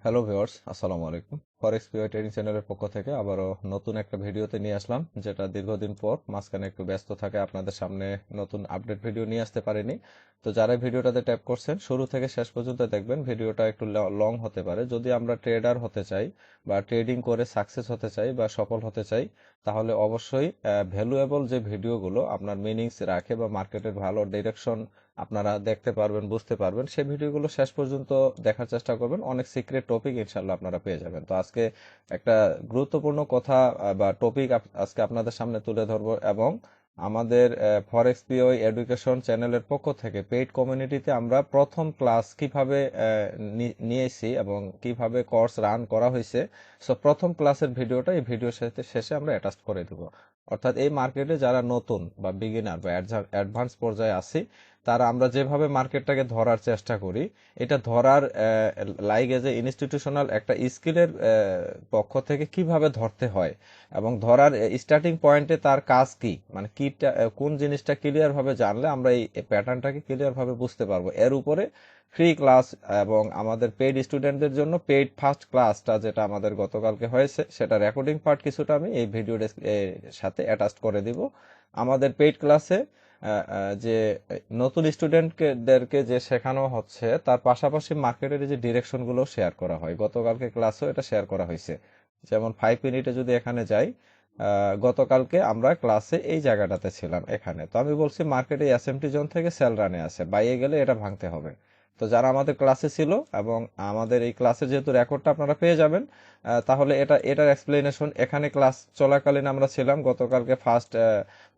Hello viewers, আসসালামু আলাইকুম। ফরেক্স PY trading চ্যানেলের পক্ষ থেকে আবারও নতুন একটা ভিডিওতে নিয়ে আসলাম, যেটা দীর্ঘদিন পর মাঝখানে একটু ব্যস্ত থাকে আপনাদের সামনে নতুন আপডেট ভিডিও নিয়ে আসতে পারিনি। তো যারা ভিডিওটাতে ট্যাপ করছেন শুরু থেকে শেষ পর্যন্ত দেখবেন, ভিডিওটা একটু লং হতে পারে। যদি আমরা ট্রেডার হতে চাই বা ট্রেডিং করে সাকসেস হতে চাই বা সফল হতে চাই, তাহলে অবশ্যই ভ্যালুয়েবল যে ভিডিওগুলো আপনার মিনিংস রাখে বা মার্কেটের ভালো ডিরেকশন আপনারা দেখতে পারবেন, বুঝতে পারবেন, সেই ভিডিওগুলো শেষ পর্যন্ত দেখার চেষ্টা করবেন। অনেক সিক্রেট টপিক ইনশাল্লাহ আপনারা পেয়ে যাবেন। তো আজকে একটা গুরুত্বপূর্ণ কথা বা টপিক আজকে আপনাদের সামনে তুলে ধরবো, এবং আমাদের ফরেক্স পিওই এডুকেশন চ্যানেলের পক্ষ থেকে পেইড কমিউনিটিতে আমরা প্রথম ক্লাস কিভাবে নিয়েছি এবং কিভাবে কোর্স রান করা হয়েছে, সো প্রথম ক্লাসের ভিডিওটা এই ভিডিও শেষে আমরা অ্যাটাচ করে দেব। অর্থাৎ এই মার্কেটে যারা নতুন বা বিগিনার বা অ্যাডভান্স পর্যায়ে আছি, তারা আমরা যেভাবে মার্কেটটাকে ধরার চেষ্টা করি, এটা ধরার লাইক এজ এ ইনস্টিটিউশনাল একটা স্কিলের পক্ষ থেকে কিভাবে ধরতে হয় এবং ধরার স্টার্টিং পয়েন্টে তার কাজ কি, মানে কোন জিনিসটা ক্লিয়ার ভাবে জানলে আমরা এই প্যাটার্নটাকে ক্লিয়ার ভাবে বুঝতে পারবো, এর উপরে ফ্রি ক্লাস এবং আমাদের পেইড স্টুডেন্টদের জন্য পেইড ফার্স্ট ক্লাসটা যেটা আমাদের গতকালকে হয়েছে, সেটা রেকর্ডিং পার্ট কিছুটা আমি এই ভিডিও সাথে অ্যাটাচ করে দিব। আমাদের পেইড ক্লাসে যে নতুন স্টুডেন্টদেরকে যে শেখানো হচ্ছে, তার পাশাপাশি মার্কেটের যে ডিরেকশন গুলো শেয়ার করা হয়, গতকালকে ক্লাসেও এটা শেয়ার করা হয়েছে। যেমন 5 মিনিটে যদি এখানে যাই, গতকালকে আমরা ক্লাসে এই জায়গাটাতে ছিলাম এখানে। তো আমি বলছি মার্কেটে এসএমটি জোন থেকে সেল রানে আছে, বাইরে গেলে এটা ভাঙতে হবে। তো যারা আমাদের ক্লাসে ছিল এবং আমাদের এই ক্লাসের যেহেতু রেকর্ডটা আপনারা পেয়ে যাবেন, তাহলে এটার এক্সপ্লেনেশন এখানে ক্লাস চলাকালীন আমরা ছিলাম। গতকালকে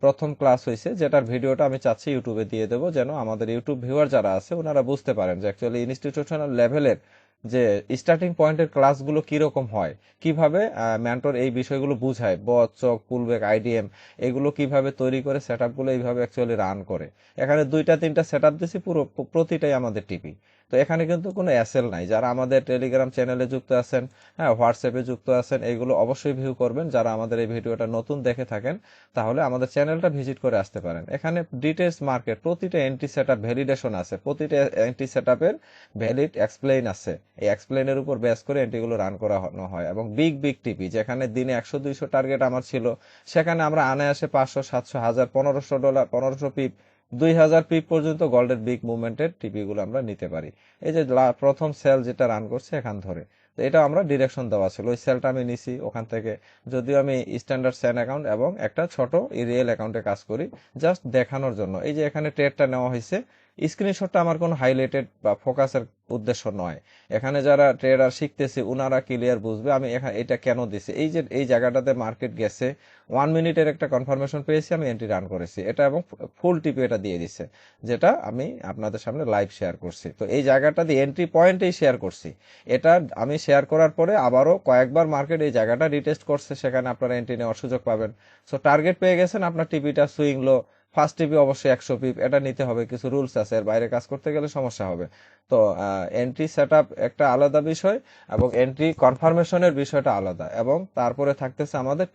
প্রথম ক্লাস হয়েছে, যেটার ভিডিওটা আমি চাচ্ছি ইউটিউবে দিয়ে দেবো, যেন আমাদের ইউটিউব ভিউয়ার যারা আছে ওনারা বুঝতে পারেন যে অ্যাকচুয়ালি ইনস্টিটিউশনাল লেভেলের যে স্টার্টিং পয়েন্টের ক্লাসগুলো কিরকম হয়, কিভাবে মেন্টর এই বিষয়গুলো বুঝায়, বট চক পুলব্যাক আইডিএম এগুলো কিভাবে তৈরি করে সেটআপগুলো এইভাবে অ্যাকচুয়ালি রান করে। এখানে দুইটা তিনটা সেটআপ দিছি, পুরো প্রতিটাই আমাদের টিপি। তো এখানে কিন্তু কোনো অ্যাসেল নাই। যারা আমাদের টেলিগ্রাম চ্যানেলে যুক্ত আছেন, হ্যাঁ, হোয়াটসঅ্যাপে যুক্ত আছেন, এগুলো অবশ্যই ভিউ করবেন। যারা আমাদের এই ভিডিওটা নতুন দেখে থাকেন, তাহলে আমাদের চ্যানেলটা ভিজিট করে আসতে পারেন। এখানে ডিটেলস মার্কেট প্রতিটা এন্ট্রি সেটআপ ভ্যালিডেশন আছে, প্রতিটা এন্ট্রি সেটআপের ভ্যালিড এক্সপ্লেইন আছে। এই এক্সপ্লেইনের উপর বেস করে এন্ট্রিগুলো রান করানো হয়। এবং বিগ বিগ টিপি, যেখানে দিনে 100-200 টার্গেট আমার ছিল, সেখানে আমরা অনায়াসে 500-700 1000 $1500 1500 পিপ 2000 পিপ পর্যন্ত গোল্ডের বিগ মুভমেন্টের টিপি গুলো আমরা নিতে পারি। এই যে প্রথম সেল যেটা রান করছে এখান ধরে, তো এটা আমরা ডিরেকশন দেওয়া ছিল, ওই সেলটা আমি নিছি ওখান থেকে। যদিও আমি স্ট্যান্ডার্ড স্যান অ্যাকাউন্ট এবং একটা ছোট রিয়েল অ্যাকাউন্টে কাজ করি, জাস্ট দেখানোর জন্য। এই যে এখানে ট্রেডটা নেওয়া হয়েছে, স্ক্রিনশটটা আমার কোনো হাইলাইটেড বা ফোকাসের উদ্দেশ্য নয়। এখানে যারা ট্রেডার শিখতেছে ওনারা ক্লিয়ার বুঝবে আমি এখানে এটা কেন দিছি। এই যে এই জায়গাটাতে মার্কেট গেছে, 1 মিনিটের একটা কনফার্মেশন পেয়েছি, আমি এন্ট্রি রান করেছি এটা, এবং ফুল টিপে এটা দিয়ে দিচ্ছে, যেটা আমি আপনাদের সামনে লাইভ শেয়ার করছি। তো এই জায়গাটা দিয়ে এন্ট্রি পয়েন্টেই শেয়ার করছি। এটা আমি শেয়ার করার পরে আবারও কয়েকবার মার্কেট এই জায়গাটা রিটেস্ট করছে, সেখানে আপনারা এন্ট্রি নেওয়ার সুযোগ পাবেন। সো টার্গেট পেয়ে গেছেন, আপনার টিপিটা সুইং লো, ফার্স্ট টিপি অবশ্যই 100 পিপ, এটা নিতে হবে, কিছু রুলস আছে, এর বাইরে কাজ করতে গেলে সমস্যা হবে। তো এন্ট্রি সেটআপ একটা আলাদা বিষয় এবং এন্ট্রি কনফার্মেশনের বিষয়টা আলাদা, এবং তারপরে থাকতেছে আমাদের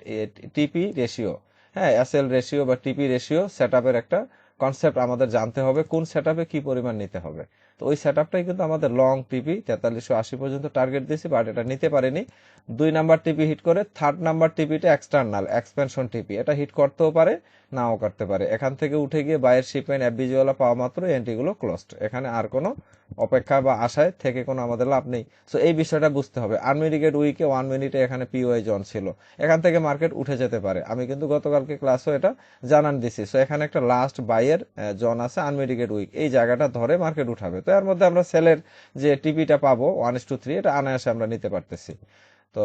টিপি রেশিও। হ্যাঁ, এসএল রেশিও বা টিপি রেশিও সেটআপের একটা কনসেপ্ট আমাদের জানতে হবে, কোন সেটআপে কি পরিমাণ নিতে হবে। তো ওই সেটআপটাই কিন্তু আমাদের লং টিপি 4380 পর্যন্ত টার্গেট দিয়েছি, বাট এটা নিতে পারেনি। 2 নাম্বার টিপি হিট করে, 3rd নাম্বার টিপিটা এক্সটার্নাল এক্সপেনশন টিপি, এটা হিট করতেও পারে নাও করতে পারে। এখান থেকে উঠে গিয়ে বাইরের শিপমেন্ট এফবিজিওয়ালা পাওয়া মাত্র এন্ট্রিগুলো ক্লোজড, এখানে আর কোনো অপেক্ষা বা আশায় থেকে কোনো আমাদের লাভ নেই। সো এই বিষয়টা বুঝতে হবে। আনমিনিকেট উইকে 1 মিনিটে এখানে পিওয়াই জন ছিল, এখান থেকে মার্কেট উঠে যেতে পারে, আমি কিন্তু গতকালকে ক্লাসও এটা জানান দিছি। সো এখানে একটা লাস্ট বাইয়ের জন আছে আনমিনিকেট উইক, এই জায়গাটা ধরে মার্কেট উঠাবে। তো এর মধ্যে আমরা সেলের যে টিপিটা পাবো 1:3, এটা আনায়াসে আমরা নিতে পারতেছি। তো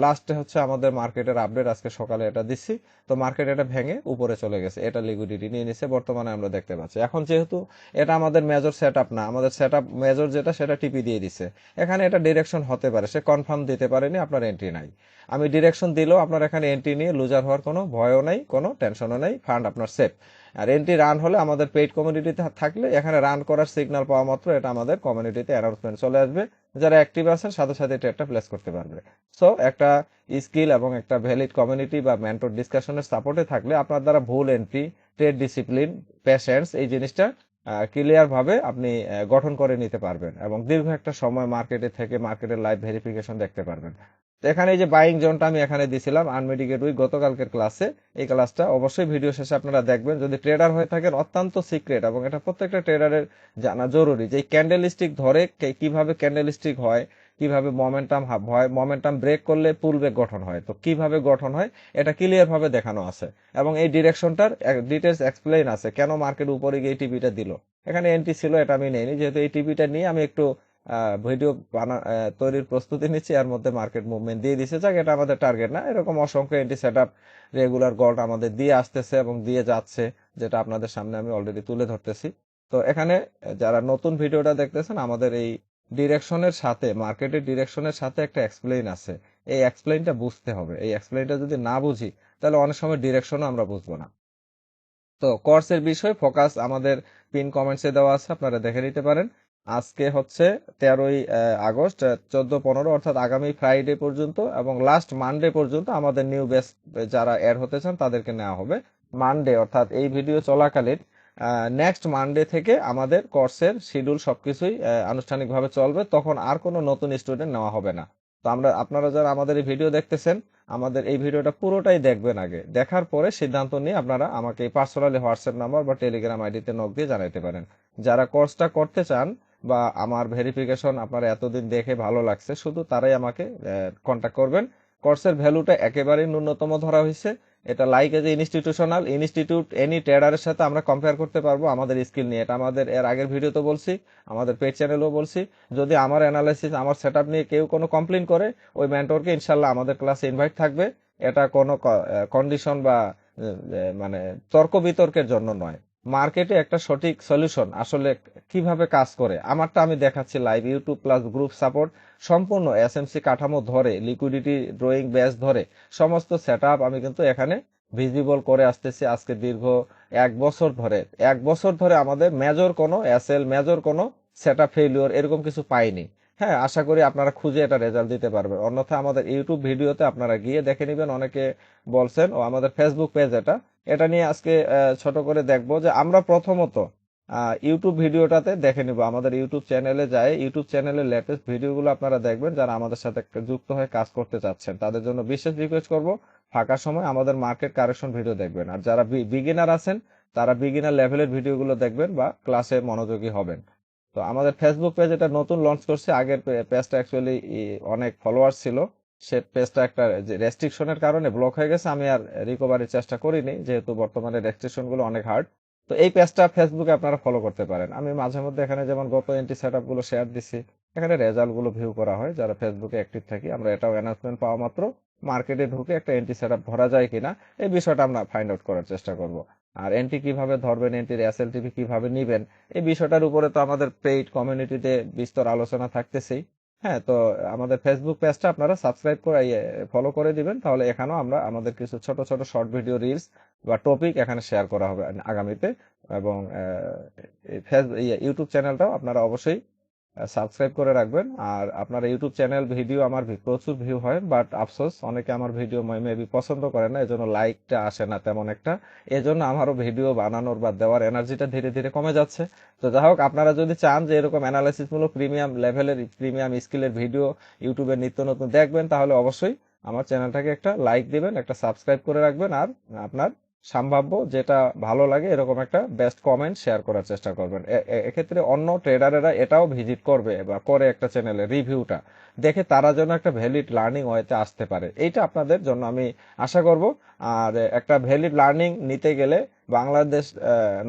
লাস্টে হচ্ছে আমাদের মার্কেটের আপডেট, আজকে সকালে এটা দিচ্ছি। তো মার্কেট এটা ভেঙে উপরে চলে গেছে, এটা লিকুইডিটি নিয়ে নিছে বর্তমানে আমরা দেখতে পাচ্ছি। এখন যেহেতু এটা আমাদের মেজর সেটআপ না, আমাদের সেটআপ মেজর যেটা সেটা টিপি দিয়ে দিছে, এখানে এটা ডিরেকশন হতে পারে, সে কনফার্ম দিতে পারেনি, আপনার এন্ট্রি নাই। আমি ডিরেকশন দিলেও আপনার এখানে এন্ট্রি নিয়ে লুজার হওয়ার কোনো ভয়ও নাই, কোনো টেনশনও নাই, ফান্ড আপনার সেফ। আর এন্ট্রি রান হলে আমাদের পেইড কমিউনিটিতে থাকলে এখানে রান করার সিগন্যাল পাওয়া মাত্র এটা আমাদের কমিউনিটিতে অ্যানাউন্সমেন্ট চলে আসবে, যারা অ্যাক্টিভ আছেন সাথে সাথে ট্রেডটা প্লেস করতে পারবে। সো একটা স্কিল এবং একটা ভ্যালিড কমিউনিটি বা মেন্টর ডিসকাশনের সাপোর্টে থাকলে আপনার দ্বারা ভুল এন্ট্রি, ট্রেড ডিসিপ্লিন, পেশেন্স, এই জিনিসটা ক্লিয়ার ভাবে আপনি গঠন করে নিতে পারবেন এবং দীর্ঘ একটা সময় মার্কেটে থেকে মার্কেটের লাইভ ভেরিফিকেশন দেখতে পারবেন। তো এখানে এই যে বাইং জোনটা আমি এখানে দিছিলাম আনমিটিগেট উইক গতকালকের ক্লাসে, এই ক্লাসটা অবশ্যই ভিডিও শেষে আপনারা দেখবেন। যদি ট্রেডার হয়ে থাকেন অত্যন্ত সিক্রেট এবং এটা প্রত্যেকটা ট্রেডারের জানা জরুরি যে ক্যান্ডেল স্টিক ধরে কিভাবে ক্যান্ডেল স্টিক হয়, কিভাবে মোমেন্টাম হয়, মোমেন্টাম ব্রেক করলে পুল ব্যাক গঠন হয়, তো কিভাবে গঠন হয় এটা ক্লিয়ার ভাবে দেখানো আছে এবং এই ডিরেকশনটার ডিটেলস এক্সপ্লেইন আছে কেন মার্কেট উপরে গিয়ে টিভিটা দিল। এখানে এন্ট্রি ছিল, এটা আমি নেইনি, যেহেতু এই টিভিটা নিয়ে আমি একটু ভিডিও তৈরির প্রস্তুতি নিচ্ছি, এর মধ্যে মার্কেট মুভমেন্ট দিয়ে দিছে, যাক এটা আমাদের টার্গেট না। এরকম অসংখ্য এন্ট্রি সেটআপ রেগুলার গল্ড আমাদের দিয়ে আসতেছে এবং দিয়ে যাচ্ছে, যেটা আপনাদের সামনে আমি অলরেডি তুলে ধরতেছি। তো এখানে যারা নতুন ভিডিওটা দেখতেছেন, আমাদের এই ডিরেকশনের সাথে মার্কেটের ডিরেকশনের সাথে একটা এক্সপ্লেইন আছে, এই এক্সপ্লেইনটা বুঝতে হবে। এই এক্সপ্লেইনটা যদি না বুঝি তাহলে অনেক সময় ডিরেকশনও আমরা বুঝবো না। তো কোর্সের বিষয় ফোকাস আমাদের পিন কমেন্টসে দেওয়া আছে, আপনারা দেখে নিতে পারেন। আজকে হচ্ছে 13ই আগস্ট 14-15 অর্থাৎ আগামী ফ্রাইডে পর্যন্ত এবং লাস্ট মানডে পর্যন্ত আমাদের নিউ ব্যাচ যারা অ্যাড হতে চান তাদেরকে নেওয়া হবে। মানডে অর্থাৎ এই ভিডিও চলাকালীন নেক্সট মানডে থেকে আমাদের কোর্সের শিডিউল সবকিছুই আনুষ্ঠানিকভাবে চলবে, তখন আর কোনো নতুন স্টুডেন্ট নেওয়া হবে না। তো আপনারা যারা আমাদের এই ভিডিও দেখতেছেন, আমাদের এই ভিডিওটা পুরোটাই দেখবেন, আগে দেখার পরে সিদ্ধান্ত নিয়ে আপনারা আমাকে পার্সোনালি হোয়াটসঅ্যাপ নাম্বার বা টেলিগ্রাম আইডিতে নক দিয়ে জানাতে পারেন। যারা কোর্সটা করতে চান বা আমার ভেরিফিকেশন আপনারা এতদিন দেখে ভালো লাগছে, শুধু তারাই আমাকে কন্ট্যাক্ট করবেন। কোর্সের ভ্যালুটা একেবারেই ন্যূনতম ধরা হয়েছে। এটা like as institutional institute, any ট্রেডারের সাথে আমরা কম্পেয়ার করতে পারবো আমাদের স্কিল নিয়ে। এটা আমাদের এর আগের ভিডিওতে বলছি, আমাদের পেজ চ্যানেলেও বলছি। যদি আমার অ্যানালাইসিস আমার সেটআপ নিয়ে কেউ কোনো কমপ্লেন করে, ওই মেন্টরকে ইনশাল্লাহ আমাদের ক্লাসে ইনভাইট থাকবে। এটা কোনো কন্ডিশন বা মানে তর্ক বিতর্কের জন্য নয়। মার্কেটে একটা সঠিক সলিউশন আসলে কিভাবে কাজ করে আমারটা আমি দেখাচ্ছি live, YouTube plus group support, সম্পূর্ণ এসএমসি কাঠামো ধরে, লিকুইডিটি ড্রয়িং ব্যাচ ধরে সমস্ত সেটআপ আমি কিন্তু এখানে ভিজিবল করে আসতেছি আজকে দীর্ঘ 1 বছর ধরে। 1 বছর ধরে আমাদের মেজর কোনো এসএল, মেজর কোনো সেটআপ ফেলিওর এরকম কিছু পাইনি। হ্যাঁ, আশা করি আপনারা খুঁজে এটা রেজাল্ট দিতে পারবেন। অন্যথায় আমাদের ইউটিউব ভিডিওতে আপনারা গিয়ে দেখে নেবেন, অনেকে বলছেন। ও আমাদের ফেসবুক পেজ এটা নিয়ে আজকে ছোট করে দেখবো যে আমরা প্রথমত ইউটিউব ভিডিওটাতে দেখে নিব। আমাদের ইউটিউব চ্যানেলে যায়, ইউটিউব চ্যানেলের লেটেস্ট ভিডিওগুলো আপনারা দেখবেন। যারা আমাদের সাথে যুক্ত হয়ে কাজ করতে চাচ্ছেন তাদের জন্য বিশেষ রিকোয়েস্ট করব, ফাঁকা সময় আমাদের মার্কেট কারেকশন ভিডিও দেখবেন। আর যারা বিগিনার আছেন তারা বিগিনার লেভেলের ভিডিওগুলো দেখবেন বা ক্লাসে মনোযোগী হবেন। তো আমাদের ফেসবুক পেজ এটা নতুন লঞ্চ করছে। আগের পেজটা অ্যাকচুয়ালি অনেক ফলোয়ার ছিল, সে পেজটা একটা রেস্ট্রিকশনের কারণে ব্লক হয়ে গেছে। আমি আর রিকভারির চেষ্টা করিনি, যেহেতু বর্তমানে রেস্ট্রিকশন গুলো অনেক হার্ড। তো এই পেজটা ফেসবুকে আপনারা ফলো করতে পারেন। আমি মাঝে মধ্যে এখানে যেমন গত এন্ট্রি সেটআপ গুলো শেয়ার দিছি, এখানে রেজাল্ট গুলো ভিউ করা হয় যারা ফেসবুকে অ্যাক্টিভ থাকি। আমরা এটাও অ্যানাউন্সমেন্ট পাওয়া মাত্র মার্কেটে ঢুকে একটা এন্ট্রি সেটআপ ধরা যায় কিনা এই বিষয়টা আমরা ফাইন্ড আউট করার চেষ্টা করব। আর এন্ট্রি কিভাবে ধরবেন, এন্ট্রির এসএলটিপি কিভাবে নিবেন, এই বিষয়টার উপরে তো আমাদের পেইড কমিউনিটিতে বিস্তর আলোচনা থাকতেছেই। হ্যাঁ, তো আমাদের ফেসবুক পেজটা আপনারা সাবস্ক্রাইব করে ফলো করে দিবেন, তাহলে এখানেও আমরা আমাদের কিছু ছোট ছোট শর্ট ভিডিও রিলস বা টপিক এখানে শেয়ার করা হবে আগামীতে। এবং ইউটিউব চ্যানেলটাও আপনারা অবশ্যই সাবস্ক্রাইব করে রাখবেন। আর আপনার ইউটিউব চ্যানেল ভিডিও আমার প্রচুর ভিউ হয়, বাট আফসোস অনেকে আমার ভিডিও মেবি পছন্দ করে না, এজন্য লাইকটা আসে না তেমন একটা। এজন্য আমারও ভিডিও বানানোর বা দেওয়ার এনার্জিটা ধীরে ধীরে কমে যাচ্ছে। তো যাই হোক, আপনারা যদি চান যে এরকম অ্যানালাইসিস মূলক প্রিমিয়াম লেভেলের প্রিমিয়াম স্কিলের ভিডিও ইউটিউবে নিত্য নতুন দেখবেন, তাহলে অবশ্যই আমার চ্যানেলটাকে একটা লাইক দিবেন, একটা সাবস্ক্রাইব করে রাখবেন, আর আপনার সম্ভাব্য যেটা ভালো লাগে এরকম একটা বেস্ট কমেন্ট শেয়ার করার চেষ্টা করবেন। এক্ষেত্রে অন্য ট্রেডারেরা এটাও ভিজিট করবে বা করে একটা চ্যানেলে রিভিউটা দেখে তারা যেন একটা ভ্যালিড লার্নিং ওয়েতে আসতে পারে, এইটা আপনাদের জন্য আমি আশা করব। আর একটা ভ্যালিড লার্নিং নিতে গেলে Bangladesh,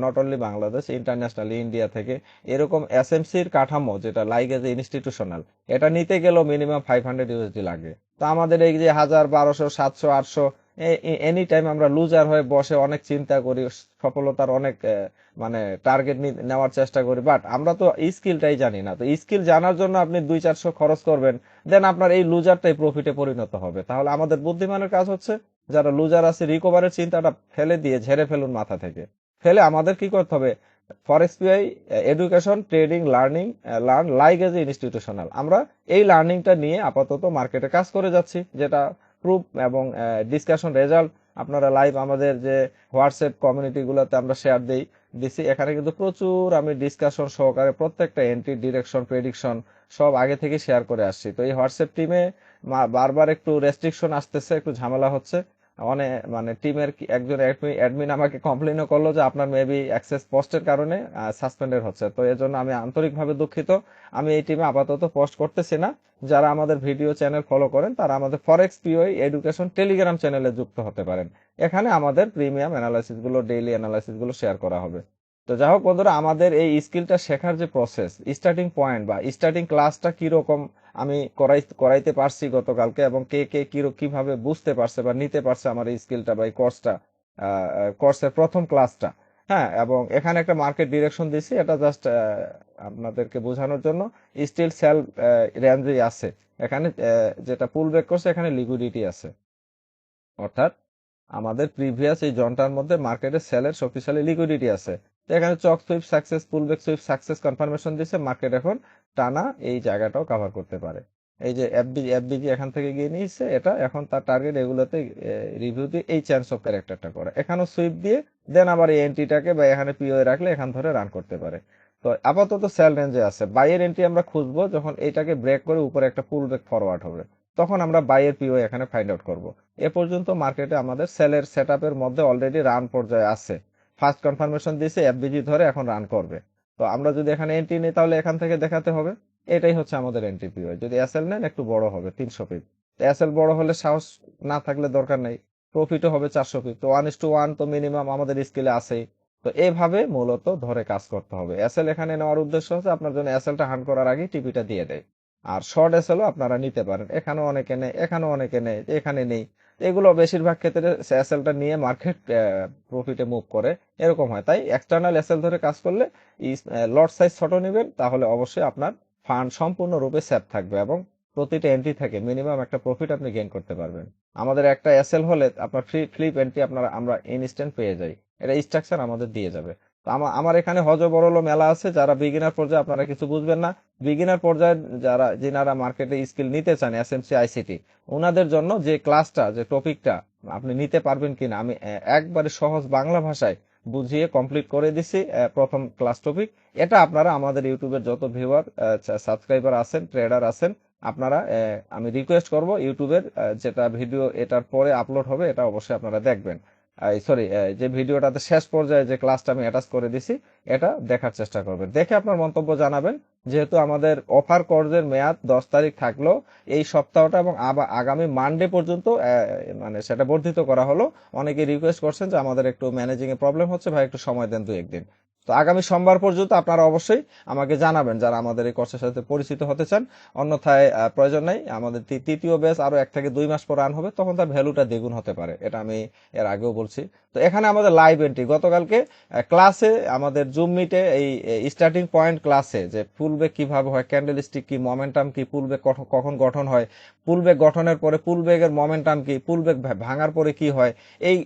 not only Bangladesh, internationally India থেকে এরকম এসএমসির কাঠামো যেটা লাইক এজ ইনস্টিটিউশনাল, এটা নিতে গেলেও মিনিমাম 500 ইউএসডি লাগে। তো আমাদের এই যে 1000, 1200, 700, 800 এনি টাইম আমরা লুজার হয়ে বসে অনেক চিন্তা করি, সফলতার অনেক মানে টার্গেট নেওয়ার চেষ্টা করি, বাট আমরা তো স্কিলটাই জানি না। তো স্কিল জানার জন্য আপনি 200-400 খরচ করবেন, দেন আপনার এই লুজারটাই প্রফিটে পরিণত হবে। তাহলে আমাদের বুদ্ধিমানের কাজ হচ্ছে যারা লুজার আছে রিকভারের চিন্তাটা ফেলে দিয়ে ঝেড়ে ফেলুন মাথা থেকে। ফেলে আমাদের কি করতে হবে, forex PI education trading learning learn like as institutional, আমরা এই লার্নিংটা নিয়ে আপাতত মার্কেটে কাজ করে যাচ্ছি, যেটা প্রুফ এবং ডিসকাশন রেজাল্ট আপনারা লাইভ আমাদের যে হোয়াটসঅ্যাপ কমিউনিটি গুলোতে আমরা শেয়ার দেই, দিছি। এখানে কিন্তু প্রচুর আমি ডিসকাশন সহকারে প্রত্যেকটা এন্ট্রি, ডিরেকশন, প্রেডিকশন সব আগে থেকে শেয়ার করে আসছি। তো এই হোয়াটসঅ্যাপ টিমে বারবার একটু রেস্ট্রিকশন আসতেছে, একটু ঝামেলা হচ্ছে। অনেক মানে টিমের একজন অ্যাডমিন আমাকে কমপ্লেনও করলো যে আপনার মেবি অ্যাক্সেস পোস্টের কারণে সাসপেন্ডেড হচ্ছে। তো এর জন্য আমি আন্তরিকভাবে দুঃখিত। আমি এই টিমে আপাতত পোস্ট করতেছি না। যারা আমাদের ভিডিও চ্যানেল ফলো করেন তারা আমাদের ফরেক্স পিওই এডুকেশন টেলিগ্রাম চ্যানেলে যুক্ত হতে পারেন। এখানে আমাদের প্রিমিয়াম অ্যানালাইসিস গুলো, ডেইলি অ্যানালাইসিস গুলো শেয়ার করা হবে। তো যাই হোক বন্ধুরা, আমাদের এই স্কিলটা শেখার যে প্রসেস, স্টার্টিং পয়েন্ট বা স্টার্টিং ক্লাসটা কিরকম আমি করাইতে পারছি গতকালকে, এবং কে কে কিভাবে বুঝতে পারছে বা নিতে পারছে আমার এই স্কিলটা বা এই কোর্সটা, কোর্সের প্রথম ক্লাসটা। হ্যাঁ, এবং এখানে একটা মার্কেট ডিরেকশন দিছি, এটা জাস্ট আপনাদেরকে বোঝানোর জন্য। স্টিল সেল রেঞ্জে আছে এখানে, যেটা পুল ব্যাক করছে এখানে লিকুইডিটি আছে, অর্থাৎ আমাদের প্রিভিয়াস এই জনটার মধ্যে মার্কেটে সেলের শক্তিশালী লিকুইডিটি আছে। তো এখানে CHoCH sweep success, pullback sweep success confirmation দিছে, মার্কেট এখন টানা এই জায়গাটাও কভার করতে পারে। এই যে এফবিজি এখান থেকে গিয়ে নিয়েছে, এটা এখন তার টার্গেট এগুলোতে রিভিউ দিয়ে এই চেঞ্জ অফ ক্যারেক্টারটা করে, এখানেও সুইপ দিয়ে দেন আবার এই এন্ট্রিটাকে বা এখানে পিওএ রাখলে এখান ধরে রান করতে পারে। তো আপাতত সেল রেঞ্জে আছে। বাইয়ের এন্ট্রি আমরা খুঁজবো যখন এইটাকে ব্রেক করে উপরে একটা পুলব্যাক ফরওয়ার্ড হবে, তখন আমরা বাইয়ের পিওএ এখানে ফাইন্ড আউট করবো। এ পর্যন্ত মার্কেটে আমাদের সেলের সেটআপের মধ্যে অলরেডি রান পর্যায়ে আছে। ফার্স্ট কনফার্মেশন দিয়েছে, এফবিজি ধরে এখন রান করবে। তো আমরা যদি এখানে এন্ট্রি নিই তাহলে এখান থেকে দেখাতে হবে। এটাই হচ্ছে আমাদের এন্ট্রি পিওএ। যদি এসএল নেন একটু বড় হবে, 300 পিপ। তো এসএল বড় হলে সাহস না থাকলে দরকার নেই, প্রফিটও হবে 400 পিপ। তো 1:1 তো মিনিমাম আমাদের স্কিলে আছেই। তো এইভাবে মূলত ধরে কাজ করতে হবে। এসএল এখানে নেওয়ার উদ্দেশ্য হচ্ছে আপনার জন্য এসএলটা হান্ট করার আগেই টিপিটা দিয়ে দেয়। আর শর্ট এসএলও আপনারা নিতে পারেন, এখানেও অনেকে নেয়, এখানেও অনেকে নেয়, এখানে নেই। এগুলো বেশিরভাগ ক্ষেত্রে এসএলটা নিয়ে মার্কেট প্রফিটে মুভ করে, এরকম হয়। তাই এক্সটার্নাল এসএল ধরে কাজ করলে লট সাইজ ছোট নেবেন, তাহলে অবশ্যই আপনার ফান্ড সম্পূর্ণরূপে সেফ থাকবে এবং প্রতিটা এন্ট্রি থেকে মিনিমাম একটা প্রফিট আপনি গেইন করতে পারবেন। আমাদের একটা এসএল হলে আপনার ফ্লিপ এন্ট্রি আমরা ইনস্ট্যান্ট পেয়ে যাই, এটা স্ট্রাকচার আমাদের দিয়ে যাবে। তো আমার এখানে হজবরল মেলা আছে। যারা বিগিনার পর্যায়ে, আপনারা কিছু বুঝবেন না, বিগিনার পর্যায়ে যিনারা মার্কেটে স্কিল নিতে চান এসএমসি আইসিটি, ওনাদের জন্য যে ক্লাসটা, যে টপিকটা আপনি নিতে পারবেন কিনা, আমি একবারে সহজ বাংলা ভাষায় বুঝিয়ে কমপ্লিট করে দিছি। প্রথম ক্লাস টপিক এটা আপনারা আমাদের ইউটিউবের যত ভিউয়ার, সাবস্ক্রাইবার আছেন, ট্রেডার আছেন, আপনারা আমি রিকোয়েস্ট করব ইউটিউবের যেটা ভিডিও এটার পরে আপলোড হবে এটা অবশ্যই আপনারা দেখবেন। সরি, যে ভিডিওটাতে শেষ পর্যায়ে যে ক্লাসটা আমি অ্যাটাচ করে দিছি এটা দেখার চেষ্টা করবেন, দেখে আপনার মন্তব্য জানাবেন। যেহেতু আমাদের অফার কোর্সের মেয়াদ 10 তারিখ থাকলো এই সপ্তাহটা, এবং আগামী মানডে পর্যন্ত মানে সেটা বর্ধিত করা হলো। অনেকে রিকোয়েস্ট করছেন যে আমাদের একটু ম্যানেজিং এ প্রবলেম হচ্ছে ভাই, একটু সময় দেন 2-1 দিন। তো আগামী সোমবার পর্যন্ত আপনারা অবশ্যই আমাকে জানাবেন যারা আমাদের এই কোর্সের সাথে পরিচিত হতে চান। অন্যথায় প্রয়োজন নাই। আমাদের তৃতীয় ব্যাচ আরো 1 থেকে 2 মাস পর রান হবে, তখন তার ভ্যালুটা দ্বিগুণ হতে পারে, এটা আমি এর আগেও বলছি। তো এখানে আমাদের লাইভ এন্ট্রি গতকালকে ক্লাসে, আমাদের জুম মিটে এই স্টার্টিং পয়েন্ট ক্লাসে, যে পুলব্যাক কিভাবে হয়, ক্যান্ডেলস্টিক কি, মোমেন্টাম কি, পুলব্যাক কখন গঠন হয়, পুলব্যাক গঠনের পরে পুলব্যাকের মোমেন্টাম কি, পুলব্যাক ভাঙার পরে কি হয়,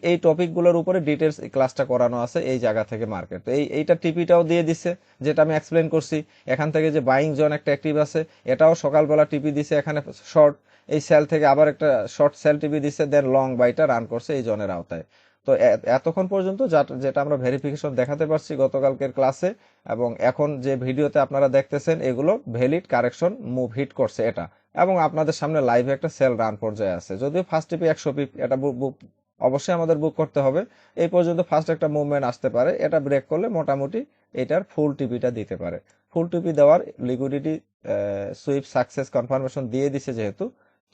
এই টপিকগুলোর উপরে ডিটেলস ক্লাসটা করানো আছে এই জায়গা থেকে মার্কেট। তো এইটা টিপিটাও দিয়ে দিছে, যেটা আমি এক্সপ্লেন করছি। এখান থেকে যে বাইং জোন একটা অ্যাক্টিভ আছে, এটাও সকালবেলা টিপি দিছে, এখানে শর্ট, এই সেল থেকে আবার একটা শর্ট সেল টিপি দিছে, দেন লং বাইটা রান করছে এই জোনের আওতায়। তো এতক্ষণ পর্যন্ত যেটা আমরা ভেরিফিকেশন দেখাতে পারছি গতকালকের ক্লাসে, এবং এখন যে ভিডিওতে আপনারা দেখতেছেন, এগুলো ভ্যালিড কারেকশন মুভ হিট করছে এটা, এবং আপনাদের সামনে লাইভে একটা সেল রান পর্যায়ে আছে। যদিও ফার্স্ট টিপি 100 পিপ, এটা অবশ্যই আমাদের বুক করতে হবে। এই পর্যন্ত ফার্স্ট একটা মুভমেন্ট আসতে পারে, এটা ব্রেক করলে মোটামুটি এটার ফুল টিপিটা দিতে পারে। ফুল টিপি দেওয়ার লিকুইডিটি সুইপ সাকসেস কনফার্মেশন দিয়ে দিছে যেহেতু,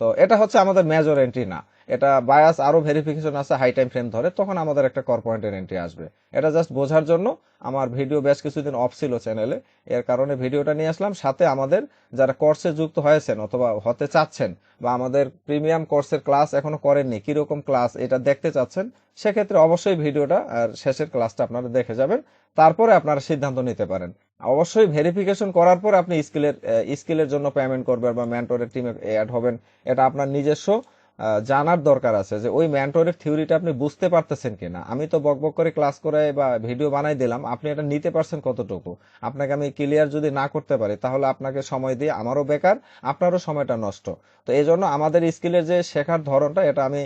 তো এটা হচ্ছে আমাদের মেজর এন্ট্রি না। এটা বায়াস আরো ভেরিফিকেশন আছে হাই টাইম ফ্রেম ধরে, তখন আমাদের একটা কর পয়েন্টের এন্ট্রি আসবে। এটা জাস্ট বোঝার জন্য। আমার ভিডিও বেশ কিছুদিন অফ ছিল চ্যানেলে, এর কারণে ভিডিওটা নিয়ে আসলাম। সাথে আমাদের যারা কোর্সে যুক্ত হয়েছেন অথবা হতে চাচ্ছেন, বা আমাদের প্রিমিয়াম কোর্সের ক্লাস এখনো করেননি, কিরকম ক্লাস এটা দেখতে চাচ্ছেন, সেক্ষেত্রে অবশ্যই ভিডিওটা আর শেষের ক্লাসটা আপনারা দেখে যাবেন, তারপরে আপনারা সিদ্ধান্ত নিতে পারেন। অবশ্যই ভেরিফিকেশন করার পর আপনি স্কিলের জন্য পেমেন্ট করবেন বা মেন্টরের টিমে অ্যাড হবেন, এটা আপনার নিজস্ব জানার দরকার আছে যে ওই মেন্টরের থিওরিটা আপনি বুঝতে পারতেছেন কিনা। আমি তো বকবক করে ক্লাস করে বা ভিডিও বানাই দিলাম, আপনি এটা নিতে পারছেন কতটুকু। আপনাকে আমি ক্লিয়ার যদি না করতে পারি তাহলে আপনাকে সময় দিয়ে আমারও বেকার, আপনারও সময়টা নষ্ট। তো এই জন্য আমাদের স্কিলের যে শেখার ধরনটা এটা আমি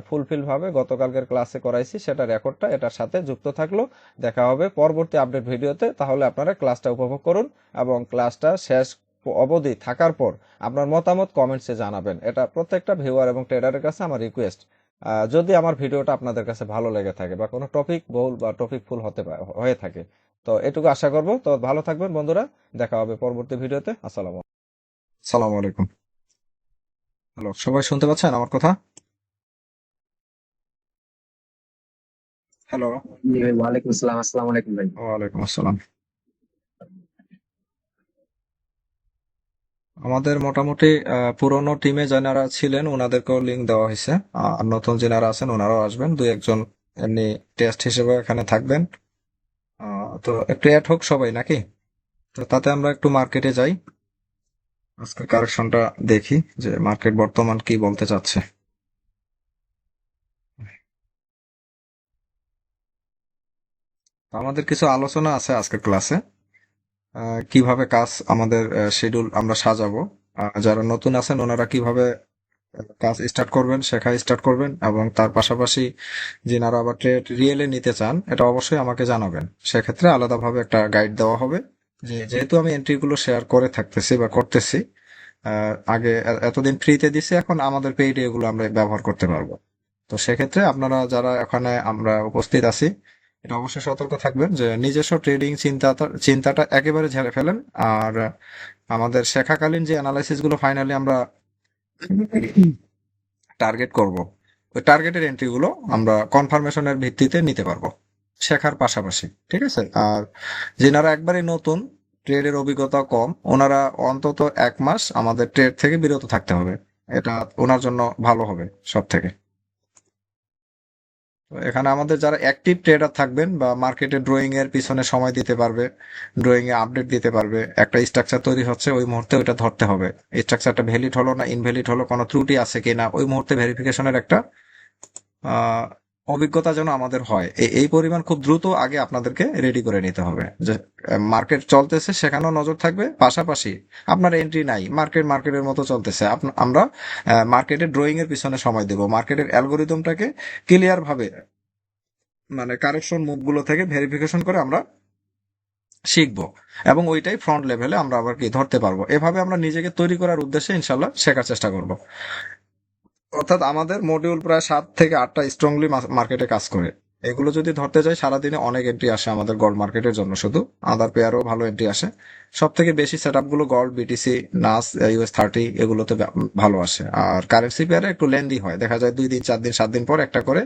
ফুলফিল ভাবে গতকালকের ক্লাসে করাইছি, সেটা রেকর্ডটা এটার সাথে যুক্ত থাকলো। দেখা হবে পরবর্তী আপডেট ভিডিওতে। তাহলে আপনারা ক্লাসটা উপভোগ করুন এবং ক্লাসটা শেষ অবধি থাকার পর আপনার মতামত কমেন্টসে জানাবেন। এটা প্রত্যেকটা ভিউয়ার এবং ট্রেডারের কাছে আমার রিকোয়েস্ট। যদি আমার ভিডিওটা আপনাদের কাছে ভালো লেগে থাকে বা কোনো টপিক বহুল বা টপিক ফুল হয়ে থাকে, তো এটুকু আশা করব। তো ভালো থাকবেন বন্ধুরা, দেখা হবে পরবর্তী ভিডিওতে। আসসালামু আলাইকুম। হ্যালো, সবাই শুনতে পাচ্ছেন আমার কথা? হ্যালো। জি ভাই, ওয়ালাইকুম আসসালাম। আসসালামু আলাইকুম ভাই। ওয়ালাইকুম আসসালাম। আমাদের মোটামুটি পুরোনো টিমে যারা ছিলেন ওনাদেরকেও লিঙ্ক দেওয়া হয়েছে। আর নতুন যারা আছেন ওনারাও আসবেন, দুই একজন এমনি টেস্ট হিসেবে এখানে থাকবেন। তো একটু অ্যাড হোক সবাই নাকি? তো তাতে আমরা একটু মার্কেটে যাই, আজকের কারেকশনটা দেখি যে মার্কেট বর্তমান কি বলতে চাচ্ছে। আমাদের কিছু আলোচনা আছে আজকের ক্লাসে, কিভাবে কাজ আমাদের শিডিউল আমরা সাজাবো, যারা নতুন আছেন ওনারা কিভাবে কাজ স্টার্ট করবেন, শেখা স্টার্ট করবেন, এবং তার পাশাপাশি যিনারা আবার ট্রেড রিয়েলে নিতে চান এটা অবশ্যই আমাকে জানাবেন। সেক্ষেত্রে আলাদাভাবে একটা গাইড দেওয়া হবে। যেহেতু আমি এন্ট্রিগুলো শেয়ার করে থাকতেছি বা করতেছি, আগে এতদিন ফ্রিতে দিছি, এখন আমাদের পেইড এগুলো আমরা ব্যবহার করতে পারবো। তো সেক্ষেত্রে আপনারা যারা এখানে আমরা উপস্থিত আছি, এটা অবশ্যই সতর্ক থাকবেন যে নিজস্ব ট্রেডিং চিন্তাটা একেবারে ঝেড়ে ফেলেন। আর আমাদের শেখাকালীন যে অ্যানালাইসিস গুলো ফাইনালি আমরা টার্গেট করব, ওই টার্গেটের এন্ট্রি গুলো আমরা কনফার্মেশনের ভিত্তিতে নিতে পারবো শেখার পাশাপাশি। ঠিক আছে? আর যেনারা একবারে নতুন, ট্রেডের অভিজ্ঞতা কম, ওনারা অন্তত 1 মাস আমাদের ট্রেড থেকে বিরত থাকতে হবে। এটা ওনার জন্য ভালো হবে সব থেকে। তো এখানে আমাদের যারা অ্যাক্টিভ ট্রেডার থাকবেন বা মার্কেটে ড্রয়িং এর পিছনে সময় দিতে পারবে, ড্রয়িং এ আপডেট দিতে পারবে, একটা স্ট্রাকচার তৈরি হচ্ছে ওই মুহূর্তে ওইটা ধরতে হবে। স্ট্রাকচারটা ভ্যালিড হলো না ইনভ্যালিড হলো, কোনো ত্রুটি আছে কিনা, ওই মুহূর্তে ভেরিফিকেশনের একটা আহ, অভিজ্ঞতা যেন আমাদের হয়। এই পরিমাণ খুব দ্রুত আগে আপনাদেরকে রেডি করে নিতে হবে যে মার্কেট চলতেছে সেখানেও নজর থাকবে, পাশাপাশি আপনার এন্ট্রি নাই, মার্কেটের মতো চলতেছে, আমরা মার্কেটের ড্রয়িং এর পিছনে সময় দেব, মার্কেটের অ্যালগোরিদমটাকে ক্লিয়ার ভাবে মানে কারেকশন মুভগুলো থেকে ভেরিফিকেশন করে আমরা শিখবো, এবং ওইটাই ফ্রন্ট লেভেলে আমরা আবার কি ধরতে পারবো। এভাবে আমরা নিজেকে তৈরি করার উদ্দেশ্যে ইনশাল্লাহ শেখার চেষ্টা করব। অর্থাৎ আমাদের মডিউল প্রায় 7 থেকে 8টা স্ট্রংলি মার্কেটে কাজ করে। এগুলো যদি ধরতে যাই সারাদিনে অনেক এন্ট্রি আসে আমাদের গোল্ড মার্কেটের জন্য, শুধু আদার পেয়ারও ভালো এন্ট্রি আসে। সব থেকে বেশি সেট গুলো গোল্ড, বিটিসি, নাস, US 30 এগুলোতে ভালো আসে। আর কারেন্সি পেয়ারে একটু লেন্দি হয়, দেখা যায় 2 দিন 4 দিন 7 দিন পর একটা করে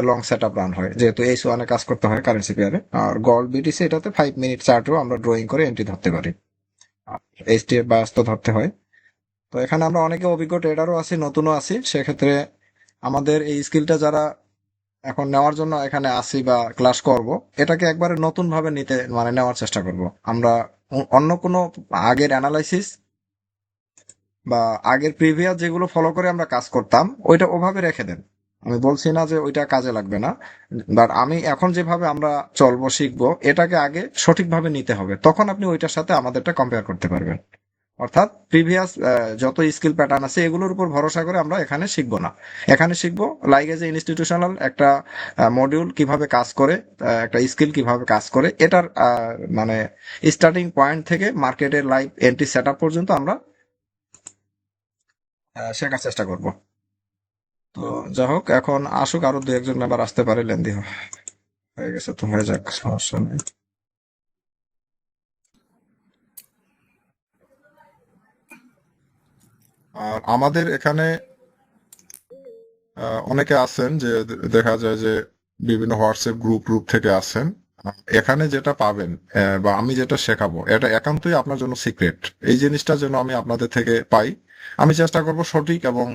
লং সেট রান হয়, যেহেতু এই সোয়ানে কাজ করতে হয় কারেন্সি পেয়ারে। আর গোল্ড, বিটিসি এটাতে 5 মিনিট চার্টও আমরা ড্রয়িং করে এন্ট্রি ধরতে পারি। HTF বায়াস তো ধরতে হয়। তো এখানে আমরা অনেকে অভিজ্ঞ ট্রেডারও আছি, নতুনও আছি। সেক্ষেত্রে আমাদের এই স্কিলটা যারা এখন নেওয়ার জন্য এখানে আসি বা ক্লাস করব, এটাকে একবারে নতুন ভাবে নিতে মানে নেওয়ার চেষ্টা করব আমরা। অন্য কোনো আগের অ্যানালাইসিস বা আগের প্রিভিয়াস যেগুলো ফলো করে আমরা কাজ করতাম ওইটা ওভাবে রেখে দেন। আমি বলছি না যে ওইটা কাজে লাগবে না, বাট আমি এখন যেভাবে আমরা চলবো শিখবো এটাকে আগে সঠিকভাবে নিতে হবে, তখন আপনি ওইটার সাথে আমাদেরটা কম্পেয়ার করতে পারবেন। অর্থাৎ প্রিভিয়াস যত স্কিল প্যাটার্ন আছে এগুলোর উপর ভরসা করে আমরা এখানে শিখবো না। এখানে শিখবো লাইক এজ ইনস্টিটিউশনাল একটা মডিউল কিভাবে কাজ করে, একটা স্কিল কিভাবে কাজ করে, এটার মানে স্টার্টিং পয়েন্ট থেকে মার্কেটের লাইভ এন্ট্রি সেট আপ পর্যন্ত আমরা শেখার চেষ্টা করব। তো যাই হোক, এখন আসুক, আরো 2 একজন মেম্বার আসতে পারে, লেন্দি হয়ে গেছে তো হয়ে যাক, সমস্যা নেই। আর আমাদের এখানে অনেকে আছেন যে দেখা যায় যে বিভিন্ন হোয়াটসঅ্যাপ গ্রুপ থেকে আছেন। এখানে যেটা পাবেন বা আমি যেটা শেখাবো এটা একান্তই আপনার জন্য সিক্রেট। এই জিনিসটা যেন আমি আপনাদের থেকে পাই, আমি চেষ্টা করব সঠিক এবং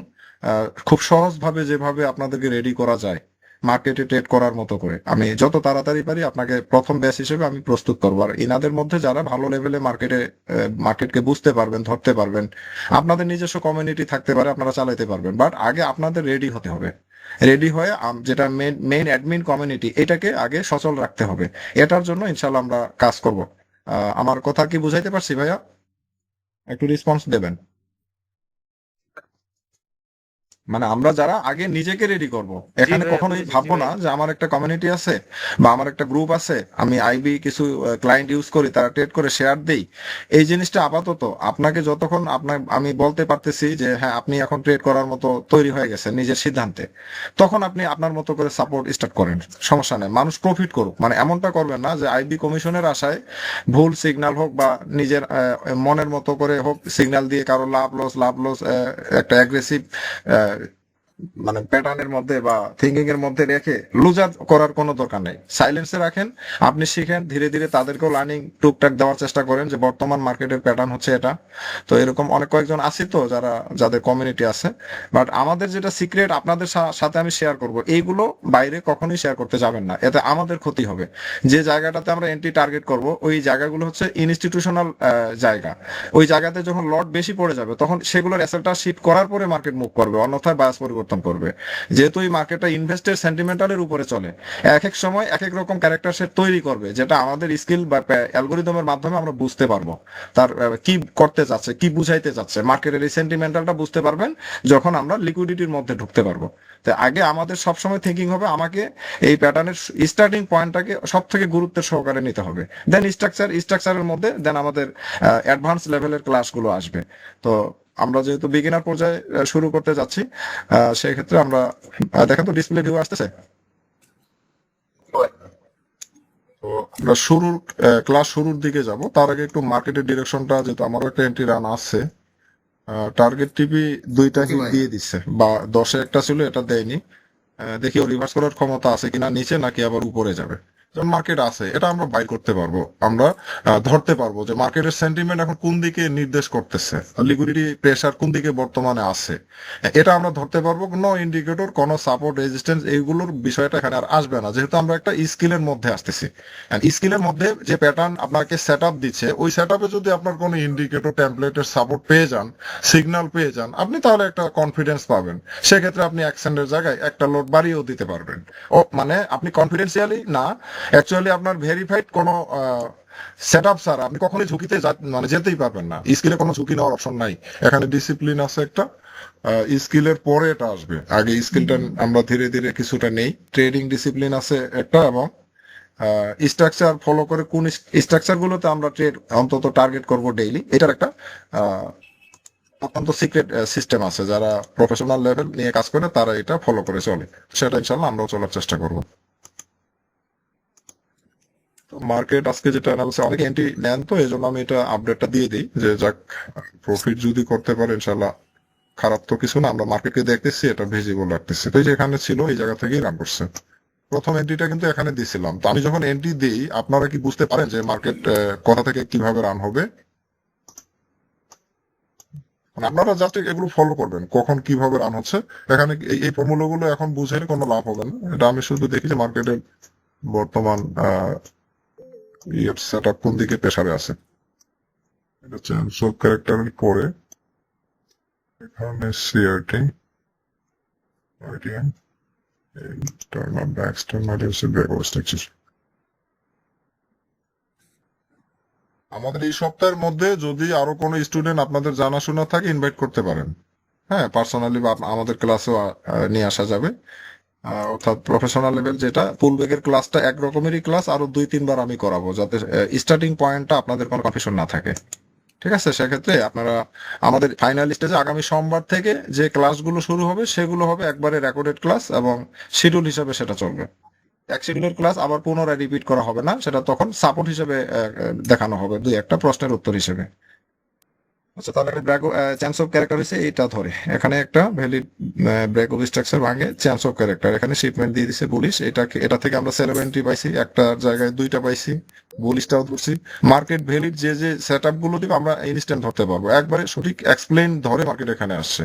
খুব সহজভাবে যেভাবে আপনাদেরকে রেডি করা যায় মার্কেটে ট্রেড করার মতো করে আমি যত তাড়াতাড়ি পারি আপনাকে প্রথম ব্যাচ হিসেবে আমি প্রস্তুত করবো। আর ইনাদের মধ্যে যারা ভালো লেভেলে মার্কেটকে বুঝতে পারবেন, ধরতে পারবেন, আপনাদের নিজস্ব কমিউনিটি থাকতে পারে, আপনারা চালাতে পারবেন, বাট আগে আপনাদের রেডি হতে হবে। রেডি হয়ে যেটা মেইন অ্যাডমিন কমিউনিটি, এটাকে আগে সচল রাখতে হবে। এটার জন্য ইনশাল্লাহ আমরা কাজ করব। আমার কথা কি বুঝাইতে পারছি ভাইয়া? একটু রেসপন্স দেবেন। মানে আমরা যারা আগে নিজেকে রেডি করব, এখানে ভাইয়া, কখনোই বুঝেছি ভাববো না ভাইয়া। যে আমার একটা কমিউনিটি আছে বা আমার একটা গ্রুপ আছে, আমি আইবি কিছু ক্লায়েন্ট ইউজ করি, তারা ট্রেড করে শেয়ার দেই। এই জিনিসটা আপাতত আপনাকে যতক্ষণ আমি বলতে পারতেছি যে হ্যাঁ আপনি এখন ট্রেড করার মতো তৈরি হয়ে গেছেন নিজের সিদ্ধান্তে, তখন আপনি আপনার মতো করে সাপোর্ট স্টার্ট করেন, সমস্যা নেই, মানুষ প্রফিট করুক। মানে এমনটা করবেন না যে আইবি কমিশনের আশায় ভুল সিগন্যাল হোক বা নিজের মনের মতো করে হোক সিগন্যাল দিয়ে কারো লাভ লস একটা অ্যাগ্রেসিভ মানে প্যাটার্নের মধ্যে বা থিঙ্কিং এর মধ্যে রেখে লুজার করার কোনো দরকার নেই। সাইলেন্সে রাখেন, আপনি শিখেন, ধীরে ধীরে তাদেরকেও লার্নিং টুকটাক দেওয়ার চেষ্টা করেন যে বর্তমান মার্কেটের প্যাটার্ন হচ্ছে এটা। তো এরকম অনেক কয়েকজন আছে তো যাদের কমিউনিটি আছে, বাট আমাদের যেটা সিক্রেট আপনাদের সাথে আমি শেয়ার করব, এইগুলো বাইরে কখনোই শেয়ার করতে যাবেন না, এতে আমাদের ক্ষতি হবে। যে জায়গাটাতে আমরা এন্ট্রি টার্গেট করব, ওই জায়গাগুলো হচ্ছে ইনস্টিটিউশনাল জায়গা। ওই জায়গাতে যখন লট বেশি পড়ে যাবে তখন সেগুলোর অ্যাসেটটা শিফট করার পরে মার্কেট মুভ করবে, অন্যথায় বায়াস পরিবর্তন করবে। যেহেতু এই মার্কেটটা ইনভেস্টের সেন্টিমেন্টালের উপরে চলে, এক এক সময় এক এক রকম ক্যারেক্টার সেট তৈরি করবে, যেটা আমাদের স্কিল বা অ্যালগোরিদমের মাধ্যমে আমরা বুঝতে পারবো তার কি করতে যাচ্ছে, কি বুঝাইতে যাচ্ছে। মার্কেটের এই সেন্টিমেন্টালটা বুঝতে পারবেন যখন আমরা লিকুইডিটির মধ্যে ঢুকতে পারবো। তো আগে আমাদের সবসময় থিঙ্কিং হবে আমাকে এই প্যাটার্নের স্টার্টিং পয়েন্টটাকে সব থেকে গুরুত্বের সহকারে নিতে হবে, দেন স্ট্রাকচারের মধ্যে দেন আমাদের অ্যাডভান্স লেভেলের ক্লাসগুলো আসবে। তো আমরা যেহেতু বিগিনার পর্যায়ে শুরু করতে যাচ্ছি, সেই ক্ষেত্রে আমরা দেখেন তো ডিসপ্লে ভিউ আসতেছে। তো আমরা ক্লাস শুরুর দিকে যাব, তার আগে একটু মার্কেটের ডিরেকশনটা, যেহেতু আমারও একটা এন্ট্রি রান আছে। টার্গেট টিপি 2টা হিট দিয়ে দিচ্ছে, বা 10-এ একটা ছিল, এটা দেয়নি। দেখি ও রিভার্স করার ক্ষমতা আছে কিনা, নিচে নাকি আবার উপরে যাবে। যেমন মার্কেট আছে, এটা আমরা বাই করতে পারবো, আমরা ধরতে পারবো যে মার্কেটের সেন্টিমেন্ট এখন কোন দিকে নির্দেশ করতেছে, লিকুইডিটি প্রেসার কোন দিকে বর্তমানে আছে, এটা আমরা ধরতে পারবো। কোনো ইন্ডিকেটর, কোনো সাপোর্ট, রেজিস্ট্যান্স, এইগুলোর বিষয়টা এখানে আর আসবে না, যেহেতু আমরা একটা স্কিলের মধ্যে আসতেছি। স্কিলের মধ্যে যে প্যাটার্ন আপনাকে সেট আপ দিচ্ছে, ওই সেট আপে যদি আপনার কোনো ইন্ডিকেটর টেমপ্লেটের সাপোর্ট পেয়ে যান, সিগন্যাল পেয়ে যান, আপনি তাহলে একটা কনফিডেন্স পাবেন। সেক্ষেত্রে আপনি অ্যাকশনের জায়গায় একটা লোড বাড়িয়েও দিতে পারবেন। মানে আপনি কনফিডেন্সিয়ালি না, অ্যাকচুয়ালি আপনার ভেরিফাইড কোনো সেট আপ ছাড়া আপনি কখনোই ঝুঁকিতে মানে যেতেই পারবেন না। স্কিলে কোনো ঝুঁকি নেওয়ার অপশন নাই, এখানে ডিসিপ্লিন আছে একটা। স্কিলের পরে এটা আসবে, আগে স্কিলটা আমরা ধীরে ধীরে কিছুটা নেই। ট্রেডিং ডিসিপ্লিন আছে একটা, এবং স্ট্রাকচার ফলো করে কোন স্ট্রাকচার গুলোতে আমরা ট্রেড অন্তত টার্গেট করব ডেইলি, এটার একটা অত্যন্ত সিক্রেট সিস্টেম আছে। যারা প্রফেশনাল লেভেল নিয়ে কাজ করে তারা এটা ফলো করে চলে, সেটা ইনশাল্লাহ আমরাও চলার চেষ্টা করব। মার্কেট আজকে যেটা অ্যানালিসিস, অনেকে এন্ট্রি নেন, তো এই জন্য আমি এটা আপডেটটা দিয়ে দিই যে যাক, প্রফিট যদি করতে পারে ইনশাল্লাহ খারাপ তো কিছু না। আমরা মার্কেটকে দেখতেছি, এটা ভিজিবল রাখতেছি। তো এই যে এখানে ছিল, এই জায়গা থেকেই রান করছে। প্রথম এন্ট্রিটা কিন্তু এখানে দিছিলাম। তো আমি যখন এন্ট্রি দিই, আপনারা কি বুঝতে পারেন যে মার্কেট কোথা থেকে কিভাবে রান হবে? মানে আপনারা জাস্ট এগুলো ফলো করবেন, কখন কিভাবে রান হচ্ছে। এখানে এই ফর্মুলাগুলো এখন বুঝে কোনো লাভ হবে না। এটা আমি শুধু দেখি যে মার্কেটের বর্তমান সেট আপ কোন দিকে প্রেসারে আছে। এটা চেঞ্জ অফ ক্যারেক্টারের পরে এখানে সিআরটি internal বা external হচ্ছে ব্রেকআউট স্ট্রাকচার। আমাদের এই সপ্তাহের মধ্যে যদি আরো কোনো স্টুডেন্ট আপনাদের জানাশোনা থাকে, ইনভাইট করতে পারেন। হ্যাঁ, পার্সোনালি বা আমাদের ক্লাসেও নিয়ে আসা যাবে। অর্থাৎ প্রফেশনাল লেভেল যেটা ফুল বেগের ক্লাসটা একরকমেরই ক্লাস, আরো 2-3 বার আমি করাবো, যাতে স্টার্টিং পয়েন্টটা আপনাদের কোনো কনফিউশন না থাকে। ঠিক আছে, সেক্ষেত্রে আপনারা আমাদের ফাইনাল স্টেজে আগামী সোমবার থেকে যে ক্লাসগুলো শুরু হবে, সেগুলো হবে একবারে রেকর্ডেড ক্লাস, এবং শিডিউল হিসাবে সেটা চলবে। এক শিডিউলের ক্লাস আবার পুনরায় রিপিট করা হবে না, সেটা তখন সাপোর্ট হিসেবে দেখানো হবে, 2-1টা প্রশ্নের উত্তর হিসেবে। আচ্ছা, তাহলে চ্যান্স অফ ক্যারেক্টার হচ্ছে এইটা ধরে, এখানে একটা ভ্যালিড ব্রেক অফ স্ট্রাকচার ভাঙে চ্যান্স অফ ক্যারেক্টার, এখানে শিপমেন্ট দিয়ে দিছে পুলিশ। এটা থেকে আমরা 70 পাইছি, একটা জায়গায় 2টা পাইছি, বুলিশটাও ধরছি। মার্কেট ভ্যালির যে যে সেট আপ গুলো দিব আমরা ইনস্ট্যান্ট ধরতে পারবো, একবারে সঠিক এক্সপ্লেন ধরে মার্কেট এখানে আসছে,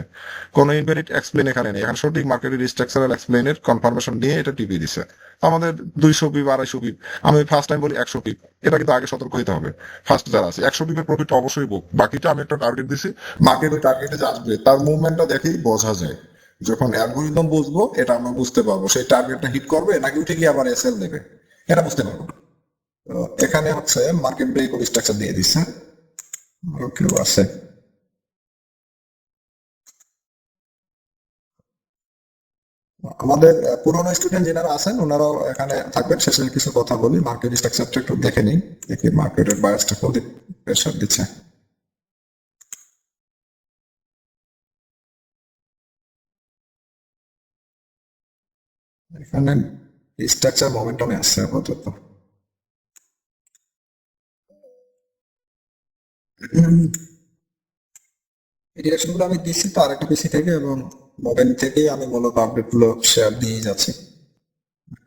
কোনো ইনভ্যালিড এক্সপ্লেন এখানে নেই। এখানে সঠিক মার্কেটের স্ট্রাকচারাল এক্সপ্লেনের কনফার্মেশন নিয়ে এটা টিপি দিছে। আমাদের 200 পিপ 250 পিপ, আমি ফার্স্ট টাইম বলি 100 পিপ, এটা কিন্তু আগে সতর্ক হতে হবে। ফার্স্ট যারা আছে 100 পিপের প্রফিট অবশ্যই বুক, বাকিটা আমি একটা টার্গেট দিছি, মার্কেট ওই টার্গেটে যে আসবে তার মুভমেন্টটা দেখেই বোঝা যায়। যখন অ্যালগোরিদম বুঝবো এটা আমরা বুঝতে পারবো সেই টার্গেটটা হিট করবে নাকি উঠে গিয়ে আবার এসএল দেবে, এটা বুঝতে পারবো। তো এখানে হচ্ছে মার্কেট ব্রেক স্ট্রাকচার দিয়ে দিচ্ছে, আরো কেউ আছে। আমাদের পুরোনো স্টুডেন্ট যারা আছেন ওনারাও এখানে থাকবেন, শেষে কিছু কথা বলি। মার্কেট স্ট্রাকচারটা একটু দেখে নিই, দেখি মার্কেটের বায়াসটা কোন দিক প্রেশার দিচ্ছে। এখানে স্ট্রাকচার মোমেন্টামে আসছে আপাতত। এই ডিরেকশন গুলো আমি দিচ্ছি তো আরেকটা পিসি থেকে, এবং মোবাইল থেকেই আমি মূলত আপডেট গুলো শেয়ার দিয়ে যাচ্ছি।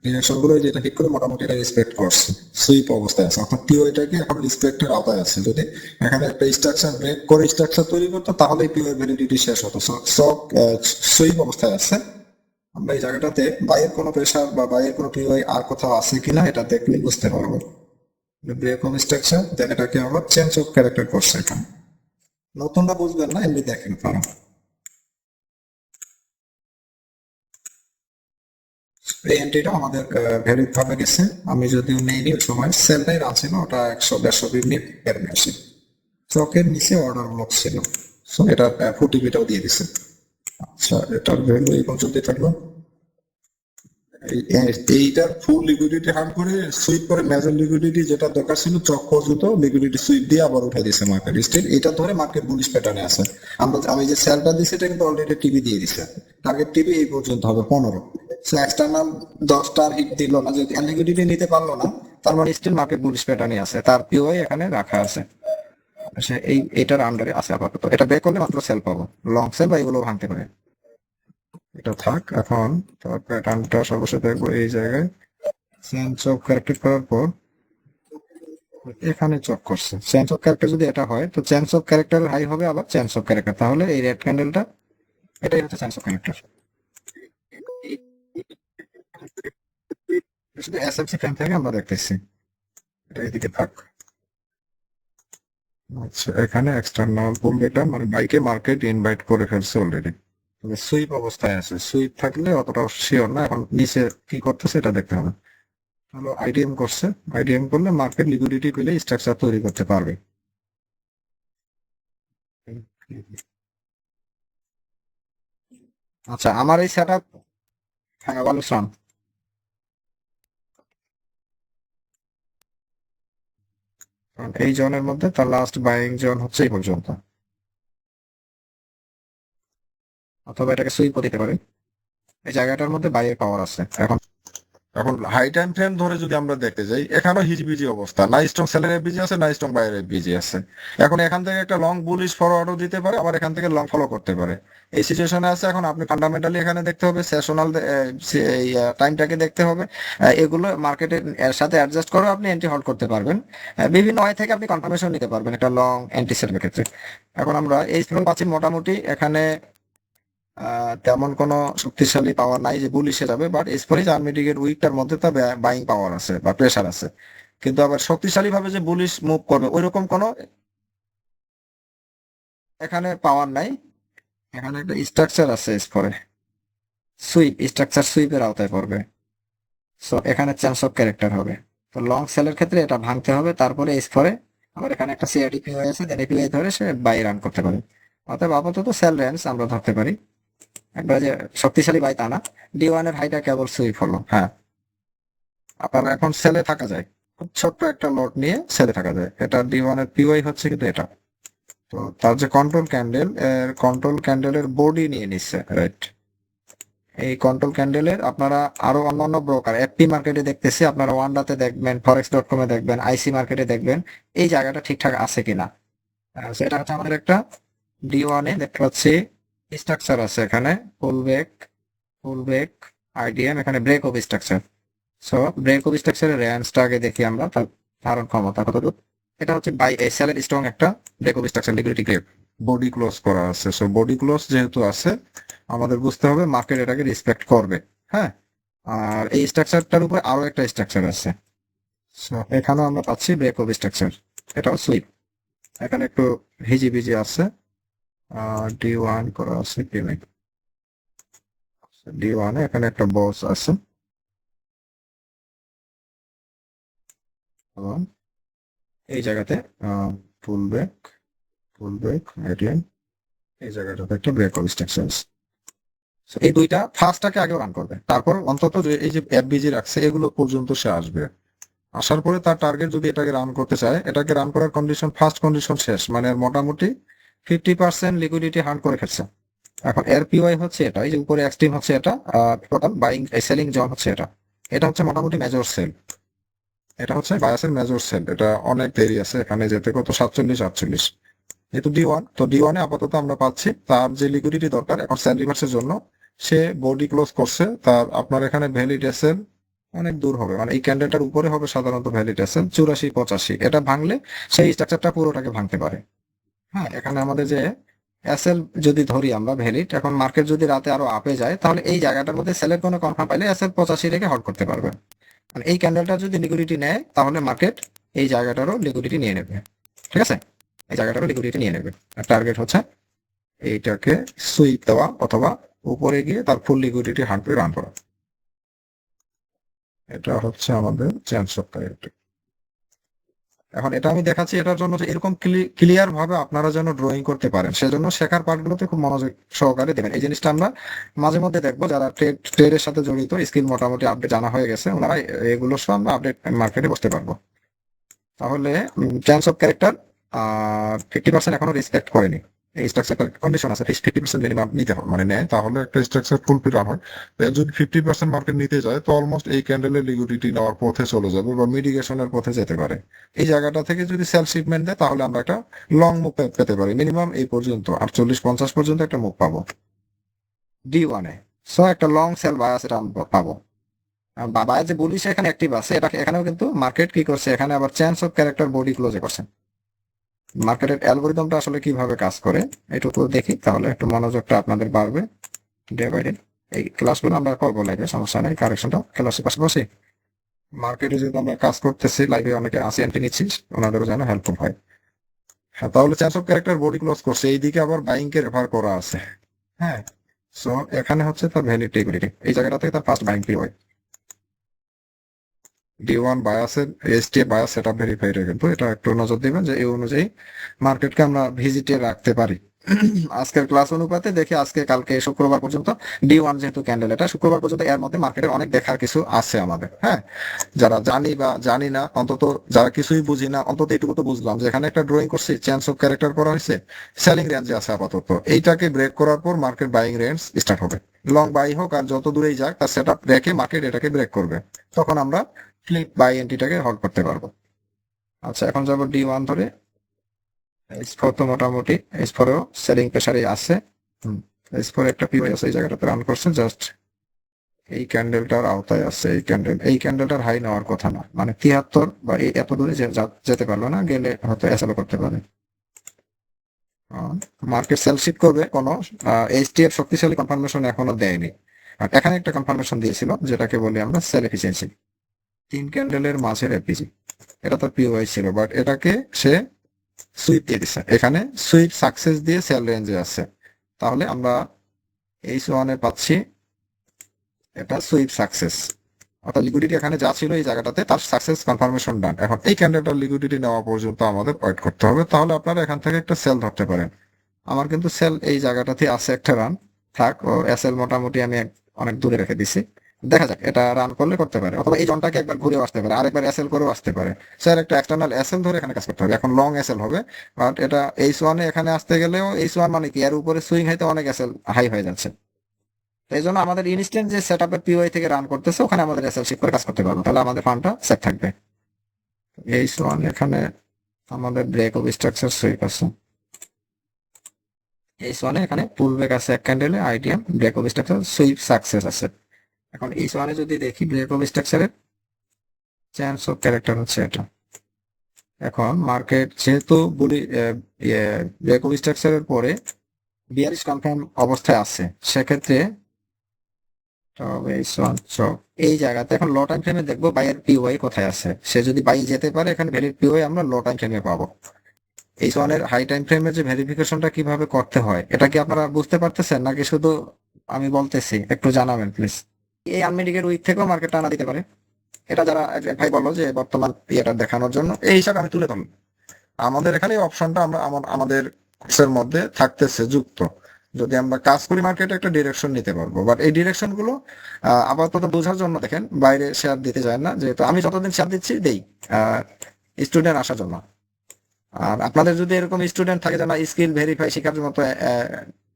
ডিরেকশন গুলো যেটা ঠিক করে মোটামুটি এটা রেসপেক্ট করছে, সুইপ অবস্থায় আছে, অর্থাৎ পিওইটাকে এখন রেসপেক্টের আওতায় আছে। যদি এখানে একটা স্ট্রাকচার ব্রেক করে স্ট্রাকচার তৈরি করতো তাহলে পিওর ভ্যালিডিটি শেষ হতো। স্টক সুইপ অবস্থায় আছে। আমরা এই জায়গাটাতে বাইয়ের কোনো প্রেসার বা বাইয়ের কোনো পিওআই আর কোথাও আছে কিনা এটা দেখলে বুঝতে পারবো। ব্রেক অফ স্ট্রাকচার দেন এটাকে আমরা চেঞ্জ অফ ক্যারেক্টার করছে। এখানে নতুনটা বুঝবেন না, এমনি দেখেন আপনারা। এই এন্ট্রিটা আমাদের ভ্যালিড ভাবে গেছে। আমি যদিও নেইনি ওই সময়, সেলটাই রান ছিল, ওটা 100-150 মিনিট এরমে আসে। চকের নিচে অর্ডার ব্লক ছিল, সো এটা ফুটিপিটাও দিয়ে দিছে। আচ্ছা, এটার ভ্যালু এই পর্যন্ত থাকলো। এইটার ফুল লিকুইডিটি হার্ড করে সুইপ করে মেজর লিকুইডিটি যেটা দরকার ছিল চক পর্যন্ত লিকুইডিটি সুইপ দিয়ে আবার উঠে দিয়েছে মার্কেট। স্টিল এটা ধরে মার্কেট বুলিশ প্যাটার্নে আছে। আমি যে সেলটা দিছি এটা কিন্তু অলরেডি টিভি দিয়ে দিছে। টার্গেট টিভি এই পর্যন্ত হবে 15। সো এক্সটার্নাল 10টার হিট দিল না, যদি লিকুইডিটি নিতে পারলো না, তার মানে স্টিল মার্কেট বুলিশ প্যাটার্নে আছে, তার পিওআই এখানে রাখা আছে। সে এটার আন্ডারে আছে আপাতত। এটা ব্রেক করলে মাত্র সেল পাবো, লং সেল বা এগুলো ভাঙতে পারে। এটা থাক। এখন তার প্যাটার্নটা সর্বশেষ দেখবো এই জায়গায়। চেঞ্জ অফ ক্যারেক্টার করার পর এখানে চক করছে। চেঞ্জ অফ ক্যারেক্টার যদি এটা হয় তো চেঞ্জ অফ ক্যারেক্টার হাই হবে, আবার চেঞ্জ অফ ক্যারেক্টার, তাহলে এই রেড ক্যান্ডেলটা এটাই হচ্ছে চেঞ্জ অফ ক্যারেক্টার। শুধু এসএমসি ফ্রেম থেকে আমরা দেখতেছি, এটা এদিকে থাক। আচ্ছা, এখানে এক্সটার্নাল পুল ডেটা মানে বাইকে মার্কেট ইনভাইট করে ফেলছে অলরেডি, তবে সুইপ অবস্থায় আছে। সুইপ থাকলে অতটা শিওর না, এখন নিচে কি করতেছে এটা দেখতে হবে। হলো আইডিএম করছে, আইডিএম করলে মার্কেট লিকুইডিটি পেলে স্ট্রাকচার তৈরি করতে পারবে। আচ্ছা, আমার এই সেটআপ, হ্যাঁ ওয়ালাইকুম। কারণ এই জোনের মধ্যে তার লাস্ট বাইং জোন হচ্ছে এই পর্যন্ত, অথবা এটাকে সুইপও দিতে পারে। এই জায়গাটার মধ্যে বাইয়ের পাওয়ার আছে এখন। এখন হাই টাইম ফ্রেম ধরে যদি আমরা দেখতে যাই, এখানেও হিজিবিজি অবস্থা, না স্ট্রং সেলের এফবিজি আছে না স্ট্রং বাইরের এফবিজি আছে। এখন এখান থেকে একটা লং বুলিশ ফরওয়ার্ডও দিতে পারে, আবার এখান থেকে লং ফলো করতে পারে। এই সিচুয়েশনে আছে। এখন আপনি ফান্ডামেন্টালি এখানে দেখতে হবে, সেশনাল এই টাইমটাকে দেখতে হবে। এগুলো মার্কেটের এর সাথে অ্যাডজাস্ট করে আপনি এন্ট্রি হোল্ড করতে পারবেন। বিভিন্ন ওয়ে থেকে আপনি কনফার্মেশন নিতে পারবেন একটা লং এন্ট্রি সেটের ক্ষেত্রে। এখন আমরা এই ফ্লোর পাচ্ছি মোটামুটি এখানে তেমন কোনো শক্তিশালী পাওয়ার নাই যে বুলিশে যাবে, বাট স্পোরিজ আর্মিডিকের উইকটার মধ্যে তার বাইং পাওয়ার আছে বা প্রেসার আছে, কিন্তু আবার শক্তিশালী ভাবে যে বুলিশ মুভ করবে ওইরকম কোনো এখানে পাওয়ার নাই। এখানে একটা স্ট্রাকচার আছে স্পরে, সুইপ স্ট্রাকচার সুইপের আওতায় পড়বে। সো এখানে চেঞ্জ অফ ক্যারেক্টার হবে। তো লং সেলের ক্ষেত্রে এটা ভাঙতে হবে, তারপরে স্পরে আবার এখানে একটা সিআরডি হয়ে আছে, দেন এপিআই ধরে সে বাই রান করতে পারে। অতএব আপাতত সেল রেঞ্জ আমরা ধরতে পারি, একবার যে শক্তিশালী বাই তা না। ডি1 এর হাইটা কেবল সুইপ হলো, হ্যাঁ। আপনার এখন সেলে থাকা যায়, খুব ছোট্ট একটা লট নিয়ে সেলে থাকা যায়। এটা ডি1 এর পিওয়াই হচ্ছে, কিন্তু এটা তো তার যে কন্ট্রোল ক্যান্ডেল, এর কন্ট্রোল ক্যান্ডেলের বডি নিয়ে নিচ্ছে, রাইট। এই কন্ট্রোল ক্যান্ডেলের আপনারা আরো অন্যান্য ব্রোকার এফপি মার্কেটে দেখতেছি, আপনারা ওয়ান্ডাতে দেখবেন, ফরেক্স.com এ দেখবেন, আইসি মার্কেটে দেখবেন এই জায়গাটা ঠিকঠাক আছে কিনা। সেটা হচ্ছে আমাদের একটা ডি1 এ দেখতে পাচ্ছি স্ট্রাকচার আছে, এখানে পুল ব্যাক আইডিএম, এখানে break of structure. So break of স্ট্রাকচারের রেঞ্জটা আগে দেখি আমরা, ধারণ ক্ষমতা কতটুকু, এটা হচ্ছে বাই এ সেলের স্ট্রং একটা break of structure liquidity grade, body close করা আছে। সো বডি ক্লোজ যেহেতু আছে, আমাদের বুঝতে হবে মার্কেট এটাকে রেসপেক্ট করবে। হ্যাঁ, আর এই স্ট্রাকচারটার উপরে আরো একটা স্ট্রাকচার আছে। সো এখানেও আমরা পাচ্ছি ব্রেক অফ স্ট্রাকচার, এটাও সুইপ। এখানে একটু ভিজি আছে, D1 করা আছে, D1 এখানে একটা বস আছে, এবং এই জায়গাতে ফুল ব্রেক আইডিয়ান, এই জায়গাটাতে একটা ব্রেক অফ স্ট্রাকচার আছে। So এই দুইটা ফার্স্টটাকে আগে রান করবে, তারপর অন্তত যে এই যে FBG রাখছে এগুলো পর্যন্ত সে আসবে। আসার পরে তার টার্গেট যদি এটাকে রান করতে চায়, এটাকে রান করার কন্ডিশন, ফার্স্ট কন্ডিশন শেষ, মানে মোটামুটি 50% লিকুইডিটি হান্ট করে ফেলছে। এখন এর পিওয়াই হচ্ছে এটা, এই যে উপরে এক্সট্রিম হচ্ছে এটা, টোটাল বাইং সেলিং জোন হচ্ছে এটা। এটা হচ্ছে মোটামুটি মেজর সেল, এটা হচ্ছে বায়াসের মেজর সেল। এটা অনেক দেরি আছে এখানে যেতে, কত 47-48। যেহেতু D1, তো D1 এ আপাতত আমরা পাচ্ছি তার যে লিকুইডিটি দরকার এখন সেল রিভার্সের জন্য, সে বডি ক্লোজ করছে। তার আপনার এখানে ভ্যালিড এসএল অনেক দূর হবে, মানে এই ক্যান্ডেলটার উপরে হবে সাধারণত ভ্যালিড এসএল 84-85। এটা ভাঙলে সেই স্ট্রাকচারটা পুরোটাকে ভাঙতে পারে। হ্যাঁ, এখানে আমাদের যে এসএল যদি ধরি আমরা ভ্যালিড, এখন মার্কেট যদি রাতে আরো আপে যায়, তাহলে এই জায়গাটার মধ্যে সেলের কোনো কনফার্ম পাইলে এসএল 85 রেখে হল্ড করতে পারবে। মানে এই ক্যান্ডেলটা যদি লিকুইডিটি নেয়, তাহলে মার্কেট এই জায়গাটারও লিকুইডিটি নিয়ে নেবে। ঠিক আছে, এই জায়গাটারও লিকুইডিটি নিয়ে নেবে। আর টার্গেট হচ্ছে এইটাকে সুইপ দেওয়া, অথবা উপরে গিয়ে তার ফুল লিকুইডিটি হান্ট রান করা। এটা হচ্ছে আমাদের চেঞ্জ অফ ক্যারেক্টার। এখন এটা আমি দেখাচ্ছি এটার জন্য যে এরকম ক্লিয়ার ভাবে আপনারা যেন ড্রয়িং করতে পারেন, সেজন্য শেখার পার্টগুলোতে খুব মনোযোগ সহকারে দেবেন। এই জিনিসটা আমরা মাঝে মধ্যে দেখবো, যারা ট্রেডের সাথে জড়িত, স্কিল মোটামুটি আপডেট জানা হয়ে গেছে, ওনারা এগুলোর সব আমরা আপডেট মার্কেটে বসতে পারবো। তাহলে চেঞ্জ অফ ক্যারেক্টার 50% এখনো রেসপেক্ট করেনি। এই স্ট্রাকচারটার কন্ডিশন আছে 50% মিনিমাম নিতে হবে, মানে নেয় তাহলে একটা স্ট্রাকচার ফুলফিল রান হয়। যদি 50% মার্কেট নিতে যায়, তো অলমোস্ট এই ক্যান্ডেলের লিকুইডিটি নেওয়ার পথে চলে যাবে বা মিডিগেশনের পথে যেতে পারে। এই জায়গাটা থেকে যদি সেল শিপমেন্ট দেয়, তাহলে আমরা একটা লং মুভ পেতে পারি, মিনিমাম এই পর্যন্ত 48-50 পর্যন্ত একটা মুভ পাবো D1 এ। সো একটা লং সেল বায়াস এটা আমরা পাবো। বায়াস যে বলিস এখানে অ্যাক্টিভ আছে, এটা এখানেও কিন্তু মার্কেট কি করছে, এখানে আবার চেঞ্জ অফ ক্যারেক্টার বডি ক্লোজে করছে। মার্কেটের অ্যালগোরিদমটা আসলে কিভাবে কাজ করে এটুকু দেখি, তাহলে একটু মনোযোগটা আপনাদের বাড়বে ডে বাই ডে। এই ক্লাসগুলো আমরা করবো লাইভে, সমস্যা নেই, কারেকশনটা ক্লাসের পাশাপাশি মার্কেটে যেহেতু আমরা কাজ করতেছি, লাইভে অনেকে আসি এন্ট্রি নিচ্ছি, ওনাদেরও যেন হেল্পফুল হয়। হ্যাঁ, তাহলে change of character body close করছে, এইদিকে আবার বাইং কে রেফার করা আছে। হ্যাঁ, সো এখানে হচ্ছে তার ভ্যালিড লিকুইডিটি, এই জায়গাটা থেকে তার ফার্স্ট বাইং পি হয়। D1 বায়াসের STA bias set up verified, কিন্তু এটা একটু নজর দিবেন যে এই অনুযায়ী মার্কেটকে আমরা ভিজিটে রাখতে পারি। আজকের ক্লাস অনুপাতে দেখি, আজকে কালকে শুক্রবার পর্যন্ত D1 যেহেতু ক্যান্ডেল, এটা শুক্রবার পর্যন্ত এর মধ্যে মার্কেটের অনেক দেখার কিছু আছে আমাদের। হ্যাঁ, যারা জানি বা জানি না, অন্তত যারা কিছুই বুঝি না, অন্তত এইটুকু তো বুঝলাম যে এখানে একটা ড্রয়িং করছি, চেঞ্জ অফ ক্যারেক্টার করা হয়েছে, সেলিং রেঞ্জে আছে আপাতত। এইটাকে ব্রেক করার পর মার্কেট বাইং রেঞ্জ স্টার্ট হবে। লং বাই হোক আর যত দূরেই যাক, তার সেট আপ রেখে মার্কেট এটাকে ব্রেক করবে, তখন আমরা ফ্লিপ বাই এন্ট্রিটাকে হোল্ড করতে পারবো। আচ্ছা, এখন যাবো D1 ধরে। S4 তো মোটামুটি, S4 এও সেলিং প্রেসারে আছে। S4 একটা পিওয়াই আছে, এই জায়গাটাতে রান করছে, জাস্ট এই ক্যান্ডেলটার আওতায় আছে। এই ক্যান্ডেলটার হাই নেওয়ার কথা না, মানে 73 বা এই এত দূরে যেতে পারলো না, গেলে হয়তো এসএলও করতে পারে। মার্কেট সেল শিফট করবে, কোনো HTF শক্তিশালী কনফার্মেশন এখনো দেয়নি। আর এখানে একটা কনফার্মেশন দিয়েছিল, যেটাকে বলি আমরা সেল এফিসিয়েন্সি, 3 ক্যান্ডেলের মাঝের এফপিজি। এটা তো পিওয়াই ছিল, বাট এটাকে সে সুইপ দিয়ে দিচ্ছে। এখানে সুইপ সাকসেস দিয়ে সেল রেঞ্জে আছে, তাহলে আমরা H1 এ পাচ্ছি এটা সুইপ সাকসেস, অর্থাৎ লিকুইডিটি এখানে যা ছিল এই জায়গাটাতে তার সাকসেস কনফার্মেশন ডান। এখন এই ক্যান্ডেলটার লিকুইডিটি নেওয়া পর্যন্ত আমাদের ওয়েট করতে হবে, তাহলে আপনারা এখান থেকে একটা সেল ধরতে পারেন। আমার কিন্তু সেল এই জায়গাটাতে আছে একটা রান, থাক, ও এসএল মোটামুটি আমি অনেক দূরে রেখে দিছি। দেখা যাক এটা রান করলে করতে পারে, অথবা এই জনটাকে একবার ঘুরেও আসতে পারে, আরেকবার এসএল করেও আসতে পারে। স্যার একটা এক্সটার্নাল এসএল ধরে এখানে কাজ করতে হবে। এখন লং এসএল হবে, বাট এটা H1 এ এখানে আসতে গেলেও H1 মানে কি, এর উপরে সুইং হাইতে অনেক এসএল হাই হয়ে যাচ্ছে। এই জন্য আমাদের ইনস্ট্যান্ট যে সেট আপের পিওয়াই থেকে রান করতেছে, ওখানে আমাদের এসএল শিফট করে কাজ করতে পারবো, তাহলে আমাদের ফান্ডটা সেট থাকবে। H1 এখানে আমাদের ব্রেক অফ স্ট্রাকচার সুইপ আছে, H1 এ এখানে পুল ব্রেক আছে এক ক্যান্ডেলে, IDM break of structure sweep success আছে। এখন H1 এ যদি দেখি ব্রেক অফ স্ট্রাকচারের চেঞ্জ অফ ক্যারেক্টার হচ্ছে এটা, এখন মার্কেট যেহেতু বলি ব্রেকআপ স্ট্রাকচারের পরে বিয়ারিশ কনফার্ম অবস্থায় আছে, সেক্ষেত্রে এই জায়গাতে এখন লো টাইম ফ্রেমে দেখবো বাইয়ের পিওয়াই কোথায় আছে। সে যদি বাই যেতে পারে, এখানে ভ্যালিড পিওয়াই আমরা লো টাইম ফ্রেমে পাবো। এই ওয়ানের হাই টাইম ফ্রেমের যে ভেরিফিকেশনটা কিভাবে করতে হয়, এটা কি আপনারা বুঝতে পারতেছেন নাকি শুধু আমি বলতেছি? একটু জানাবেন প্লিজ। এই আনমেডিকেট উইক থেকেও মার্কেট টানা দিতে পারে, এটা যারা এক ভাই বললো যে বর্তমান ইয়েটা দেখানোর জন্য, এই হিসাবে আমি তুলে ধরলাম। আমাদের এখানে এই অপশনটা আমরা আমাদের কোর্সের মধ্যে থাকতেছে যুক্ত। যদি আমরা কাজ করি মার্কেটে একটা ডিরেকশন নিতে পারবো, বাট এই ডিরেকশন গুলো আপাতত বোঝার জন্য দেখেন, বাইরে শেয়ার দিতে যায় না, যেহেতু আমি যতদিন শেয়ার দিচ্ছি দেই স্টুডেন্ট আসার জন্য। আর আপনাদের যদি এরকম স্টুডেন্ট থাকে যারা স্কিল ভেরিফাই শেখার মতো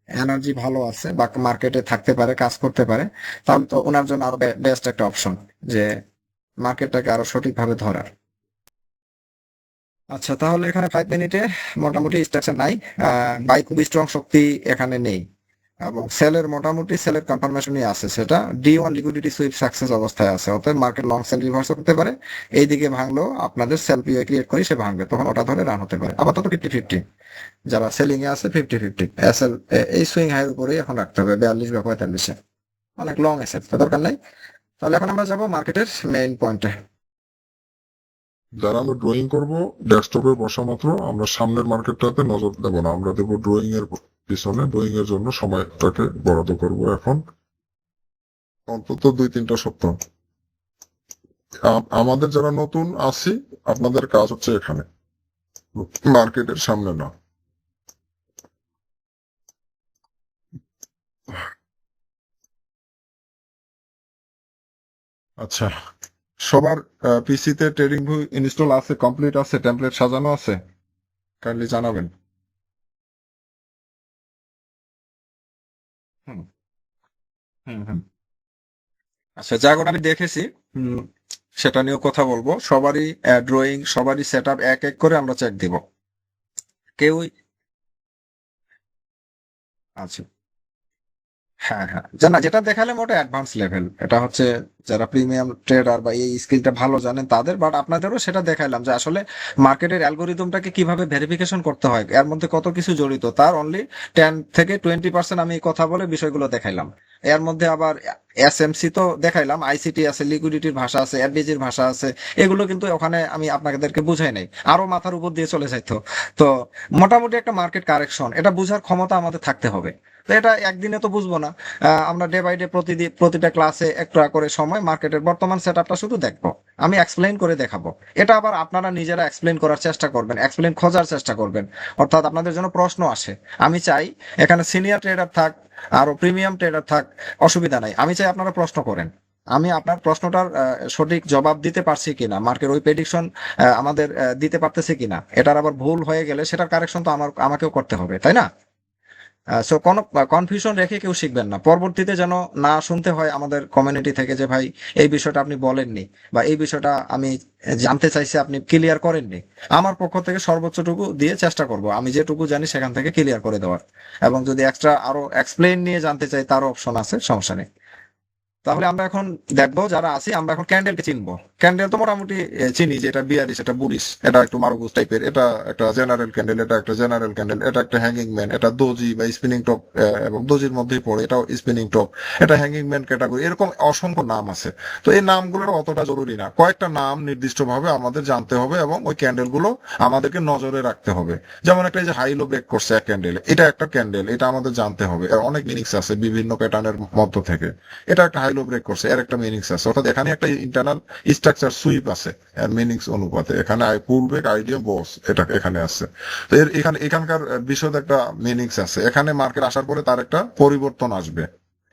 এনার্জি ভালো আছে বা মার্কেটে থাকতে পারে, কাজ করতে পারে, তাহলে তো ওনার জন্য আরো বেস্ট একটা অপশন যে মার্কেটটাকে আরো সঠিকভাবে ধরার। আচ্ছা, তাহলে এখানে 5 মিনিটে মোটামুটি স্ট্রাকচার নাই, বাই খুব স্ট্রং শক্তি এখানে নেই, এবং সেলের মোটামুটি সেলের কনফার্মেশনই আছে, সেটা D1 লিকুইডিটি সুইপ সাকসেস অবস্থায় আছে। অতএব মার্কেট লং সেল রিভার্স করতে পারে, এইদিকে ভাঙলেও আপনাদের সেল পিও ক্রিয়েট করে সে ভাঙবে, তখন ওটা ধরে রান হতে পারে। আপাতত 50-50, যারা সেলিং এ আছে 50-50 এসএল এই সুইং হাইয়ের উপরেই এখন রাখতে হবে 42 বা 45-এ, অনেক লং এসেট দরকার নাই। তাহলে এখন আমরা যাবো মার্কেটের মেইন পয়েন্টে। যারা আমরা ড্রয়িং করব, ডেস্কটপে বসা মাত্র আমরা সামনের মার্কেটটাতে নজর দেব না, আমরা দেবো ড্রয়িং এর পিছনে। ড্রয়িং এর জন্য সময়টাকে বরাদ্দ করব এখন অন্তত 2-3টা সপ্তাহ। আমাদের যারা নতুন আছি, আপনাদের কাজ হচ্ছে এখানে, মার্কেটের সামনে না। আচ্ছা, সবার পিসিতে ট্রেডিং ভিউ ইনস্টল আছে, কমপ্লিট আছে, টেমপ্লেট সাজানো আছে? কাইন্ডলি জানাবেন। হুম হুম হুম আচ্ছা, যা করে আমি দেখেছি সেটা নিয়েও কথা বলবো। সবারই ড্রয়িং, সবারই সেট আপ এক এক করে আমরা চেক দিব। কেউই আচ্ছা, হ্যাঁ হ্যাঁ, জানা যেটা দেখালাম ওটা অ্যাডভান্স লেভেল, এটা হচ্ছে যারা প্রিমিয়াম ট্রেডার বা এই স্কিলটা ভালো জানেন তাদের। বাট আপনাদেরও সেটা দেখাইলাম যে আসলে মার্কেটের অ্যালগোরিদমটাকে কিভাবে ভেরিফিকেশন করতে হয়, এর মধ্যে কত কিছু জড়িত, তার অনলি 10-20% আমি কথা বলে বিষয়গুলো দেখাইলাম। এর মধ্যে আবার এসএমসি তো দেখাইলাম, আইসিটি আছে, লিকুইডিটির ভাষা আছে, এফবিজির ভাষা আছে, এগুলো কিন্তু ওখানে আমি আপনাদেরকে বুঝাই নাই, আরো মাথার উপর দিয়ে চলে যাইতো। তো মোটামুটি একটা মার্কেট কারেকশন, এটা বুঝার ক্ষমতা আমাদের থাকতে হবে। তো এটা একদিনে তো বুঝবো না, আমরা ডে বাই ডে প্রতিদিন প্রতিটা ক্লাসে একটা করে সময় মার্কেটের বর্তমান সেটআপটা শুধু দেখবো, আমি এক্সপ্লেইন করে দেখাবো। এটা আবার আপনারা নিজেরা এক্সপ্লেইন করার চেষ্টা করবেন, এক্সপ্লেইন খোঁজার চেষ্টা করবেন, অর্থাৎ আপনাদের জন্য প্রশ্ন আসে। আমি চাই এখানে সিনিয়র ট্রেডার থাক, আরো প্রিমিয়াম ট্রেডার থাক, অসুবিধা নাই, আমি চাই আপনারা প্রশ্ন করেন। আমি আপনার প্রশ্নটার সঠিক জবাব দিতে পারছি কিনা, মার্কেট ওই প্রেডিকশন আমাদের দিতে পারতেছে কিনা, এটার আবার ভুল হয়ে গেলে সেটার কারেকশন তো আমাকেও করতে হবে, তাই না? সো কোনো কনফিউশন রেখে কেউ শিখবেন না, পরবর্তীতে যেন না শুনতে হয় আমাদের কমিউনিটি থেকে যে ভাই এই বিষয়টা আপনি বলেননি, বা এই বিষয়টা আমি জানতে চাইছি আপনি ক্লিয়ার করেননি। আমার পক্ষ থেকে সর্বোচ্চটুকু দিয়ে চেষ্টা করব, আমি যেটুকু জানি সেখান থেকে ক্লিয়ার করে দেওয়ার। এবং যদি এক্সট্রা আরো এক্সপ্লেইন নিয়ে জানতে চাই, তারও অপশন আছে, সমস্যা নেই। তাহলে আমরা এখন দেখবো যারা আছি, আমরা এখন ক্যান্ডেলকে চিনবো। ক্যান্ডেল তো মোটামুটি চিনি যে এটা বিয়ারিশ, এটা বুলিশ, এটা একটু মারুগুস টাইপের, এটা একটা জেনারেল ক্যান্ডেল, এটা একটা জেনারেল ক্যান্ডেল, এটা একটা হ্যাঙ্গিং ম্যান, এটা দোজি বা স্পিনিং টপ, এবং দোজির মধ্যেই পড়ে, এটাও স্পিনিং টপ, এটা হ্যাঙ্গিং ম্যান ক্যাটাগরি, এরকম অসংখ্য নাম আছে। তো এই নামগুলোর অতটা জরুরি না, কয়েকটা নাম নির্দিষ্টভাবে আমাদের জানতে হবে এবং ওই ক্যান্ডেল গুলো আমাদেরকে নজরে রাখতে হবে। যেমন একটা যে হাইলো ব্রেক করছে এক ক্যান্ডেল, এটা একটা ক্যান্ডেল, এটা আমাদের জানতে হবে। এর অনেক মিনিংস আছে বিভিন্ন প্যাটার্নের মধ্য থেকে। এটা একটা হাইলো ব্রেক করছে, এর একটা মিনিংস আছে, অর্থাৎ এখানে একটা ইন্টারনাল স্ট্রাকচার সুইপ আছে এর মিনিংস অনুপাতে। এখানে পুল ব্রেক, আইডিয়া, বস, এটা এখানে আছে। তো এখানকার বিষয় একটা মিনিংস আছে। এখানে মার্কেট আসার পরে তার একটা পরিবর্তন আসবে,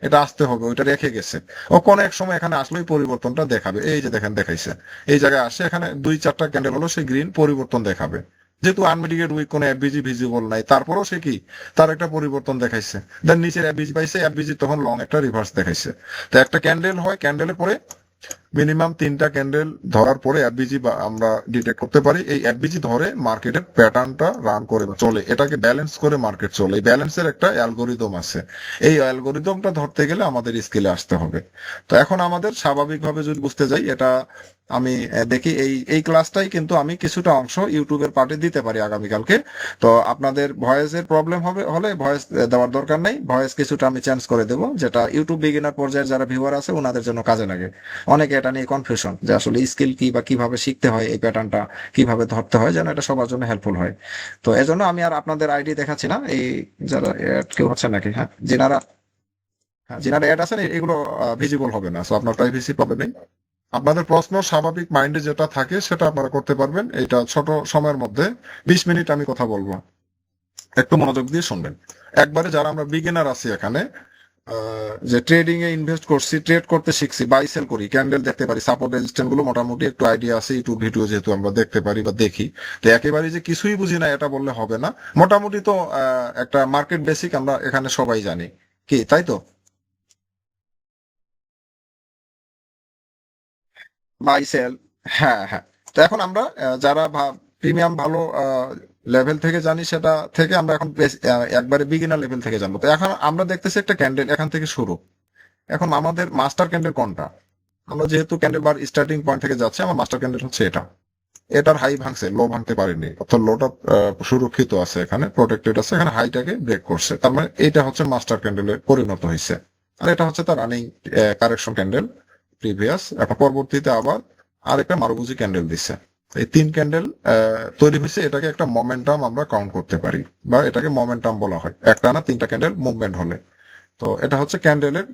এটা আসতে হবে, ওইটা রেখে গেছে। ও কোন এক সময় এখানে আসলেই পরিবর্তনটা দেখাবে। এই যে দেখেন দেখাইছে, এই জায়গায় আসে, এখানে 2-4টা ক্যান্ডেল হলো, সে গ্রিন পরিবর্তন দেখাবে। যেহেতু আনমিটিগেট উইক কোনো এফবিজি ভিজিবল নাই, তারপরও সে কি তার একটা পরিবর্তন দেখাইছে। দেন নিচের এফবিজি পাইছে, এফবিজি তখন লং একটা রিভার্স দেখাইছে। তো একটা ক্যান্ডেল হয়, ক্যান্ডেলের পরে মিনিমাম 3টা ক্যান্ডেল ধরার পরে এফবিজি আমরা ডিটেক্ট করতে পারি। এই এফবিজি ধরে মার্কেটের প্যাটার্নটা রান করে চলে, এটাকে ব্যালেন্স করে মার্কেট চলে। এই ব্যালেন্সের একটা অ্যালগোরিদম আছে, এই অ্যালগোরিদমটা ধরতে গেলে আমাদের স্কিলে আসতে হবে। তো এখন আমাদের স্বাভাবিকভাবে যদি বুঝতে যাই, এটা আমি দেখি এই এই ক্লাসটাই কিন্তু আমি কিছুটা অংশ ইউটিউবের পার্টে দিতে পারি আগামীকালকে। তো আপনাদের ভয়েসের প্রবলেম হলে ভয়েস দেওয়ার দরকার নেই, ভয়েস কিছুটা আমি চেঞ্জ করে দেবো, যেটা ইউটিউব বিগিনার পর্যায়ের যারা ভিউয়ার আছে ওনাদের জন্য কাজে লাগে। অনেকে এটা নিয়ে কনফিউশন যে আসলে স্কিল কি বা কিভাবে শিখতে হয়, এই প্যাটার্নটা কিভাবে ধরতে হয়, যেন এটা সবার জন্য হেল্পফুল হয়। তো এজন্য আমি আর আপনাদের আইডি দেখাচ্ছি না। এই যারা add কেউ হচ্ছে নাকি, যেনারা অ্যাড আছেন এগুলো ভিজিবল হবে না, সো আপনার প্রাইভেসি প্রবলেম নেই। আপনাদের প্রশ্ন স্বাভাবিক মাইন্ডে যেটা থাকে সেটা আপনারা করতে পারবেন। এটা ছোট সময়ের মধ্যে 20 মিনিট আমি কথা বলবো, একটু মনোযোগ দিয়ে শুনবেন। একবারে যারা আমরা বিগিনার আছি এখানে, যে ট্রেডিং এ ইনভেস্ট করছি, ট্রেড করতে শিখছি, বাই সেল করি, ক্যান্ডেল দেখতে পারি, সাপোর্ট রেজিস্ট্যান্ট গুলো মোটামুটি একটু আইডিয়া আছে, ইউটিউব ভিডিও যেহেতু আমরা দেখতে পারি বা দেখি। তো একেবারে যে কিছুই বুঝি না এটা বললে হবে না, মোটামুটি তো একটা মার্কেট বেসিক আমরা এখানে সবাই জানি, কি তাই তো? বাই সেল, হ্যাঁ হ্যাঁ। তো এখন আমরা যারা প্রিমিয়াম ভালো লেভেল থেকে জানি, সেটা থেকে আমরা এখন একবারে বিগিনার লেভেল থেকে জানবো। তো এখন আমরা দেখতেছি একটা ক্যান্ডেল এখান থেকে শুরু। এখন আমাদের মাস্টার ক্যান্ডেল কোনটা? আমরা যেহেতু ক্যান্ডেল বার স্টার্টিং পয়েন্ট থেকে যাচ্ছে, আমার মাস্টার ক্যান্ডেল হচ্ছে এটা। এটার হাই ভাঙছে, লো ভাঙতে পারেনি, অর্থাৎ লোটা সুরক্ষিত আছে, এখানে প্রোটেক্টেড আছে, এখানে হাইটাকে ব্রেক করছে, তার মানে এটা হচ্ছে মাস্টার ক্যান্ডেলে পরিণত হয়েছে। আর এটা হচ্ছে তার রানিং কারেকশন ক্যান্ডেল প্রিভিয়াস। এখন পরবর্তীতে আবার আরেকটা মারুবুজি ক্যান্ডেল দিচ্ছে। এই 3 ক্যান্ডেল তৈরি হয়েছে, এটাকে একটা মোমেন্টাম আমরা কাউন্ট করতে পারি, বা এটাকে মোমেন্টাম বলা হয় একটা না 3টা ক্যান্ডেল মুভমেন্ট হলে। তো এটা হচ্ছে ক্যান্ডেলের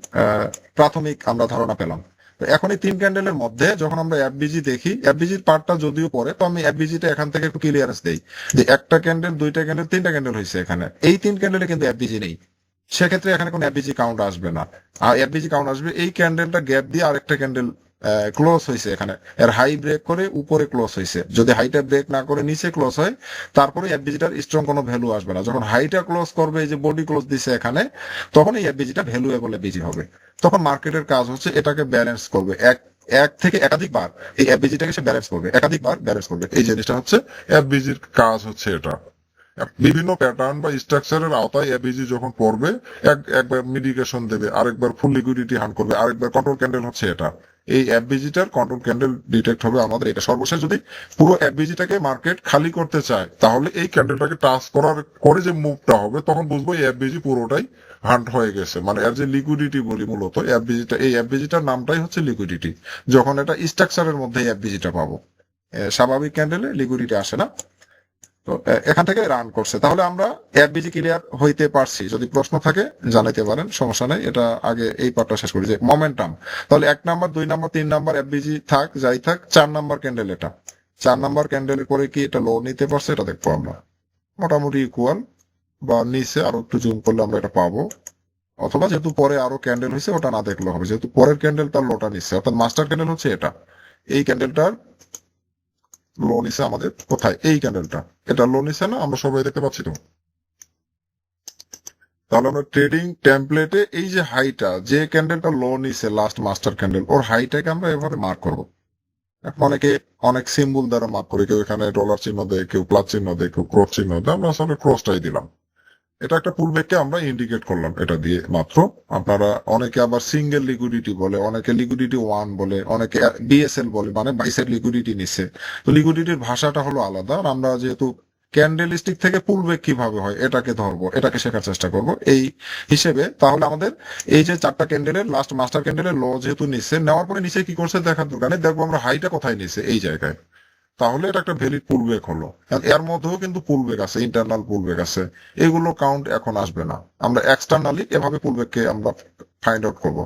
প্রাথমিক আমরা ধারণা পেলাম। তো এখন এই 3 ক্যান্ডেলের মধ্যে যখন আমরা এফবিজি দেখি, এফবিজির পার্টটা যদিও পরে, তো আমি এফবিজিটা এখান থেকে একটু ক্লিয়ারেন্স দেই যে একটা ক্যান্ডেল, 2টা ক্যান্ডেল, 3টা ক্যান্ডেল হয়েছে এখানে। এই 3 ক্যান্ডেলে কিন্তু এফবিজি নেই, সেক্ষেত্রে এখানে কোনো এফবিজি কাউন্ট আসবে না। আর এফবিজি কাউন্ট আসবে এই ক্যান্ডেলটা গ্যাপ দিয়ে আরেকটা ক্যান্ডেল ক্লোজ হয়েছে, এখানে এর হাই ব্রেক করে উপরে ক্লোজ হয়েছে। যদি হাইটা ব্রেক না করে নিচে ক্লোজ হয়, তারপরে এফবিজিটার স্ট্রং কোনো ভ্যালু আসবে না। যখন হাইটা ক্লোজ করবে, এই যে বডি ক্লোজ দিছে এখানে, তখন এই এফবিজিটা ভ্যালুয়েবল এফবিজি হবে। তখন মার্কেটের কাজ হচ্ছে এটাকে ব্যালেন্স করবে, এক থেকে একাধিকবার এই এফবিজিটাকে সে ব্যালেন্স করবে, একাধিকবার ব্যালেন্স করবে। এই জিনিসটা হচ্ছে এফবিজির কাজ হচ্ছে এটা। বিভিন্ন প্যাটার্ন বা স্ট্রাকচারের আওতায় এফবিজি যখন পড়বে, একবার মিডিকেশন দেবে, আরেকবার ফুল লিকুইডিটি হান্ট করবে, আরেকবার কন্ট্রোল ক্যান্ডেল হচ্ছে এটা। এই এফবিজিটার কন্ট্রোল ক্যান্ডেল ডিটেক্ট হবে আমাদের এটা। সর্বশেষ যদি পুরো এফবিজিটাকে মার্কেট খালি করতে চায়, তাহলে এই ক্যান্ডেলটাকে টাচ করার পরে যে মুভটা হবে, তখন বুঝবো এই এফবিজি পুরোটাই হান্ট হয়ে গেছে। মানে এর যে লিকুইডিটি বলি, মূলত এফবিজিটা, এই এফবিজিটার নামটাই হচ্ছে লিকুইডিটি। যখন এটা স্ট্রাকচারের মধ্যে এফবিজিটা পাবো, স্বাভাবিক ক্যান্ডেলে লিকুইডিটি আসে না। তো এখান থেকে রান করছে, তাহলে আমরা এফবিজি ক্লিয়ার হইতে পারছি। যদি প্রশ্ন থাকে জানাইতে পারেন, সমস্যা নেই। এটা আগে এই পার্টটা শেষ করি যে মোমেন্টাম। তাহলে 1 নাম্বার, 2 নাম্বার, 3 নাম্বার এফবিজি থাক, যাই থাক, 4 নাম্বার ক্যান্ডেল এটা। 4 নাম্বার ক্যান্ডেলের পরে কি এটা লো নিতে পারছে, এটা দেখবো আমরা। মোটামুটি ইকুয়াল বা নিচে আরো একটু জুম করলে আমরা এটা পাবো। অথবা যেহেতু পরে আরো ক্যান্ডেল হয়েছে, ওটা না দেখলে হবে, যেহেতু পরের ক্যান্ডেল তার লোটা নিচ্ছে, অর্থাৎ মাস্টার ক্যান্ডেল হচ্ছে এটা। এই ক্যান্ডেলটার লো নিছে আমাদের কোথায়? এই ক্যান্ডেলটা, এটা লো নিছে না, আমরা সবাই দেখতে পাচ্ছি তো। তাহলে আমরা ট্রেডিং টেমপ্লেটে এই যে হাইটা, যে ক্যান্ডেলটা লো নিছে লাস্ট মাস্টার ক্যান্ডেল, ওর হাইটাকে আমরা এভাবে মার্ক করবো। অনেকে অনেক সিম্বল দ্বারা মার্ক করে, কেউ এখানে ডলার চিহ্ন দেয়, কেউ প্লাস চিহ্ন দেয়, কেউ ক্রস চিহ্ন দেয়, আমরা আসলে ক্রসটাই দিলাম। এটা একটা পুলব্যাককে আমরা ইন্ডিকেট করলাম এটা দিয়ে মাত্র। আপনারা অনেকে আবার সিঙ্গেল লিকুইডিটি বলে, অনেকে লিকুইডিটি 1 বলে, অনেকে বিএসএল বলে, মানে বাইসের লিকুইডিটি নিচ্ছে। তো লিকুইডিটির ভাষাটা হলো আলাদা। আর আমরা যেহেতু ক্যান্ডেল স্টিক থেকে পুলব্যাক কিভাবে হয় এটাকে ধরবো, এটাকে শেখার চেষ্টা করব এই হিসেবে। তাহলে আমাদের এই যে 4টা ক্যান্ডেলের লাস্ট মাস্টার ক্যান্ডেলের লো যেহেতু নিচ্ছে, নেওয়ার পরে নিচে কি করছে দেখার দোকানে দেখবো আমরা হাইটা কোথায় নিচ্ছে, এই জায়গায়। তাহলে এটা একটা ভ্যালিড পুলব্যাক হলো। এর মধ্যেও কিন্তু পুলব্যাক আছে, ইন্টারনাল পুলব্যাক আছে, এগুলো কাউন্ট এখন আসবে না। আমরা এক্সটার্নালি এভাবে পুলব্যাককে আমরা ফাইন্ড আউট করবো।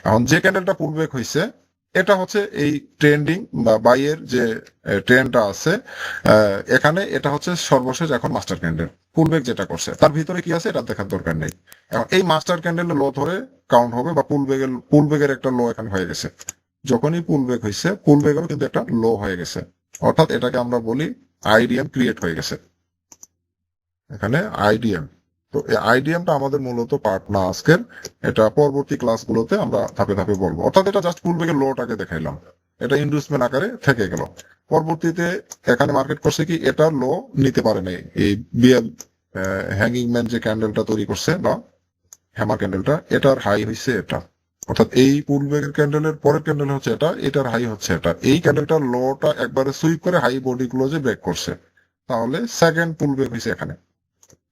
এখন যে ক্যান্ডেলটা পুলব্যাক হয়েছে, এটা হচ্ছে এই ট্রেন্ডিং বা বাইয়ের যে ট্রেন্ডটা আছে, এখানে এটা হচ্ছে সর্বশেষ এখন মাস্টার ক্যান্ডেল। পুলব্যাক যেটা করছে তার ভিতরে কি আছে এটা দেখার দরকার নেই। এখন এই মাস্টার ক্যান্ডেলের লো ধরে কাউন্ট হবে, বা পুলব্যাকের একটা লো এখানে হয়ে গেছে। যখনই পুলব্যাক হয়েছে, পুলব্যাকেরও কিন্তু একটা লো হয়ে গেছে, অর্থাৎ এটাকে আমরা বলি আইডিএম ক্রিয়েট হয়ে গেছে এখানে, আইডিএম। তো এই আইডিএমটা আমাদের মূলত পার্ট না আজকের, এটা পরবর্তী ক্লাসগুলোতে আমরা ধাপে ধাপে বলবো। অর্থাৎ এটা জাস্ট পুলব্যাকের লোটাকে দেখাইলাম। এটা ইন্ডুসমেন্ট আকারে থেকে গেল। পরবর্তীতে এখানে মার্কেট করছে কি এটার লো নিতে পারে নাই, এই বিএল হ্যাঙ্গিং ম্যান যে ক্যান্ডেলটা তৈরি করছে বা হ্যামার ক্যান্ডেলটা, এটার হাই হয়েছে এটা, অর্থাৎ এই পুলব্যাকের ক্যান্ডেলের পরের ক্যান্ডেল হচ্ছে এটা, এটার হাই হচ্ছে এটা। এই ক্যান্ডেলটার লোটা একবারে সুইপ করে হাই বডি ক্লোজে ব্রেক করছে, তাহলে সেকেন্ড পুলব্যাক হয়েছে এখানে।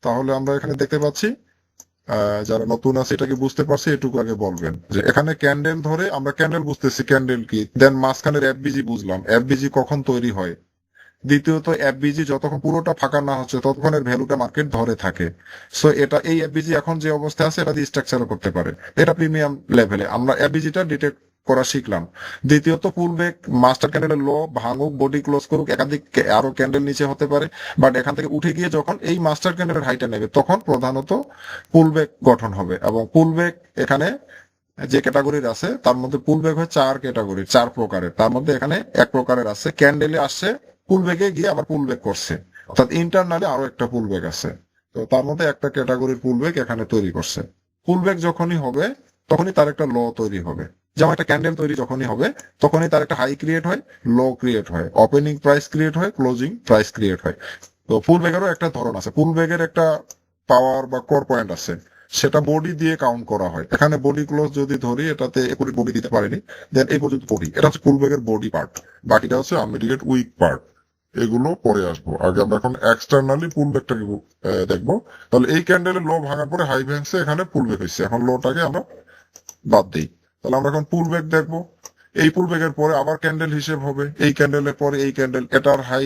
তাহলে আমরা এখানে দেখতে পাচ্ছি যারা নতুন আছে এটাকে বুঝতে পারছি এটুকু আগে বলবেন যে এখানে ক্যান্ডেল ধরে আমরা ক্যান্ডেল বুঝতেছি ক্যান্ডেল কি, দেন মাঝখানের এফবিজি বুঝলাম এফবিজি কখন তৈরি হয়, দ্বিতীয়ত এফবিজি যতক্ষণ পুরোটা ফাঁকা না হচ্ছে ততক্ষণের ভ্যালুটা মার্কেট ধরে থাকে। সো এটা এই এফবিজি এখন যে অবস্থায় আছে এটা দিয়ে স্ট্রাকচারও করতে পারে, এটা প্রিমিয়াম লেভেলে আমরা এফবিজিটা ডিটেক্ট করা শিখলাম। দ্বিতীয়ত পুলব্যাক মাস্টার ক্যান্ডেলের লো ভাঙুক বডি ক্লোজ করুক একাধিক আরো ক্যান্ডেল নিচে হতে পারে, বাট এখান থেকে উঠে গিয়ে যখন এই মাস্টার ক্যান্ডেলের হাইটা নেবে তখন প্রধানত পুলব্যাক গঠন হবে। এবং পুলব্যাক এখানে যে ক্যাটাগরির আছে তার মধ্যে পুলব্যাক হয় 4 ক্যাটাগরির, 4 প্রকারের। তার মধ্যে এখানে এক প্রকারের আছে ক্যান্ডেলে আসছে পুলব্যাকে গিয়ে আবার পুলব্যাক করছে, অর্থাৎ ইন্টারনালি আরো একটা পুলব্যাক আছে। তো তার মধ্যে একটা ক্যাটাগরির পুলব্যাক এখানে তৈরি করছে। পুলব্যাক যখনই হবে তখনই তার একটা লো তৈরি হবে, যেমন একটা ক্যান্ডেল তৈরি যখনই হবে তখনই তার একটা হাই ক্রিয়েট হয়, লো ক্রিয়েট হয়, ওপেনিং প্রাইস ক্রিয়েট হয়, ক্লোজিং প্রাইস ক্রিয়েট হয়। তো পুলব্যাকেরও একটা ধরন আছে, পুলব্যাকের একটা পাওয়ার বা কোর পয়েন্ট আছে, সেটা বডি দিয়ে কাউন্ট করা হয়। এখানে বডি ক্লোজ যদি ধরি এটাতে একুরি বডি দিতে পারেনি, দেন এই পর্যন্ত বডি, এটা হচ্ছে পুলব্যাকের বডি পার্ট, বাকিটা হচ্ছে আমেরিকেট উইক পার্ট। এগুলো পরে আসবো, আগে আমরা এখন এক্সটার্নালি পুলব্যাকটাকে দেখবো। তাহলে এই ক্যান্ডেলের লো ভাঙার পরে হাই ভ্যাংসে এখানে পুলব্যাক হয়েছে, এখন লোটাকে আমরা বাদ দিই। তাহলে আমরা এখন পুলব্যাক দেখবো। এই পুলব্যাকের পরে আবার ক্যান্ডেল হিসেব হবে, এই ক্যান্ডেলের পরে এই ক্যান্ডেল এটার হাই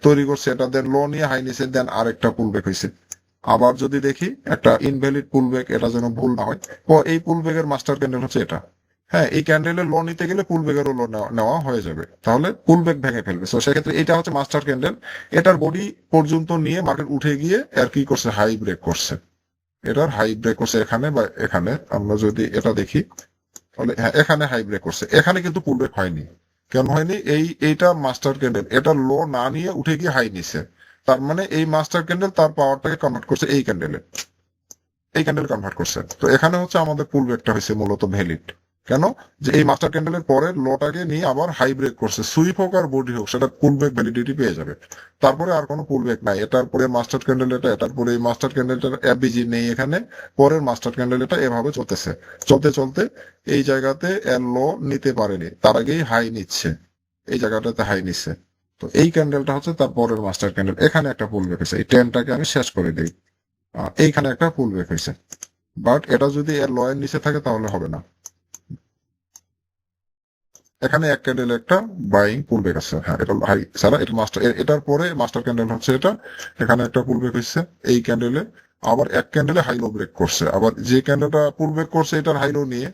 তৈরি করছে, এটা দেন লো নিয়ে হাই নিছে, দেন আরেকটা পুলব্যাক হয়েছে। আবার যদি দেখি একটা ইনভ্যালিড পুলব্যাক, এটা যেন ভুল না হয়, এই পুলব্যাকের মাস্টার ক্যান্ডেল হচ্ছে এটা। হ্যাঁ, এই ক্যান্ডেলের লো নিতে গেলে পুলব্যাকেরও লো নেওয়া হয়ে যাবে, তাহলে পুলব্যাক ভেঙে ফেলবে। তো সেক্ষেত্রে এটা হচ্ছে মাস্টার ক্যান্ডেল, এটার বডি পর্যন্ত নিয়ে মার্কেট উঠে গিয়ে আর কি করছে, হাই ব্রেক করছে। এটার হাই ব্রেক করছে এখানে বা এখানে, আমরা যদি এটা দেখি তাহলে হ্যাঁ এখানে হাই ব্রেক করছে, এখানে কিন্তু পুলব্যাক হয়নি। কেন হয়নি? এইটা মাস্টার ক্যান্ডেল, এটা লো না নিয়ে উঠে গিয়ে হাই নিছে, তার মানে এই মাস্টার ক্যান্ডেল তার পাওয়ারটাকে কনভার্ট করছে এই ক্যান্ডেল কনভার্ট করছে। তো এখানে হচ্ছে আমাদের পুলব্যাকটা হয়েছে মূলত ভ্যালিড। কেন? যে এই মাস্টার ক্যান্ডেলের পরের লোটাকে নিয়ে আবার হাই ব্রেক করছে, সুইপ হোক আর বডি হোক সেটা পুলব্যাক ভ্যালিডিটি পেয়ে যাবে। তারপরে আর কোনো পুলব্যাক নাই, এটার পরে মাস্টার ক্যান্ডেল এটা, এটার পরে এই মাস্টার ক্যান্ডেলটার এফবিজি নেই এখানে, পরের মাস্টার ক্যান্ডেল এটা, এভাবে চলতেছে। চলতে চলতে এই জায়গাতে এর লো নিতে পারেনি, তার আগেই হাই নিচ্ছে, এই জায়গাটাতে হাই নিচ্ছে। তো এই ক্যান্ডেলটা হচ্ছে তার পরের মাস্টার ক্যান্ডেল, এখানে একটা পুলব্যাক হয়েছে, এই ট্রেনটাকে আমি শেষ করে দিই, এইখানে একটা পুলব্যাক হয়েছে। বাট এটা যদি এর লো এর নিচে থাকে তাহলে হবে না। এখানে এক ক্যান্ডেল একটা বাইং পুলব্যাক আছে, হ্যাঁ এটা হাই ছাড়া এটা মাস্টার, এটার পরে মাস্টার ক্যান্ডেল হচ্ছে এটা, এখানে একটা পুলব্যাক হচ্ছে এই ক্যান্ডেলে, আবার এক ক্যান্ডেলে হাইলো ব্রেক করছে, আবার যে ক্যান্ডেলটা পুলব্যাক করছে এটার হাইলো নিয়ে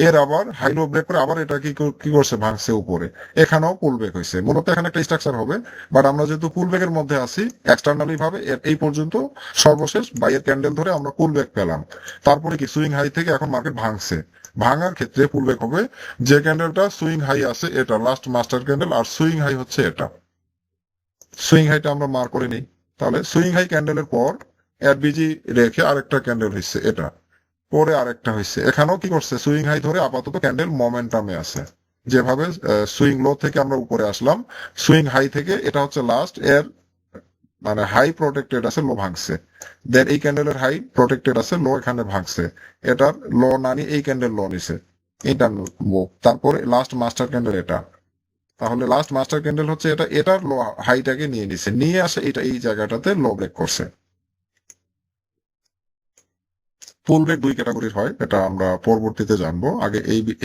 এর আবার হাইলো ব্রেক করে আবার এটা কি করছে, ভাঙছে উপরে, এখানেও পুলব্যাক হয়েছে। মূলত এখানে একটা স্ট্রাকচার হবে, বাট আমরা যেহেতু পুলব্যাকের মধ্যে আছি এক্সটার্নালি ভাবে এই পর্যন্ত সর্বশেষ বাইয়ের ক্যান্ডেল ধরে আমরা পুলব্যাক পেলাম। তারপরে কি সুইং হাই থেকে এখন মার্কেট ভাঙছে, ভাঙার ক্ষেত্রে পুলব্যাক হবে যে ক্যান্ডেলটা সুইং হাই আছে এটা লাস্ট মাস্টার ক্যান্ডেল, আর সুইং হাই হচ্ছে এটা। সুইং হাইটা আমরা মার্ক করে নিই, তাহলে সুইং হাই ক্যান্ডেলের পর এফবিজি রেখে আরেকটা ক্যান্ডেল হয়েছে এটা, পরে আরেকটা হয়েছে, এখানেও কি করছে, সুইং হাই ধরে আপাতত ক্যান্ডেল মোমেন্টামে আছে। যেভাবে সুইং লো থেকে আমরা উপরে আসলাম, সুইং হাই থেকে এটা হচ্ছে লাস্ট, এর মানে হাই প্রোটেক্টেড আছে, লো ভাঙছে, দেন এই ক্যান্ডেলের হাই প্রোটেক্টেড আছে, লো এখানে ভাঙছে, এটার লো না নিয়ে এই ক্যান্ডেল লো নিছে, ইন্টারনাল মুভ, তারপরে লাস্ট মাস্টার ক্যান্ডেল এটা, তাহলে লাস্ট মাস্টার ক্যান্ডেল হচ্ছে এটা, এটার লো হাইটাকে নিয়ে নিছে, নিয়ে আসে এটা এই জায়গাটাতে লো ব্রেক করছে। পুলব্যাক 2 ক্যাটাগরির হয়, এটা আমরা পরবর্তীতে জানবো, আগে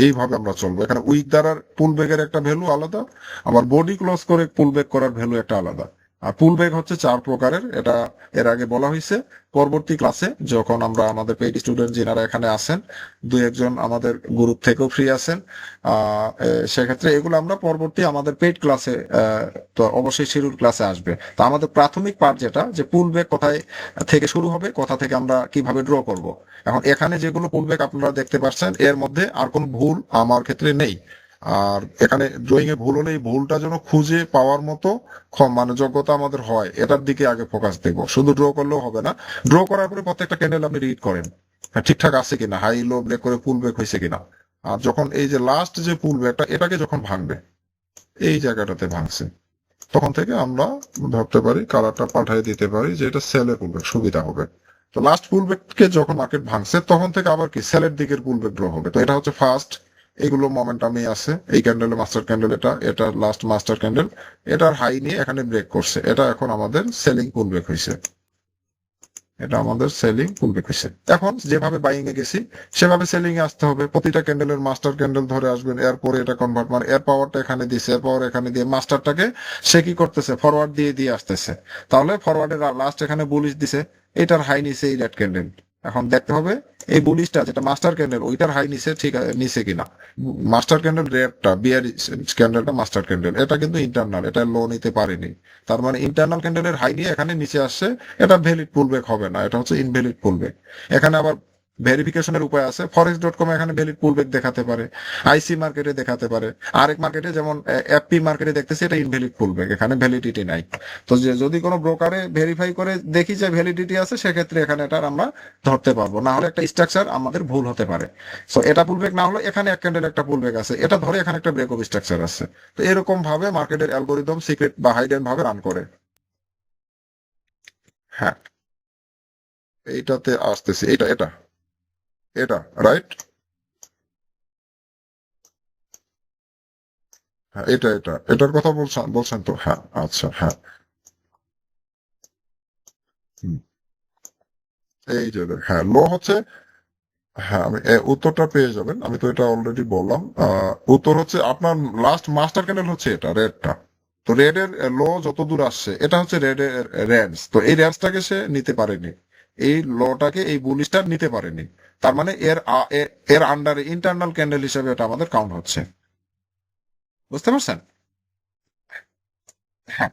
এইভাবে আমরা চলবো। এখানে উইক দ্বারা পুলব্যাকের একটা ভ্যালু আলাদা, আবার বডি ক্লোজ করে পুলব্যাক করার ভ্যালু একটা আলাদা। আর পুলব্যাক হচ্ছে 4 প্রকারের, এটা এর আগে বলা হয়েছে। পরবর্তী ক্লাসে যখন আমরা আমাদের পেইড স্টুডেন্ট যিনারা এখানে আছেন, 2-1 আমাদের গ্রুপ থেকেও ফ্রি আছেন, সেক্ষেত্রে এগুলো আমরা পরবর্তী আমাদের পেইড ক্লাসে তো অবশ্যই শিডিউল ক্লাসে আসবে। তো আমাদের প্রাথমিক পার্ট যেটা, যে পুলব্যাক কোথায় থেকে শুরু হবে, কোথা থেকে আমরা কিভাবে ড্র করব। এখন এখানে যেগুলো পুলব্যাক আপনারা দেখতে পাচ্ছেন এর মধ্যে আর কোনো ভুল আমার ক্ষেত্রে নেই, আর এখানে ড্রয়িং এ ভুল হলে এই ভুলটা যেন খুঁজে পাওয়ার মতো মানে যোগ্যতা আমাদের হয়, এটার দিকে আগে ফোকাস দেবো। শুধু ড্র করলেও হবে না, ড্র করার পরে প্রত্যেকটা ক্যান্ডেল আপনি রিড করেন ঠিকঠাক আছে কিনা, হাই লো ব্রেক করে পুল ব্রেক হয়েছে কিনা, আর যখন এই যে লাস্ট যে পুল ব্যাকটা এটাকে যখন ভাঙবে, এই জায়গাটাতে ভাঙছে, তখন থেকে আমরা ভাবতে পারি কালারটা পাঠিয়ে দিতে পারি যে এটা সেলে পুল ব্যাক সুবিধা হবে। তো লাস্ট পুল ব্যাককে যখন মার্কেট ভাঙছে তখন থেকে আবার কি সেলের দিকের পুল ব্যাক ড্র হবে। তো এটা হচ্ছে ফার্স্ট, এগুলো মোমেন্টামই আছে। এই ক্যান্ডেল মাস্টার ক্যান্ডেল, এটা লাস্ট মাস্টার ক্যান্ডেল, এটার হাই নিয়ে এখানে ব্রেক করছে, এটা এখন আমাদের সেলিং পুল ব্যাক হয়েছে, এটা আমাদের সেলিং পুলব্যাক হয়েছে। এখন যেভাবে বাইং এ গেছি সেভাবে সেলিং এ আসতে হবে। প্রতিটা ক্যান্ডেলের মাস্টার ক্যান্ডেল ধরে আসবেন, এরপরে এটা কনভার্ট মানে এর পাওয়ারটা এখানে দিছে, এর পাওয়ার এখানে দিয়ে মাস্টারটাকে সে কি করতেছে ফরওয়ার্ড দিয়ে দিয়ে আসতেছে। তাহলে ফরওয়ার্ডের লাস্ট এখানে বুলিশ দিছে, এটার হাই নিছে এই রেড ক্যান্ডেল। এখন দেখতে হবে এই বুলিশটা যেটা মাস্টার ক্যান্ডেল ওইটার হাই নিছে ঠিক নিছে কিনা। মাস্টার ক্যান্ডেল রেডটা বিয়ার ক্যান্ডেলটা মাস্টার ক্যান্ডেল, এটা কিন্তু ইন্টারনাল, এটা লো নিতে পারেনি। তার মানে ইন্টারনাল ক্যান্ডেলের হাই নিয়ে এখানে নিচে আসছে, এটা ভ্যালিড পুলব্যাক হবে না, এটা হচ্ছে ইনভ্যালিড পুলব্যাক। এখানে আবার ভেরিফিকেশনের উপায় আছে, ফরেক্স.com এখানে ভ্যালিড পুলব্যাক দেখাতে পারে, আইসি মার্কেটে দেখাতে পারে, আরেক মার্কেটে যেমন এফপি মার্কেটে দেখতেছি এটা ইনভ্যালিড পুলব্যাক, এখানে ভ্যালিডিটি নাই। তো যদি কোনো ব্রোকারে ভেরিফাই করে দেখি যে ভ্যালিডিটি আছে সেক্ষেত্রে এখানে এটা আমরা ধরতে পারবো, না হলে একটা স্ট্রাকচার আমাদের ভুল হতে পারে। তো এটা পুলব্যাক না হলে এখানে এক ক্যান্ডেল একটা পুলব্যাক আছে, এটা ধরে এখানে একটা ব্রেক অফ স্ট্রাকচার আছে। তো এরকম ভাবে মার্কেটের অ্যালগোরিদম সিক্রেট বা হাইডেন ভাবে রান করে। হ্যাঁ, এইটাতে আসতেছে, এটা এটা এটা রাইট। হ্যাঁ, এটার কথা বলছেন বলছেন তো? হ্যাঁ, আচ্ছা, হ্যাঁ। হুম, এই যে হ্যাঁ লো হচ্ছে, হ্যাঁ আমি উত্তরটা পেয়ে যাবেন, আমি তো এটা অলরেডি বললাম। উত্তর হচ্ছে আপনার লাস্ট মাস্টার ক্যান্ডেল হচ্ছে এটা রেডটা। তো রেড এর লো যত দূর আসছে এটা হচ্ছে রেড এর রেঞ্জ, তো এই রেঞ্জটাকে সে নিতে পারেনি, এই লোটাকে এই বুলিশটা নিতে পারেনি। তার মানে এর আন্ডারে ইন্টারনাল ক্যান্ডেল হিসেবে এটা আমাদের কাউন্ট হচ্ছে। বুঝতে পারছেন? হ্যাঁ,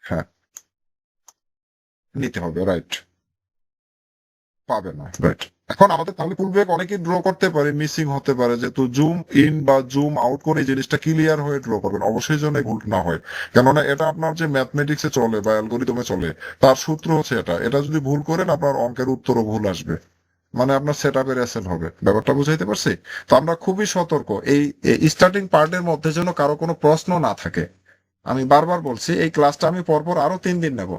হ্যাঁ, নিতে হবে, রাইট। পাবে না, রাইট। এখন আমাদের তাহলে পুলব্যাক অনেকেই ড্র করতে পারে, মিসিং হতে পারে, যেহেতু জুম ইন বা জুম আউট করে এই জিনিসটা ক্লিয়ার হয়ে ড্র করবেন, অবশ্যই যেন ভুল না হয়। কেননা এটা আপনার যে ম্যাথমেটিক্সে চলে বা অ্যালগোরিদমে চলে তার সূত্র হচ্ছে এটা, এটা যদি ভুল করেন আপনার অঙ্কের উত্তরও ভুল আসবে, মানে আপনার সেট আপের এসেল হবে। ব্যাপারটা বুঝাইতে পারছি? তো আমরা খুবই সতর্ক এই স্টার্টিং পার্টের মধ্যে যেন কারো কোনো প্রশ্ন না থাকে। আমি বারবার বলছি এই ক্লাসটা আমি পরপর আরো 3 দিন নেব,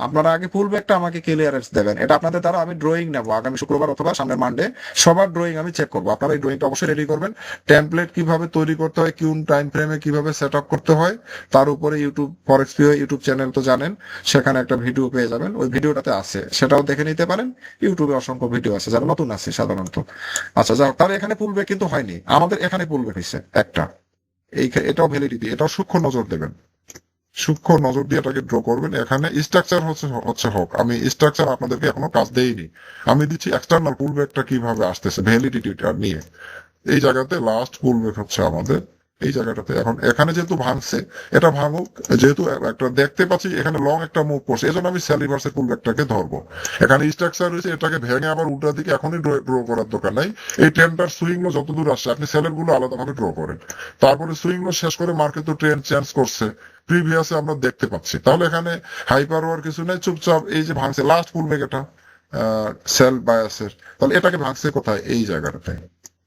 আপনারা আগে ফুল ব্যাকটা আমাকে ক্লিয়ারেন্স দেবেন, এটা আপনাদের দ্বারা আমি ড্রয়িং নেব আগামী শুক্রবার অথবা সামনের মানডে, সবার ড্রয়িং আমি চেক করবো। আপনারা এই ড্রয়িংটা অবশ্যই রেডি করবেন, টেমপ্লেট কিভাবে তৈরি করতে হয়, কোন টাইম ফ্রেমে কিভাবে সেট আপ করতে হয়, তার উপরে ইউটিউব ফরেক্স পিও ইউটিউব চ্যানেল তো জানেন, সেখানে একটা ভিডিও পেয়ে যাবেন, ওই ভিডিওটাতে আছে, সেটাও দেখে নিতে পারেন। ইউটিউবে অসংখ্য ভিডিও আছে যারা নতুন আছে সাধারণত। আচ্ছা যাও, তার এখানে পুল ব্যাক কিন্তু হয়নি, আমাদের এখানে পুল ব্যাক হয়েছে একটা, এটাও ভ্যালিডিটি, এটাও সূক্ষ্ম নজর দেবেন, সূক্ষ্ম নজর দিয়ে এটাকে ড্র করবেন। এখানে স্ট্রাকচার হচ্ছে হোক, আমি স্ট্রাকচার আপনাদেরকে এখনো কাজ দেইনি, আমি দিচ্ছি এক্সটার্নাল পুলব্যাকটা কিভাবে আসতেছে ভ্যালিডিটিটা নিয়ে। এই জায়গাতে লাস্ট পুলব্যাক হচ্ছে আমাদের এই জায়গাটাতে। এখন এখানে যেহেতু ভাঙছে, এটা ভাঙুক, যেহেতু একটা দেখতে পাচ্ছি এখানে লং একটা মুভ করছে, এই জন্য আমি স্যালিভার্সের পুলব্যাকটাকে ধরবো। এখানে স্ট্রাকচার রয়েছে, এটাকে ভেঙে আবার উল্টা দিকে এখনই ড্র করার দরকার নাই। এই ট্রেনটার সুইং লো যত দূর আসছে আপনি সেলের গুলো আলাদাভাবে ড্র করেন, তারপরে সুইং লো শেষ করে মার্কেট তো ট্রেন চেঞ্জ করছে, প্রিভিয়াসে আমরা দেখতে পাচ্ছি। তাহলে এখানে হাইপার হওয়ার কিছু নেই, চুপচাপ এই যে ভাঙছে লাস্ট পুলব্যাক এটা সেল বায়াসের, তাহলে এটাকে ভাঙছে কোথায়? এই জায়গাটাতে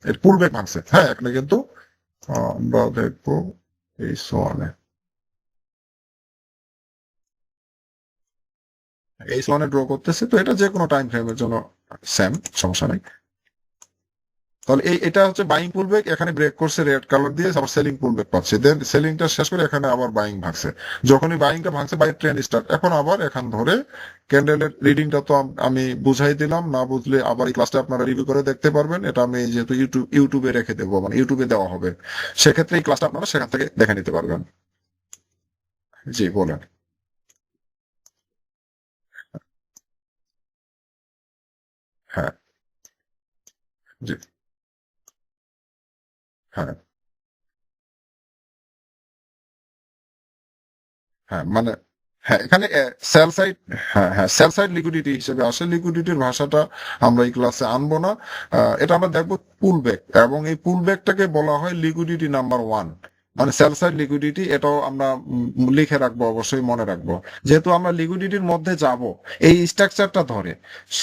এর পুলব্যাক ভাঙছে। হ্যাঁ, এখানে কিন্তু আমরা দেখবো এই সোয়ানে, এই সোয়ানে ড্র করতেছে, তো এটা যে কোনো টাইম ফ্রেমের জন্য সেম, সমস্যা নাই। তাহলে এটা হচ্ছে বাইং পুলব্যাক, এখানে ব্রেক করছে রেড কালার দিয়ে, আবার সেলিং পুলব্যাক পাচ্ছে, দেন সেলিংটা শেষ করে এখানে আবার বাইং ভাঙছে। যখনই বাইংটা ভাঙছে বাই ট্রেন্ড স্টার্ট, এখন আবার এখান ধরে ক্যান্ডেলের রিডিংটা তো আমি বুঝাই দিলাম, না বুঝলে আবার এই ক্লাসটা আপনারা রিভিউ করে দেখতে পারবেন, এটা আমি যেহেতু ইউটিউবে রেখে দেবো, মানে ইউটিউবে দেওয়া হবে, সেক্ষেত্রে এই ক্লাসটা আপনারা সেখান থেকে দেখে নিতে পারবেন। জি বলেন। হ্যাঁ, জি, হ্যাঁ, হ্যাঁ, মানে হ্যাঁ এখানে সেল সাইড, হ্যাঁ হ্যাঁ সেল সাইড লিকুইডিটি হিসেবে আসে, লিকুইডিটির ভাষাটা আমরা এই ক্লাসে আনবো না। এটা আমরা দেখবো পুল ব্যাক, এবং এই পুল ব্যাকটাকে বলা হয় লিকুইডিটি নাম্বার 1। মানে সেল সাইড লিকুইডিটি, এটাও আমরা লিখে রাখবো, অবশ্যই মনে রাখবো, যেহেতু আমরা লিকুইডিটির মধ্যে যাব এই স্ট্রাকচারটা ধরে।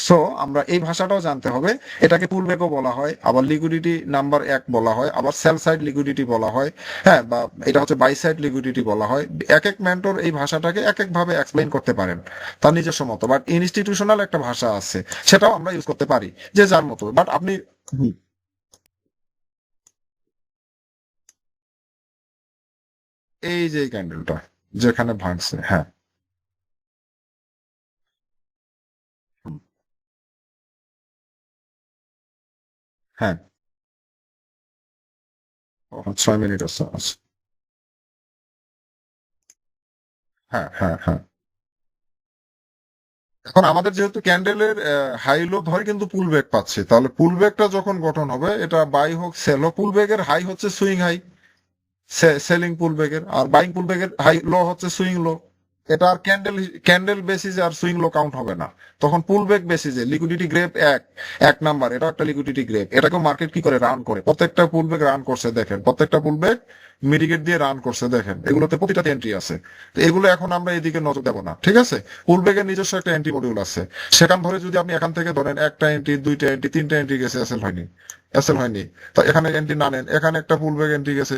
সো আমরা এই ভাষাটাও জানতে হবে। এটাকে পুল ব্যাকও বলা হয়, আবার লিকুইডিটি নাম্বার 1 বলা হয়, আবার সেল সাইড লিকুইডিটি বলা হয়, হ্যাঁ, বা এটা হচ্ছে বাই সাইড লিকুইডিটি বলা হয়। এক এক মেন্টর এই ভাষাটাকে এক এক ভাবে এক্সপ্লেইন করতে পারেন তার নিজস্ব মতো, বাট ইনস্টিটিউশনাল একটা ভাষা আছে, সেটাও আমরা ইউজ করতে পারি যে যার মতো। বাট আপনি এই যে ক্যান্ডেলটা যেখানে ভাঙছে, হ্যাঁ, হুম, হ্যাঁ, 6 মিনিট আছে, আছে। হ্যাঁ, হ্যাঁ, হ্যাঁ। এখন আমাদের যেহেতু ক্যান্ডেলের হাই লো ধরে কিন্তু পুল ব্যাক পাচ্ছে, তাহলে পুল ব্যাকটা যখন গঠন হবে, এটা বাই হোক সেল হোক, পুল ব্যাকের হাই হচ্ছে সুইং হাই, সেলিং পুল ব্যাকের, আর বাইং পুল ব্যাকের হাই লো হচ্ছে সুইং লো। এটা আর ক্যান্ডেল ক্যান্ডেল বেসিসে আর সুইং লো কাউন্ট হবে না, তখন পুল ব্যাক বেসিসে লিকুইডিটি গ্রেপ এক নাম্বার, এটা একটা লিকুইডিটি গ্রেপ। এটাকে মার্কেট কি করে রান করে, প্রত্যেকটা পুল ব্যাক রান করছে দেখেন, প্রত্যেকটা পুল ব্যাক মিডিকেট দিয়ে রান করছে দেখেন, এগুলোতে প্রতিটাতে এন্ট্রি আছে। তো এগুলো এখন আমরা এদিকে নজর দেবো না, ঠিক আছে। পুল ব্যাকের নিজস্ব একটা এন্ট্রি মডিউল আছে, সেখান ধরে যদি আপনি এখান থেকে ধরেন একটা এন্ট্রি, দুইটা এন্ট্রি, তিনটা এন্ট্রি গেছে, এসএল হয়নি, তো এখানে এন্ট্রি না নেন, এখানে একটা পুল ব্যাক এন্ট্রি গেছে,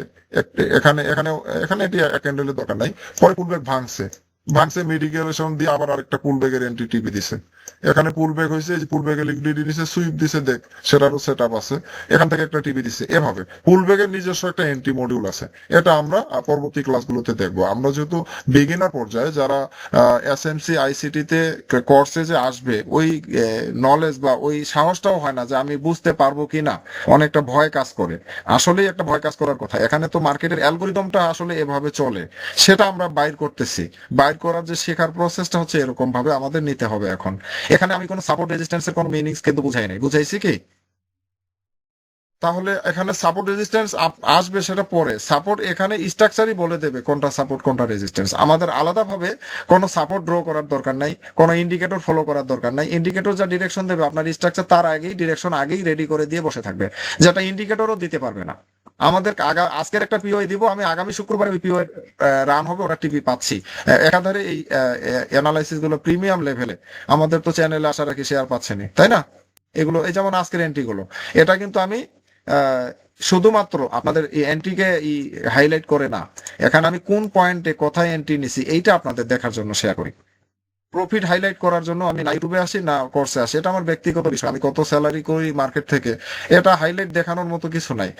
এখানে এখানে এখানে এটি এক ক্যান্ডেলের দরকার নাই, পরে পুল ব্যাক ভাঙছে, মিডিকেশন দিয়ে আবার আরেকটা পুল ব্যাকের এন্ট্রি টিপি দিছে, এখানে পুল ব্যাক হয়েছে, এই যে পুল ব্যাকের লিকুইডিটি দিছে, সুইপ দিছে, দেখ সেটারও সেট আপ আছে, এখান থেকে একটা টিপি দিছে। এভাবে পুল ব্যাকের নিজস্ব একটা এন্ট্রি মডিউল আছে, এটা আমরা পরবর্তী ক্লাসগুলোতে দেখবো। আমরা যেহেতু বিগিনার পর্যায়ে, যারা এসএমসি আইসিটি তে কোর্সে যে আসবে, ওই নলেজ বা ওই সাহসটাও হয় না যে আমি বুঝতে পারবো কিনা, অনেকটা ভয় কাজ করে। আসলেই একটা ভয় কাজ করার কথা, এখানে তো মার্কেটের অ্যালগোরিদমটা আসলে এভাবে চলে, সেটা আমরা বাইর করতেছি। বাইর করার যে শেখার প্রসেসটা হচ্ছে এরকম ভাবে আমাদের নিতে হবে। এখন এখানে আমি কোনো সাপোর্ট রেজিস্ট্যান্সের কোনো মিনিংস কিন্তু বুঝাই নাই, বুঝাইছি কি? তাহলে এখানে সাপোর্ট রেজিস্ট্যান্স আসবে, সেটা পরে। সাপোর্ট এখানে স্ট্রাকচারই বলে দেবে কোনটা সাপোর্ট কোনটা রেজিস্ট্যান্স। আমাদের আলাদাভাবে কোনো সাপোর্ট ড্র করার দরকার নাই, কোনো ইন্ডিকেটর ফলো করার দরকার নাই। ইন্ডিকেটর যা ডিরেকশন দেবে, আপনার স্ট্রাকচার তার আগেই ডিরেকশন আগেই রেডি করে দিয়ে বসে থাকবে, যেটা ইন্ডিকেটরও দিতে পারবে না। আমাদের আজকের একটা পিওআই দিব, আমি আগামী শুক্রবারে ওই পিওআই রান হবে, ওরা টিভি পাচ্ছি। একাধারে এই অ্যানালাইসিস গুলো প্রিমিয়াম লেভেলে আমাদের তো চ্যানেলে আশা রাখি শেয়ার পাচ্ছেনি, তাই না? এগুলো এই যেমন আজকের এন্ট্রি গুলো, এটা কিন্তু আমি আহ, শুধুমাত্র আপনাদের এই এন্ট্রিকে হাইলাইট করে না, এখানে আমি কোন পয়েন্টে কোথায় এন্ট্রি নিছি এইটা আপনাদের দেখার জন্য শেয়ার করি। প্রফিট হাইলাইট করার জন্য আমি না ইউটিউবে আসি না কোর্সে আসি, এটা আমার ব্যক্তিগত বিষয়, আমি কত স্যালারি করি মার্কেট থেকে, এটা হাইলাইট দেখানোর মতো কিছু নাই।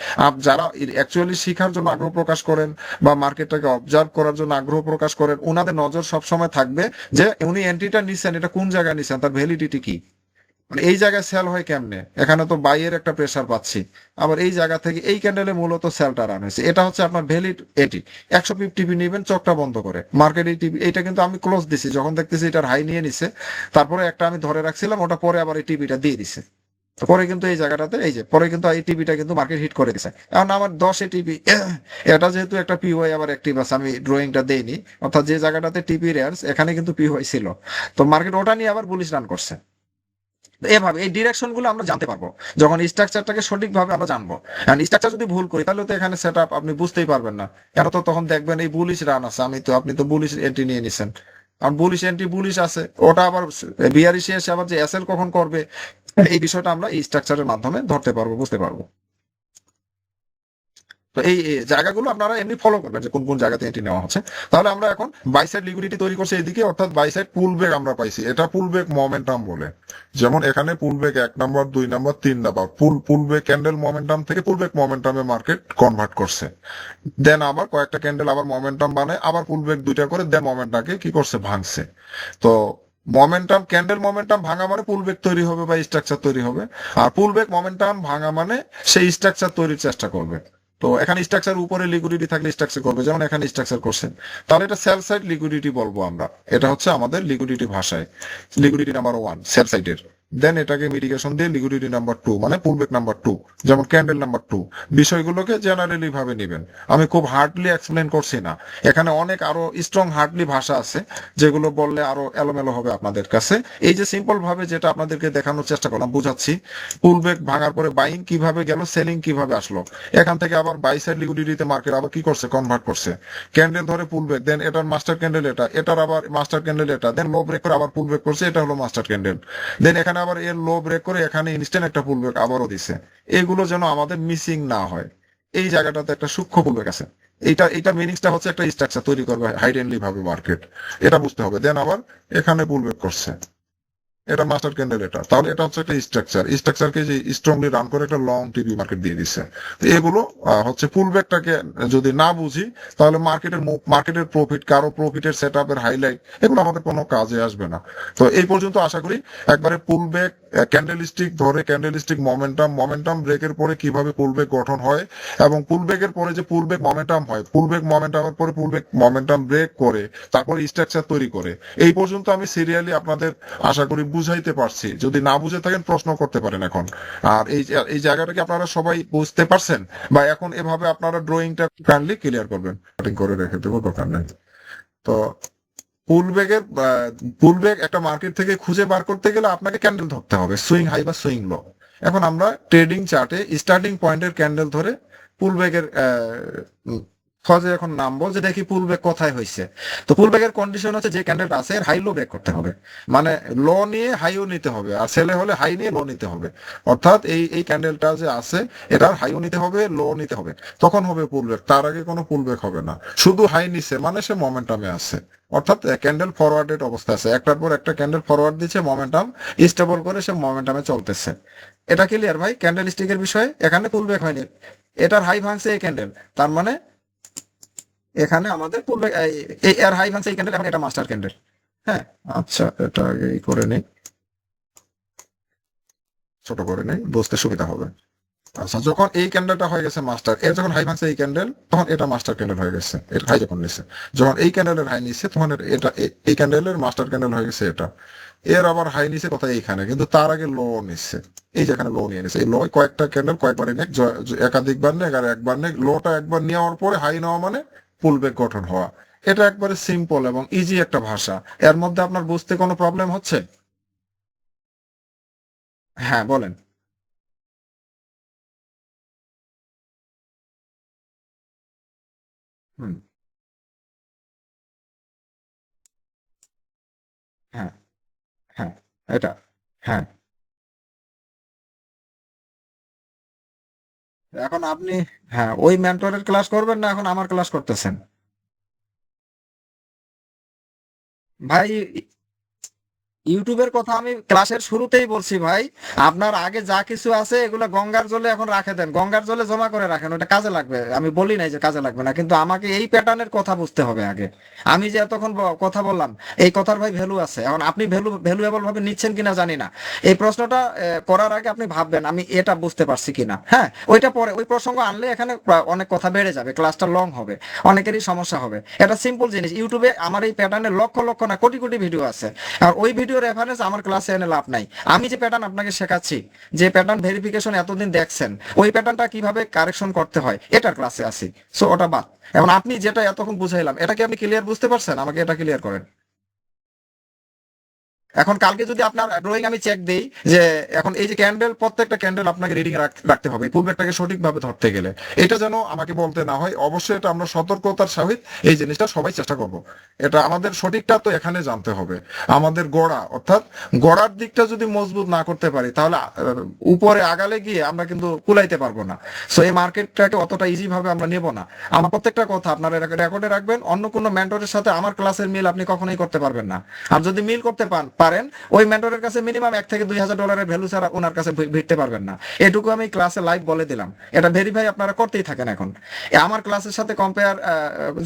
যারা অ্যাকচুয়ালি শিখার জন্য আগ্রহ প্রকাশ করেন বা মার্কেটটাকে অবজার্ভ করার জন্য আগ্রহ প্রকাশ করেন, ওনাদের নজর সবসময় থাকবে যে উনি এন্ট্রিটা নিচ্ছেন, এটা কোন জায়গায় নিচ্ছেন, তার ভ্যালিডিটি কি, মানে এই জায়গায় সেল হয় কেমনে। এখানে তো বাইয়ের একটা প্রেসার পাচ্ছি, আবার এই জায়গা থেকে এই ক্যান্ডেলে মূলত সেলটা রান হয়েছে, এটা হচ্ছে আপনার ভ্যালিড এটি। 150 নিবেন চোখটা বন্ধ করে, মার্কেট এই টিভি, এইটা কিন্তু আমি ক্লোজ দিছি যখন দেখতেছি এটার হাই নিয়ে নিছে, তারপরে একটা আমি ধরে রাখছিলাম, ওটা পরে আবার এই টিভিটা দিয়ে দিছে। তো পরে কিন্তু এই জায়গাটাতে, এই যে পরে কিন্তু এই টিভিটা কিন্তু মার্কেট হিট করে দিছে। এখন আমার 10 টিভি, এটা যেহেতু একটা পিওয়াই আবার অ্যাক্টিভ আছে, আমি ড্রয়িংটা দেইনি, অর্থাৎ যে জায়গাটাতে টিভি রেয়ার্স এখানে কিন্তু পিওয়াই ছিল, তো মার্কেট ওটা নিয়ে আবার বুলিশ রান করছে। এভাবে এই ডিরেকশন গুলো আমরা জানতে পারবো যখন স্ট্রাকচারটাকে সঠিকভাবে আমরা জানবো। স্ট্রাকচার যদি ভুল করি তাহলে তো এখানে সেট আপ আপনি বুঝতেই পারবেন না, কেন তো তখন দেখবেন এই বুলিশ রান আছে, আপনি তো বুলিশ এন্ট্রি নিয়ে নিছেন, কারণ বুলিশ এন্ট্রি বুলিশ আছে, ওটা আবার বিআরসি এসে আবার যে এসএল কখন করবে, এই বিষয়টা আমরা এই স্ট্রাকচারের মাধ্যমে ধরতে পারবো, বুঝতে পারবো। তো এই জায়গাগুলো আপনারা এমনি ফলো করবেন যে কোন কোন জায়গাতে এন্ট্রি নেওয়া হচ্ছে। তাহলে আমরা এখন বাই সাইড লিকুইডিটি তৈরি করছি এদিকে, অর্থাৎ বাই সাইড পুল ব্যাক আমরা পাইছি, এটা পুল ব্যাক মোমেন্টাম বলে। যেমন এখানে pull back 1 number, 2 number, 3 number, পুল ব্যাক ক্যান্ডেল মোমেন্টাম থেকে পুল ব্যাক মোমেন্টামে মার্কেট কনভার্ট করছে। দেন আবার কয়েকটা ক্যান্ডেল আবার মোমেন্টাম বানায়, আবার পুল ব্যাক 2টা করে, দেন মোমেন্টামকে কি করছে, ভাঙছে। তো মোমেন্টাম ক্যান্ডেল মোমেন্টাম ভাঙা মানে পুল ব্যাক তৈরি হবে বা স্ট্রাকচার তৈরি হবে, আর পুল ব্যাক মোমেন্টাম ভাঙা মানে সেই স্ট্রাকচার তৈরির চেষ্টা করবে। তো এখানে স্ট্রাকচার উপরে লিকুইডিটি থাকলে স্ট্রাকচার করবে, যেমন এখানে স্ট্রাকচার করছে, তাহলে এটা সেল সাইড লিকুইডিটি বলবো আমরা। এটা হচ্ছে আমাদের লিকুইডিটি ভাষায় লিকুইডিটি নাম্বার 1 সেল সাইডের। দেন এটাকে মিটিগেশন দিয়ে লিকুইডিটি নাম্বার 2 মানে পুলব্যাক নাম্বার 2, যেমন ক্যান্ডেল নাম্বার 2। বিষয়গুলোকে জেনারেলি ভাবে নেবেন, আমি খুব হার্ডলি এক্সপ্লেন করছি না, এখানে অনেক আরো স্ট্রং হার্ডলি ভাষা আছে যেগুলো বললে আরো এলোমেলো হবে আপনাদের কাছে। এই যে সিম্পল ভাবে যেটা আপনাদেরকে দেখানোর চেষ্টা করলাম, বুঝাচ্ছি পুলব্যাক ভাঙার পরে বাইং কিভাবে গেল, সেলিং কিভাবে আসলো, এখান থেকে আবার বাই সাইড লিকুইডিটিতে মার্কেট আবার কি করছে, কনভার্ট করছে, ক্যান্ডেল ধরে পুলব্যাক, দেন এটার মাস্টার ক্যান্ডেল এটা, এটার আবার মাস্টার ক্যান্ডেল এটা, দেন লো ব্রেক করে আবার পুলব্যাক করছে, এটা হলো মাস্টার ক্যান্ডেল, দেন এখানে আবার এর লো ব্রেক করে এখানে ইনস্ট্যান্ট একটা পুলব্যাক আবারও দিছে। এগুলো যেন আমাদের মিসিং না হয়, এই জায়গাটাতে একটা সূক্ষ্ম পুলব্যাক আছে। এইটা মিনিংসটা হচ্ছে একটা স্ট্রাকচার তৈরি করবে হাইডেনলি ভাবে মার্কেট, এটা বুঝতে হবে। দেন আবার এখানে পুলব্যাক করছে, এটা মাস্টার ক্যান্ডেল এটা, তাহলে এটা হচ্ছে একটা স্ট্রাকচারকে যে স্ট্রংলি রান করে একটা লং টিভি মার্কেট দিয়ে দিচ্ছে। তো এগুলো হচ্ছে পুলব্যাকটাকে যদি না বুঝি তাহলে মার্কেটের প্রফিট, কারো প্রফিটের সেট আপের হাইলাইট, এগুলো আমাদের কোনো কাজে আসবে না। তো এই পর্যন্ত আশা করি একবারে পুলব্যাক, ক্যান্ডেলস্টিক ধরে ক্যান্ডেলস্টিক মোমেন্টাম ব্রেকের পরে কিভাবে পুলব্যাক গঠন হয়, এবং পুলব্যাকের পরে যে পুলব্যাক মোমেন্টাম হয়, পুলব্যাক মোমেন্টামের পরে পুলব্যাক মোমেন্টাম ব্রেক করে তারপরে স্ট্রাকচার তৈরি করে, এই পর্যন্ত আমি সিরিয়ালি আপনাদের আশা করি বুঝাইতে পারছি। যদি না বুঝে থাকেন প্রশ্ন করতে পারেন এখন। আর এই জায়গাটাকে আপনারা সবাই বুঝতে পারছেন, বা এখন এভাবে আপনারা ড্রয়িংটা কাইন্ডলি ক্লিয়ার করবেন, কাটিং করে রেখে দেবো, দরকার নেই। তো পুলব্যাক একটা মার্কেট থেকে খুঁজে বার করতে গেলে আপনাকে ক্যান্ডেল ধরতে হবে, সুইং হাই বা সুইং লো। এখন আমরা ট্রেডিং চার্টে স্টার্টিং পয়েন্টের ক্যান্ডেল ধরে পুলব্যাকের ফজে এখন নামবো, যে দেখি পুলব্যাক কোথায় হয়েছে। তো পুলব্যাকের কন্ডিশন হচ্ছে যে ক্যান্ডেল আছে হাই লো ব্রেক করতে হবে, মানে লো নিয়ে হাইও নিতে হবে, আর সেলে হলে হাই নিয়ে লো নিতে হবে। অর্থাৎ এই ক্যান্ডেলটা যে আছে এটার হাইও নিতে হবে, লো নিতে হবে, তখন হবে পুলব্যাক। তার আগে কোনো পুলব্যাক হবে না। শুধু হাই নিছে মানে সে মোমেন্টামে আছে, অর্থাৎ ক্যান্ডেল ফরওয়ার্ডেড অবস্থা আছে, একটার পর একটা ক্যান্ডেল ফরওয়ার্ড দিচ্ছে, মোমেন্টাম স্টেবল করে সে মোমেন্টামে চলতেছে। এটা ক্লিয়ার ভাই ক্যান্ডেল স্টিকের বিষয়ে? এখানে পুলব্যাক হয়নি, এটার হাই ভাঙছে এই ক্যান্ডেল, তার মানে এখানে আমাদের পুলব্যাক, এই এর হাই ভাঙছে এই ক্যান্ডেল, এখন এটা মাস্টার ক্যান্ডেল। হ্যাঁ, আচ্ছা এটা আগে করে নেই, ছোট করে নেই, বুঝতে সুবিধা হবে। আচ্ছা, যখন এই ক্যান্ডেলটা হয়ে গেছে মাস্টার, এর যখন হাই ভাঙছে এই ক্যান্ডেল, তখন এটা মাস্টার ক্যান্ডেল হয়ে গেছে। এর হাই যখন নিচ্ছে, যখন এই ক্যান্ডেলের হাই নিচ্ছে, তখন এটা এই ক্যান্ডেলের মাস্টার ক্যান্ডেল হয়ে গেছে এটা। এর আবার হাই নিচ্ছে কোথায়, এইখানে, কিন্তু তার আগে লো নিচ্ছে, এই যেখানে লো নিয়ে নিচ্ছে। এই লো কয়েকটা ক্যান্ডেল কয়েকবার নেক, একাধিকবার নেক আর একবার নেক, লোটা একবার নেওয়ার পরে হাই নেওয়া মানে পুলব্যাক গঠন হওয়া। এটা একবারে সিম্পল এবং ইজি একটা ভাষা। এর মধ্যে আপনার বুঝতে কোনো প্রবলেম হচ্ছে? হ্যাঁ বলেন। হুম। হ্যাঁ, হ্যাঁ, এটা, হ্যাঁ। এখন আপনি, হ্যাঁ, ওই মেন্টরের ক্লাস করবেন না এখন আমার ক্লাস করতেছেন? ভাই ইউটিউবের কথা আমি ক্লাসের শুরুতেই বলছি ভাই, আপনার আগে যা কিছু আছে এগুলো গঙ্গার জলে এখন রাখে দেন, গঙ্গার জলে জমা করে রাখেন, ওটা কাজে লাগবে। আমি বলি নাই যে কাজে লাগবে না, কিন্তু আমাকে এই প্যাটার্নের কথা বুঝতে হবে আগে। আমি যে এতক্ষণ কথা বললাম, এই কথার ভাই ভ্যালু আছে। এখন আপনি ভ্যালুয়েবল ভাবে নিচ্ছেন কিনা জানি না, এই প্রশ্নটা করার আগে আপনি ভাববেন আমি এটা বুঝতে পারছি কিনা। হ্যাঁ, ওইটা পরে ওই প্রসঙ্গ আনলে এখানে অনেক কথা বেড়ে যাবে, ক্লাসটা লং হবে, অনেকেরই সমস্যা হবে। এটা সিম্পল জিনিস, ইউটিউবে আমার এই প্যাটার্নের লক্ষ লক্ষ না কোটি কোটি ভিডিও আছে, আর ওই ভিডিও রেফারেন্স আমার ক্লাসে এনে লাভ নাই। আমি যে প্যাটার্ন আপনাকে শেখাচ্ছি, যে প্যাটার্ন ভেরিফিকেশন এতদিন দেখছেন, ওই প্যাটার্নটা কিভাবে কারেকশন করতে হয় এটার ক্লাসে আছি। সো ওটা বাদ। এখন আপনি যেটা এতক্ষণ বুঝাইলাম, এটা কি আপনি ক্লিয়ার বুঝতে পারছেন? আমাকে এটা ক্লিয়ার করেন। এখন কালকে যদি আপনার ড্রয়িং আমি চেক দেই, যে এখন এই যে ক্যান্ডেল, প্রত্যেকটা ক্যান্ডেল আপনাকে রিডিং রাখতে হবে পুলব্যাকটাকে সঠিকভাবে ধরতে গেলে, এটা যেন আমাকে বলতে না হয়। অবশ্যই এটা আমরা সতর্কতার সহিত এই জিনিসটা সবাই চেষ্টা করব। এটা আমাদের সঠিকটা তো এখানে জানতে হবে। আমাদের গোড়া, অর্থাৎ গোড়ার দিকটা যদি মজবুত না করতে পারি, তাহলে উপরে আগালে গিয়ে আমরা কিন্তু কুলাইতে পারবো না। সো এই মার্কেটটাকে অতটা ইজি ভাবে আমরা নেব না। আমার প্রত্যেকটা কথা আপনারা রেকর্ডে রাখবেন। অন্য কোনো মেন্টরের সাথে আমার ক্লাসের মিল আপনি কখনোই করতে পারবেন না। আর যদি মিল করতে পারেন, ওই মেন্টরের কাছে মিনিমাম $1,000 থেকে $2,000 ভ্যালু ছাড়া ওনার কাছে ভিড়তে পারবেন না। এটুকু আমি ক্লাসে লাইভ বলে দিলাম। এটা ভেরিফাই আপনারা করতেই থাকেন। এখন আমার ক্লাসের সাথে কম্পেয়ার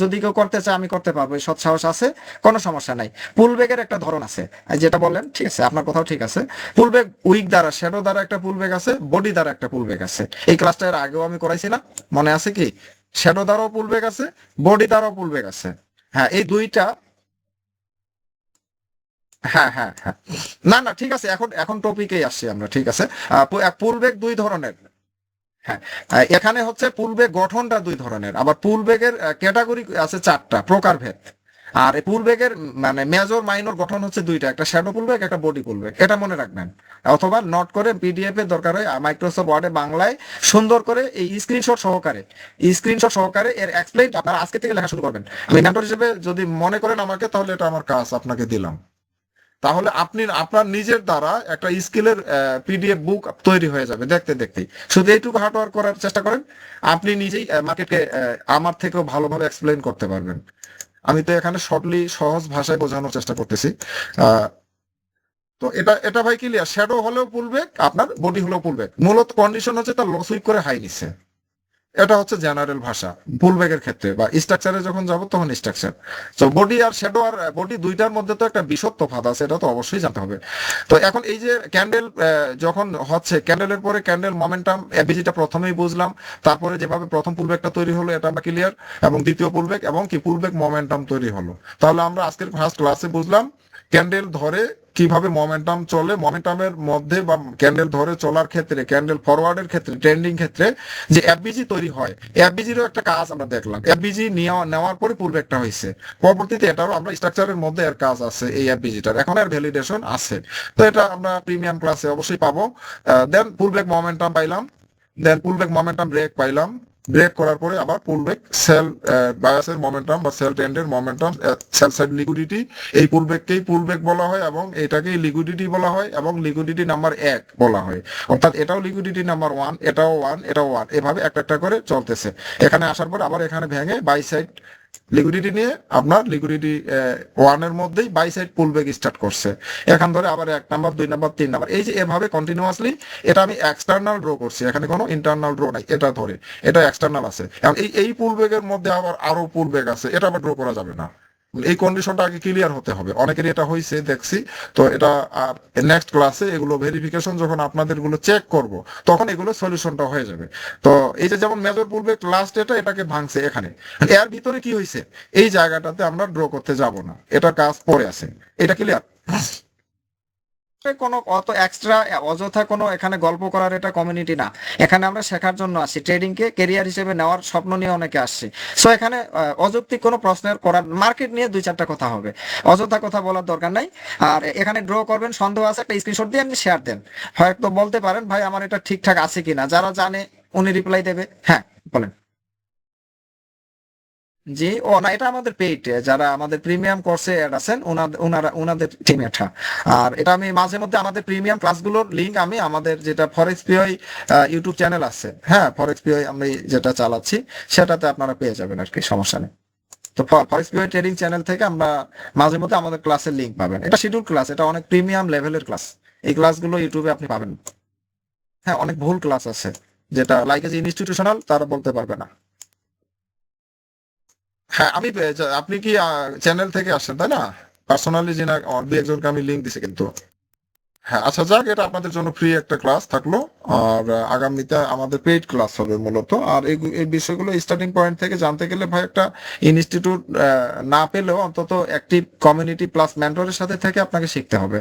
যদি কেউ করতে চায় আমি করতে পারবো, সৎ সাহস আছে, কোনো সমস্যা নাই। পুলব্যাকের একটা ধরন আছে, যেটা বললেন ঠিক আছে, আপনার কথাও ঠিক আছে। পুলব্যাক উইক দ্বারা, শ্যাডো দ্বারা একটা পুলব্যাক আছে, বডি দ্বারা একটা পুলব্যাক আছে। এই ক্লাসটা এর আগেও আমি করাইছি না, মনে আছে কি? শ্যাডো দ্বারাও পুলব্যাক আছে, বডি দ্বারাও পুলব্যাক আছে। হ্যাঁ, এই দুইটা। হ্যাঁ হ্যাঁ হ্যাঁ, না না ঠিক আছে, এখন এখন টপিকেই আসছি আমরা, ঠিক আছে। পুল বেগ দুই ধরনের। হ্যাঁ, এখানে হচ্ছে পুল বেগ গঠনটা দুই ধরনের, আবার পুল বেগের ক্যাটাগরি আছে চারটা প্রকারভেদ। আর এই পুল বেগের মানে মেজর মাইনর গঠন হচ্ছে দুইটা, একটা শ্যাডো পুল বেগ, একটা বডি পুল বেগ, এটা মনে রাখবেন। অথবা নোট করে পিডিএফ এর দরকার হয় মাইক্রোসফট ওয়ার্ডে বাংলায় সুন্দর করে এই স্ক্রিনশট সহকারে এর এক্সপ্লেইন আপনারা আজকে থেকে লেখা শুরু করবেন। আমি মেন্টর হিসেবে যদি মনে করেন আমাকে, তাহলে এটা আমার কাজ, আপনাকে দিলাম। তাহলে আপনি আপনার নিজের দ্বারা একটা স্কিলের পিডিএফ বুক তৈরি হয়ে যাবে দেখতে দেখতেই। শুধু এইটুকু হার্ডওয়ার্ক করার চেষ্টা করেন, আপনি নিজেই মার্কেটকে আমার থেকেও ভালোভাবে এক্সপ্লেইন করতে পারবেন। আমি তো এখানে শর্টলি সহজ ভাষায় বোঝানোর চেষ্টা করতেছি। আহ, তো এটা এটা ভাই ক্লিয়ার, শ্যাডো হলেও পুলবে, আপনার বডি হলেও পুলবে, মূলত কন্ডিশন হচ্ছে তার লো সুইপ করে হাই নিচ্ছে। এটা হচ্ছে জেনারেল ভাষা পুলব্যাগের ক্ষেত্রে, বা স্ট্রাকচারে যখন যাব তখন স্ট্রাকচার। তো বডি আর শ্যাডো আর বডি দুইটার মধ্যে তো একটা বিশদ তফাৎ আছে, এটা তো অবশ্যই জানতে হবে। তো এখন এই যে ক্যান্ডেল যখন হচ্ছে, ক্যান্ডেলের পরে ক্যান্ডেল মোমেন্টাম এফবিজিটা প্রথমেই বুঝলাম, তারপরে যেভাবে প্রথম পুলব্যাগটা তৈরি হলো এটা আমরা ক্লিয়ার, এবং দ্বিতীয় পুলব্যাগ এবং কি পুলব্যাগ মোমেন্টাম তৈরি হলো। তাহলে আমরা আজকের ফার্স্ট ক্লাসে বুঝলাম ক্যান্ডেল ধরে কিভাবে মোমেন্টাম চলে, মোমেন্টামের মধ্যে বা ক্যান্ডেল ধরে চলার ক্ষেত্রে, ক্যান্ডেল ফরওয়ার্ডের ক্ষেত্রে, ট্রেন্ডিং ক্ষেত্রে যে এফবিজি তৈরি হয়, এফবিজিরও একটা কাজ আমরা দেখলাম। এফবিজি নেওয়ার পরে পূর্বে একটা হয়েছে, পরবর্তীতে এটারও আমরা স্ট্রাকচারের মধ্যে এর কাজ আছে, এই এফবিজিটার এখন এর ভ্যালিডেশন আছে। তো এটা আমরা প্রিমিয়াম ক্লাসে অবশ্যই পাবো। দেন পুলব্যাক মোমেন্টাম পাইলাম, দেন পুলব্যাক মোমেন্টাম ব্রেক পাইলাম, ব্রেক করার পরে আবার পুলব্যাক সেল বায়াসের মোমেন্টাম বা সেল ট্রেন্ডের মোমেন্টাম, সেল সাইড লিকুইডিটি, এই পুলব্যাককেই পুলব্যাক বলা হয় এবং এটাকেই লিকুইডিটি বলা হয় এবং লিকুইডিটি নাম্বার 1 বলা হয়। অর্থাৎ এটাও লিকুইডিটি নাম্বার 1, এটাও 1, এটাও 1, এভাবে একটা একটা করে চলতেছে। এখানে আসার পর আবার এখানে ভেঙে বাই সাইড লিকুইডিটি নিয়ে আপনার লিকুইডিটি 1 এর মধ্যেই বাই সাইড পুলব্যাক স্টার্ট করছে। এখান ধরে আবার 1 নাম্বার, 2 নাম্বার, 3 নাম্বার, এই যে এভাবে কন্টিনিউয়াসলি। এটা আমি এক্সটার্নাল ড্র করছি, এখানে কোনো ইন্টারনাল ড্র নাই, এটা ধরে এটা এক্সটার্নাল আছে। এখন এই পুলব্যাগের মধ্যে আবার আরো পুলব্যাগ আছে, এটা আবার ড্র করা যাবে না। এই কন্ডিশনটা আগে ক্লিয়ার হতে হবে, অনেকেরই এটা হয়েছে দেখছি। তো এটা নেক্সট ক্লাসে এগুলো ভেরিফিকেশন যখন আপনাদের গুলো চেক করব, তখন এগুলো সলিউশনটা হয়ে যাবে। তো এই যে যেমন মেজর পুলব্যাক লাস্ট এটাকে ভাঙছে এখানে, এর ভিতরে কি হয়েছে, এই জায়গাটাতে আমরা ড্র করতে যাব না, এটা কাজ পরে আছে। এটা ক্লিয়ার? কোনো অত এক্সট্রা অযথা কোনো এখানে গল্প করার এটা কমিউনিটি না। এখানে আমরা শেখার জন্য আসি, ট্রেডিং কে ক্যারিয়ার হিসেবে নেওয়ার স্বপ্ন নিয়ে অনেকে আসছে। সো এখানে অযৌক্তিক কোনো প্রশ্নের করার, মার্কেট নিয়ে 2-4টা কথা হবে, অযথা কথা বলার দরকার নাই। আর এখানে ড্র করবেন, সন্দেহ আছে একটা স্ক্রিনশট দিয়ে আপনি শেয়ার দেন, হয়তো বলতে পারেন ভাই আমার এটা ঠিকঠাক আছে কিনা, যারা জানে উনি রিপ্লাই দেবে। হ্যাঁ বলেন। জি, ও না, এটা আমাদের পেইড, যারা আমাদের প্রিমিয়াম কোর্সে অ্যাড আছেন ওনাদের টিম এটা। আর এটা আমি মাঝে মধ্যে আমাদের প্রিমিয়াম ক্লাসগুলোর লিংক আমি আমাদের যেটা ফরেক্স পিওই ইউটিউব চ্যানেল আছে, হ্যাঁ ফরেক্স পিওই আমি যেটা চালাচ্ছি সেটাতে আপনারা পেয়ে যাবেন আর কি, সমস্যা নেই। তো ফরেক্স পিওই ট্রেডিং চ্যানেল থেকে আমরা মাঝে মধ্যে আমাদের ক্লাসের লিংক পাবেন, এটা শিডিউল ক্লাস, এটা অনেক প্রিমিয়াম লেভেলের ক্লাস। এই ক্লাসগুলো ইউটিউবে আপনি পাবেন। হ্যাঁ, অনেক ভুল ক্লাস আছে যেটা লাইক এজ ইনস্টিটিউশনাল তারা বলতে পারবে না। হ্যাঁ, আপনি কি চ্যানেল থেকে আসছেন তাই না? পার্সোনালি যে না, দুই একজনকে আমি লিংক দিছি কিন্তু। হ্যাঁ, আচ্ছা যাক, এটা আপনাদের জন্য ফ্রি একটা ক্লাস থাকলো। আর আগামীতে আমাদের পেইড ক্লাস হবে মূলত। আর এই বিষয়গুলো স্টার্টিং পয়েন্ট থেকে জানতে গেলে ভাই একটা ইনস্টিটিউট না পেলেও অন্তত একটি কমিউনিটি প্লাস মেন্টরের সাথে থেকে আপনাকে শিখতে হবে।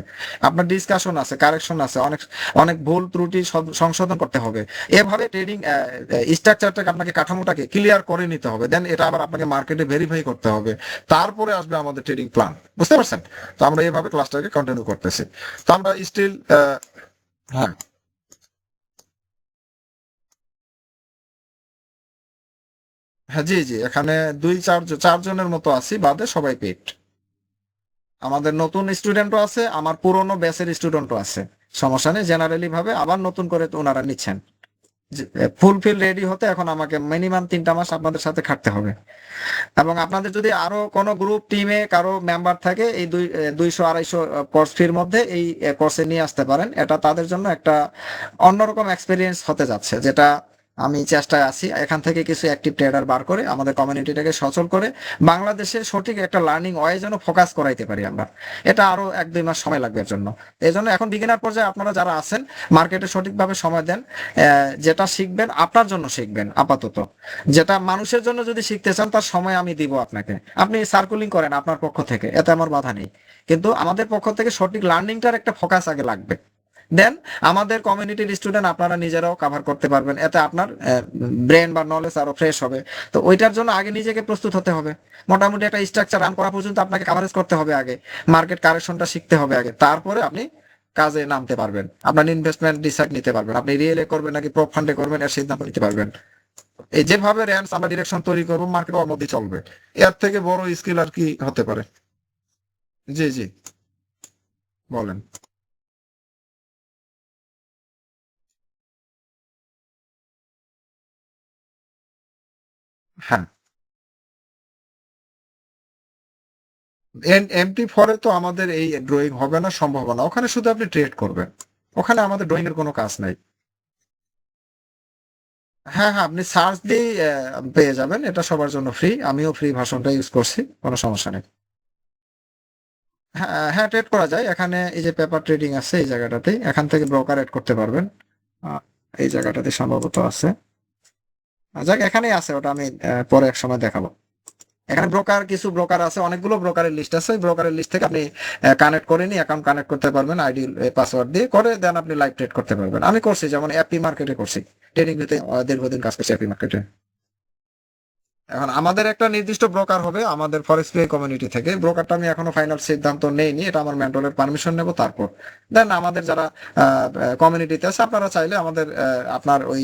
আপনার ডিসকাশন আছে, কারেকশন আছে, অনেক অনেক ভুল ত্রুটি সংশোধন করতে হবে। এভাবে ট্রেডিং স্ট্রাকচারটাকে, আপনাকে কাঠামোটাকে ক্লিয়ার করে নিতে হবে। দেন এটা আবার আপনাকে মার্কেটে ভেরিফাই করতে হবে, তারপরে আসবে আমাদের ট্রেডিং প্ল্যান। বুঝতে পারছেন? তো আমরা এইভাবে ক্লাসটাকে কন্টিনিউ করতেছি। তো আমরা স্টিল হ্যাঁ হ্যাঁ, জি জি, এখানে 4জনের মতো আছি, বাদে সবাই পেড। আমাদের নতুন স্টুডেন্টও আছে, আমার পুরনো ব্যাচের স্টুডেন্টও আছে, সমস্যা নেই। জেনারেলি ভাবে আবার নতুন করে তো ওনারা নিচ্ছেন। ফুলফিল রেডি হতে এখন আমাকে মিনিমাম 3টা মাস আপনাদের সাথে খাটতে হবে। এবং আপনাদের যদি আরো কোনো গ্রুপ টিমে কারো মেম্বার থাকে, এই 200-250 কোর্স ফির মধ্যে এই কোর্সে নিয়ে আসতে পারেন। এটা তাদের জন্য একটা অন্যরকম এক্সপিরিয়েন্স হতে যাচ্ছে, যেটা আমি চেষ্টায় আছি এখান থেকে কিছু অ্যাক্টিভ ট্রেডার বার করে আমাদের কমিউনিটিটাকে সচল করে বাংলাদেশের সঠিক একটা লার্নিং ওয়ে যেন ফোকাস করাইতে পারি আমরা। এটা আরো 1-2 মাস সময় লাগবে এর জন্য। এই জন্য এখন বিগিনার পর্যায়ে আপনারা যারা আছেন মার্কেটে সঠিকভাবে সময় দেন। যেটা শিখবেন আপনার জন্য শিখবেন আপাতত। যেটা মানুষের জন্য যদি শিখতে চান তার সময় আমি দিব আপনাকে। আপনি সার্কুলিং করেন আপনার পক্ষ থেকে, এতে আমার বাধা নেই, কিন্তু আমাদের পক্ষ থেকে সঠিক লার্নিংটার একটা ফোকাস আগে লাগবে। দেন আমাদের কমিউনিটির স্টুডেন্ট আপনারা নিজেরাও কভার করতে পারবেন, এতে আপনার ব্রেন বা নলেজ আরো ফ্রেশ হবে। তো ওইটার জন্য আগে নিজেকে প্রস্তুত হতে হবে। মোটামুটি একটা স্ট্রাকচার রান করা পর্যন্ত আপনাকে কভারেজ করতে হবে আগে, মার্কেট কারেকশনটা শিখতে হবে আগে, তারপরে আপনি কাজে নামতে পারবেন, আপনার ইনভেস্টমেন্ট ডিসাইড নিতে পারবেন, আপনি রিয়েলে করবেন নাকি প্রপ ফান্ডে করবেন এর সিদ্ধান্ত নিতে পারবেন। এই যেভাবে র্যান্স আমরা ডিরেকশন তৈরি করবো মার্কেট ওর মধ্যে চলবে। এর থেকে বড় স্কিল আর কি হতে পারে? জি জি, বলেন। হ্যাঁ, MT4 তো আমাদের এই ড্রয়িং হবে না, সম্ভাবনা, ওখানে শুধু আপনি ট্রেড করবেন, ওখানে আমাদের ড্রয়িং এর কোনো কাজ নাই। হ্যাঁ হ্যাঁ, আপনি সার্চ দিয়ে পেয়ে যাবেন, এটা সবার জন্য ফ্রি, আমিও ফ্রি ভার্সনটা ইউজ করছি, কোনো সমস্যা নেই। হ্যাঁ হ্যাঁ, ট্রেড করা যায় এখানে, এই যে পেপার ট্রেডিং আছে এই জায়গাটাতে, এখান থেকে ব্রোকার এড করতে পারবেন। আহ, এই জায়গাটাতে সম্ভবত আছে। যাক, এখানেই আছে, ওটা আমি পরে এক সময় দেখাবো। এখানে কিছু ব্রোকার আছে, অনেকগুলো ব্রোকারের লিস্ট আছে, ওই ব্রোকারের লিস্ট থেকে আপনি কানেক্ট করে নিয়ে অ্যাকাউন্ট কানেক্ট করতে পারবেন আইডি পাসওয়ার্ড দিয়ে, করে দেন আপনি লাইভ ট্রেড করতে পারবেন। আমি করছি, যেমন অ্যাপি মার্কেটে করছি, ট্রেডিং ভিতে দীর্ঘদিন কাজ করছি অ্যাপি মার্কেটে। এখন আমাদের একটা নির্দিষ্ট ব্রোকার হবে আমাদের ফরেক্স পে কমিউনিটি থেকে, ব্রোকারটা আমি এখনো ফাইনাল সিদ্ধান্ত নেইনি, এটা আমার মেন্টরের পারমিশন নেব তারপর। দেন আমাদের যারা কমিউনিটিতে আছে আপনারা চাইলে আমাদের আপনার ওই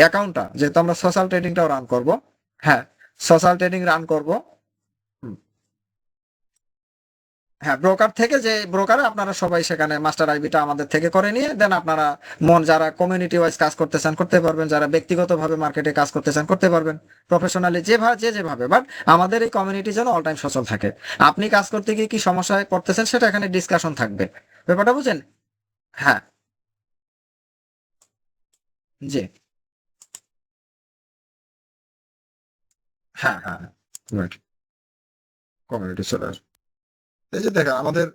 অ্যাকাউন্টটা, যেহেতু আমরা সোশ্যাল ট্রেডিংটাও রান করব। হ্যাঁ, সোশ্যাল ট্রেডিং রান করব। হ্যাঁ, ব্রোকার থেকে, যে ব্রোকারে আপনারা সবাই সেখানে মাস্টার আইবিটা আমাদের থেকে করে নিয়ে দেন আপনারা যারা কমিউনিটি ওয়াইজ কাজ করতে চান করতে পারবেন, যারা ব্যক্তিগতভাবে মার্কেটে কাজ করতে চান করতে পারবেন, প্রফেশনালি যেভাবে, বাট আমাদের এই কমিউনিটি যেন অল টাইম সচল থাকে। আপনি কাজ করতে গিয়ে কি সমস্যায় পড়তেছেন সেটা এখানে ডিসকাশন থাকবে, ব্যাপারটা বুঝেন? হ্যাঁ, জি, হ্যাঁ হ্যাঁ, রাইট, কমিউনিটি চলে আসবে। এই যে দেখেন আমাদের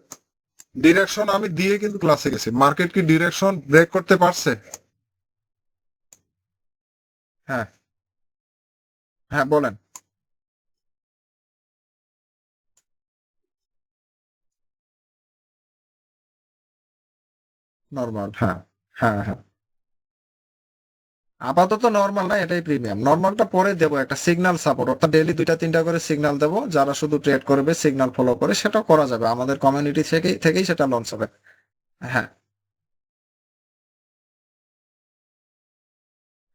ডিরেকশন আমি দিয়ে কিন্তু ক্লাসে গেছি, মার্কেট কি ডিরেকশন ব্রেক করতে পারছে? হ্যাঁ হ্যাঁ, বলেন। নর্মাল, হ্যাঁ হ্যাঁ হ্যাঁ, আপাতত নর্মাল না, এটাই প্রিমিয়াম। নর্মালটা পরে দেবো একটা সিগন্যাল সাপোর্ট, অর্থাৎ ডেইলি 2-3টা করে সিগন্যাল দেবো, যারা শুধু ট্রেড করবে সিগন্যাল ফলো করে, সেটাও করা যাবে আমাদের কমিউনিটি থেকেই সেটা লঞ্চ হবে। হ্যাঁ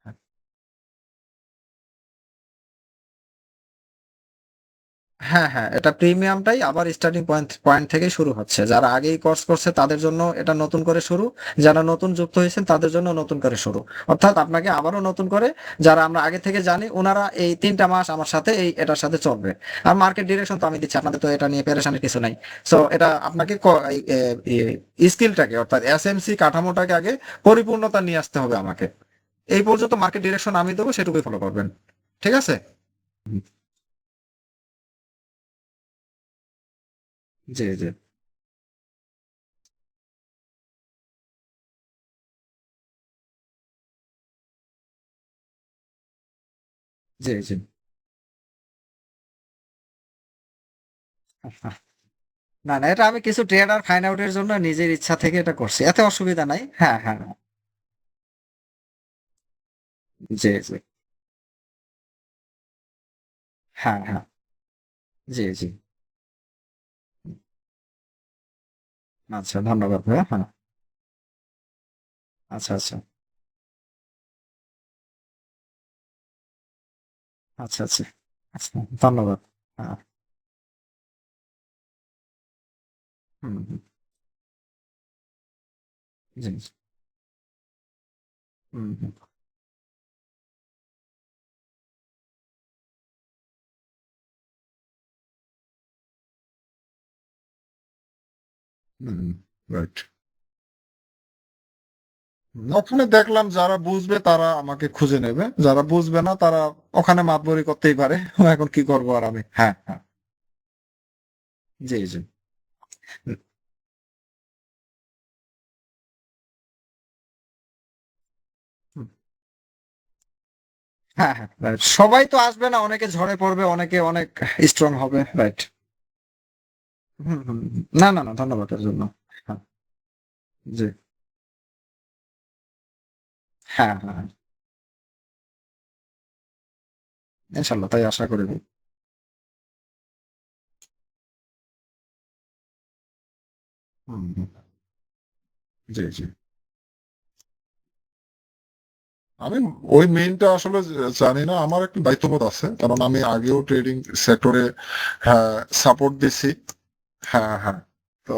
হ্যাঁ হ্যাঁ হ্যাঁ, এটা প্রিমিয়ামটাই আবার স্টার্টিং পয়েন্ট পয়েন্ট থেকেই শুরু হচ্ছে। যারা আগেই কোর্স করছে তাদের জন্য এটা নতুন করে শুরু, যারা নতুন যুক্ত হয়েছেন তাদের জন্য নতুন করে শুরু, অর্থাৎ আপনাকে আবারও নতুন করে, যারা আমরা আগে থেকে জানি ওনারা এই 3টা মাস আমার সাথে এটার সাথে চলবে। আর মার্কেট ডিরেকশন তো আমি দিচ্ছি, আপনাদের তো এটা নিয়ে পেরেশানির কিছু নাই। সো এটা আপনাকে স্কিলটাকে, অর্থাৎ এসএমসি কাঠামোটাকে আগে পরিপূর্ণতা নিয়ে আসতে হবে আমাকে। এই পর্যন্ত মার্কেট ডিরেকশন আমি দেবো, সেটুকুই ফলো করবেন। ঠিক আছে? হুম, জি জি জি জি। না না, এটা আমি কিছু ট্রেডার ফাইন্ড আউটের জন্য নিজের ইচ্ছা থেকে এটা করছি, এতে অসুবিধা নাই। হ্যাঁ হ্যাঁ, জি জি, হ্যাঁ হ্যাঁ, জি জি। আচ্ছা, ধন্যবাদ ভাইয়া। হ্যাঁ, আচ্ছা আচ্ছা আচ্ছা আচ্ছা আচ্ছা, ধন্যবাদ। হ্যাঁ, হুম হুম, জি জি, হুম হুম, হুম, রাইট। ওখানে দেখলাম যারা বুঝবে তারা আমাকে খুঁজে নেবে, যারা বুঝবে না তারা ওখানে মাতবরি করতেই পারে। এখন কি করবো আর আমি। হ্যাঁ, হ্যাঁ। জি, জি। হুম। হ্যাঁ, হ্যাঁ, রাইট। সবাই তো আসবে না, অনেকে ঝরে পড়বে, অনেকে অনেক স্ট্রং হবে, রাইট। হুম, হুম, হুম। না, না, না, ধন্যবাদ এর জন্য। হ্যাঁ, জি। হ্যাঁ, হ্যাঁ, হ্যাঁ। ইনশাল্লাহ তাই আশা করি। হুম, হুম। জি, জি। আমি ওই মেইনটা আসলে জানি না, আমার একটু দায়িত্ববোধ আছে, কারণ আমি আগেও ট্রেডিং সেক্টরে হ্যাঁ সাপোর্ট দিছি। হ্যাঁ, হ্যাঁ। তো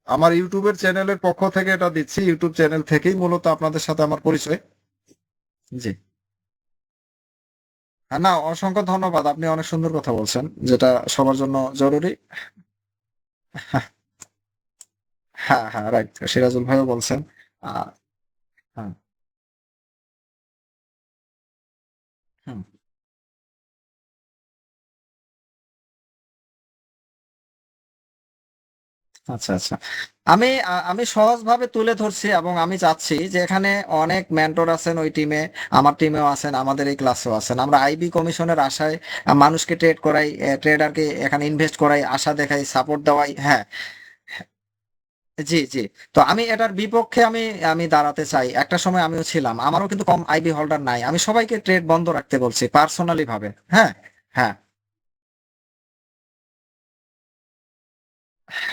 আমার ইউটিউবের চ্যানেলের পক্ষ থেকে এটা দিচ্ছি, ইউটিউব চ্যানেল থেকেই মূলত আপনাদের সাথে আমার পরিচয়। জি। হ্যাঁ, না, অসংখ্য ধন্যবাদ। আপনি অনেক সুন্দর কথা বলছেন, যেটা সবার জন্য জরুরি। হ্যাঁ, হ্যাঁ, হ্যাঁ, রাইট। সিরাজুল ভাইও বলছেন। আহ, হ্যাঁ, হুম। আচ্ছা, আচ্ছা। আমি সহজভাবে তুলে ধরছি এবং আমি চাচ্ছি যে এখানে অনেক মেন্টর আছেন ওই টিমে, আমার টিমেও আছেন, আমাদের এই ক্লাসেও আছেন। আমরা আইবি কমিশনের আশায় মানুষকে ট্রেড করাই, ট্রেডারকে এখানে ইনভেস্ট করাই, আশা দেখাই, সাপোর্ট দেওয়াই। হ্যাঁ, জি, জি। তো আমি এটার বিপক্ষে আমি আমি দাঁড়াতে চাই। একটা সময় আমিও ছিলাম। আমারও কিন্তু কম আইবি হোল্ডার নাই। আমি সবাইকে ট্রেড বন্ধ রাখতে বলছি পার্সোনালি ভাবে। হ্যাঁ, হ্যাঁ,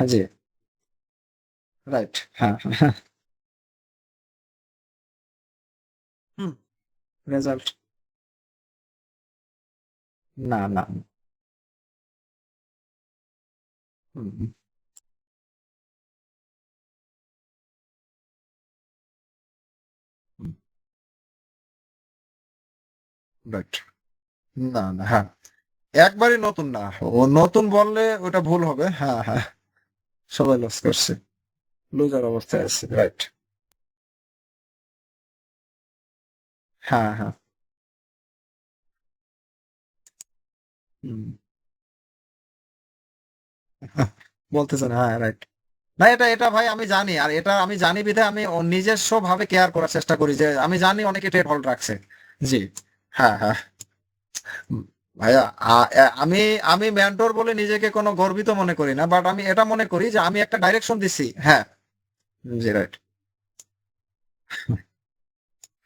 জি, রাইট। হ্যাঁ, হ্যাঁ। হুম, রেজাল্ট। না, না। হুম, হুম, হুম, রাইট। না, না, হ্যাঁ। একবারই নতুন না। ও নতুন বললে ওটা ভুল হবে। হ্যাঁ, হ্যাঁ। সবাই লস করছে। লুজার অবস্থায় আছে। রাইট। হ্যাঁ, হ্যাঁ। হুম। বলতেছেন, হ্যাঁ, রাইট। না, এটা এটা ভাই আমি জানি, আর এটা আমি জানি বিধায় আমি নিজস্ব ভাবে কেয়ার করার চেষ্টা করি, যে আমি জানি অনেকে ট্রেড হোল্ড রাখছে। জি। হ্যাঁ, হ্যাঁ। হুম, ভাইয়া, আমি আমি মেন্টর বলে নিজেকে কোনো গর্বিত মনে করি না, বাট আমি এটা মনে করি যে আমি একটা ডাইরেকশন দিছি। হ্যাঁ, জি, রাইট।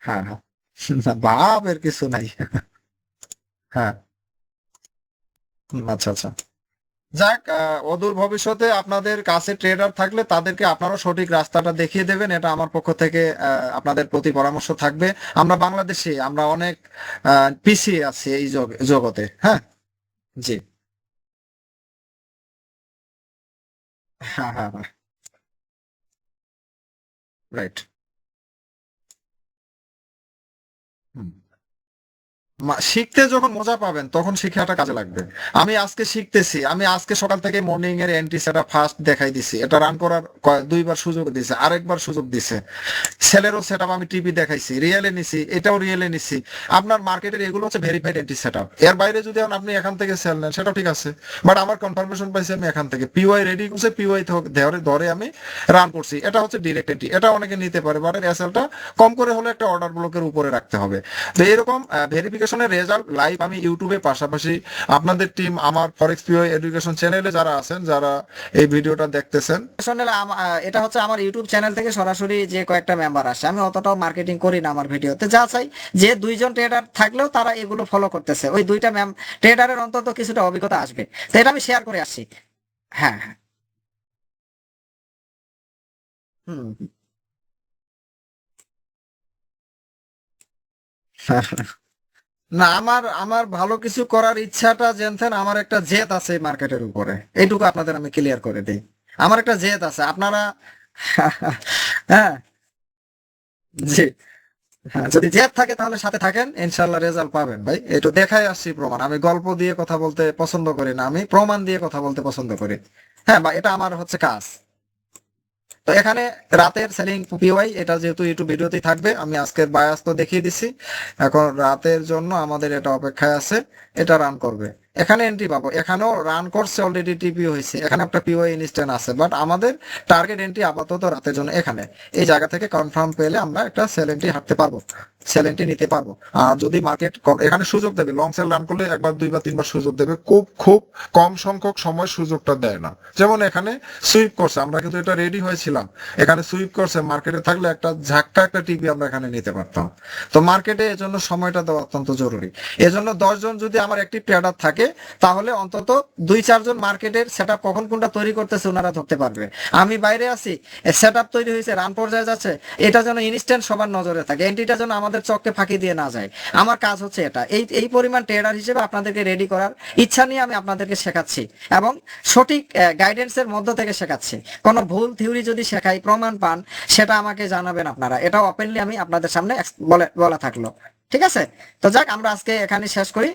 হ্যাঁ, হ্যাঁ। না, ভাবের কিছু নাই। হ্যাঁ। আচ্ছা, আচ্ছা। যাক, অদূর ভবিষ্যতে আপনাদের কাছে ট্রেডার থাকলে তাদেরকে আপনারাও সঠিক রাস্তাটা দেখিয়ে দেবেন, এটা আমার পক্ষ থেকে আপনাদের প্রতি পরামর্শ থাকবে। আমরা বাংলাদেশে আমরা অনেক পিছিয়ে আছি এই জগতে। হ্যাঁ, জি। হ্যাঁ, হ্যাঁ, হ্যাঁ, রাইট। শিখতে যখন মজা পাবেন তখন শিক্ষাটা কাজে লাগবে। আমি আজকে শিখতেছি, আমি আজকে সকাল থেকে মর্নিং এর এন্ট্রি সেটআপ ফার্স্ট দেখাই দিছি, এটা রান করার দুইবার সুযোগ দিছে, আরেকবার সুযোগ দিছে। সেলেরও সেটআপ আমি টিভি দেখাইছি, রিয়েলে নিছি, এটাও রিয়েলে নিছি। আপনার মার্কেটের এগুলো হচ্ছে ভেরিফাইড এন্ট্রি সেটআপ। এর বাইরে যদি আপনি এখান থেকে সেল নেন সেটাও ঠিক আছে, বাট আমার কনফার্মেশন পাইছি আমি এখান থেকে, পিওয়াই রেডি করছে, পিওয়াই ধরে ধরে আমি রান করছি, এটা হচ্ছে ডিরেক্ট এন্ট্রি। এটা অনেকে নিতে পারে, বাট এসএলটা কম করে হলে একটা অর্ডার ব্লকের উপরে রাখতে হবে। তো এরকম ভেরিফিকেশনের রেজাল্ট লাইভ আমি ইউটিউবে, পাশাপাশি আপনাদের টিম আমার ফরেক্স পিও এডুকেশন চ্যানেলে যারা আছেন, যারা এই ভিডিওটা দেখতেছেন, আসলে এটা হচ্ছে আমার ইউটিউব চ্যানেল থেকে সরাসরি যে কয়েকটা মেম্বার আসে, আমি অতটাও মার্কেটিং করি না আমার ভিডিওতে। যা চাই যে দুইজন ট্রেডার থাকলেও তারা এগুলো ফলো করতেছে, ওই দুইটা ট্রেডারের অন্তত কিছুটা অভিজ্ঞতা আসবে, তো এটা আমি শেয়ার করে আসছি। হ্যাঁ, হ্যাঁ। হুম, হুম। না, আমার আমার ভালো কিছু করার ইচ্ছাটা জেনথেন, আমার একটা জেদ আছে মার্কেটের উপরে, এইটুকু আপনাদের আমি ক্লিয়ার করে দিই। আমার একটা জেদ আছে, আপনারা হ্যাঁ, জি। হ্যাঁ, যদি জেদ থাকে তাহলে সাথে থাকেন, ইনশাল্লাহ রেজাল্ট পাবেন ভাই। একটু দেখাই আসছি প্রমাণ। আমি গল্প দিয়ে কথা বলতে পছন্দ করি না, আমি প্রমাণ দিয়ে কথা বলতে পছন্দ করি। হ্যাঁ, বা এটা আমার হচ্ছে কাজ। তো এখানে রাতের সেলিং পিওয়াই, এটা যেহেতু ইউটিউব ভিডিওতেই থাকবে, আমি আজকের বায়াস তো দেখিয়ে দিছি। এখন রাতের জন্য আমাদের এটা অপেক্ষায় আছে, এটা রান করবে। এখানে এন্ট্রি পাবো, এখানেও রান করছে অলরেডি, টিপি হয়েছে, এখানে একটা পিওয়াই ইনস্ট্যান্ট আছে, বাট আমাদের টার্গেট এন্ট্রি আপাতত রাতের জন্য এখানে। এই জায়গা থেকে কনফার্ম পেলে আমরা একটা সেল এন্ট্রি হাঁটতে পারবো, সেল এন্ট্রি নিতে পারবো। আর যদি মার্কেট এখানে সুযোগ দেবে, লং সেল রান করলে একবার দুইবার তিনবার সুযোগ দেবে, খুব খুব কম সংখ্যক সময় সুযোগটা দেয় না। যেমন এখানে সুইপ করছে, আমরা কিন্তু এটা রেডি হয়েছিলাম, এখানে সুইপ করছে, মার্কেটে থাকলে একটা ঝাক্কা একটা টিপি আমরা এখানে নিতে পারতাম। তো মার্কেটে এজন্য সময়টা দেওয়া অত্যন্ত জরুরি। এজন্য 10 জন যদি আমার অ্যাক্টিভ ট্রেডার থাকে, তাহলে অন্তত 2-4 জন মার্কেটের সেটআপ কখন কোনটা তৈরি করতেছে ওনারা ধরতে পারবে। আমি বাইরে আছি, সেটআপ তৈরি হয়েছে, রান পর্যায়ে যাচ্ছে, এটা যেন ইনস্ট্যান্ট সবার নজরে থাকে, এন্ট্রিটা যেন আমাদের চোখকে ফাঁকি দিয়ে না যায়। আমার কাজ হচ্ছে এটা, এই পরিমাণ ট্রেডার হিসেবে আপনাদেরকে রেডি করার ইচ্ছা নিয়ে আমি আপনাদেরকে শেখাচ্ছি, এবং সঠিক গাইডেন্সের মধ্য থেকে শেখাচ্ছি। কোনো ভুল থিওরি যদি শেখাই, প্রমাণ পান, সেটা আমাকে জানাবেন আপনারা, এটা ওপেনলি আমি আপনাদের সামনে বলা থাকলো। ঠিক আছে, তো যাক, আমরা আজকে এখানে শেষ করি।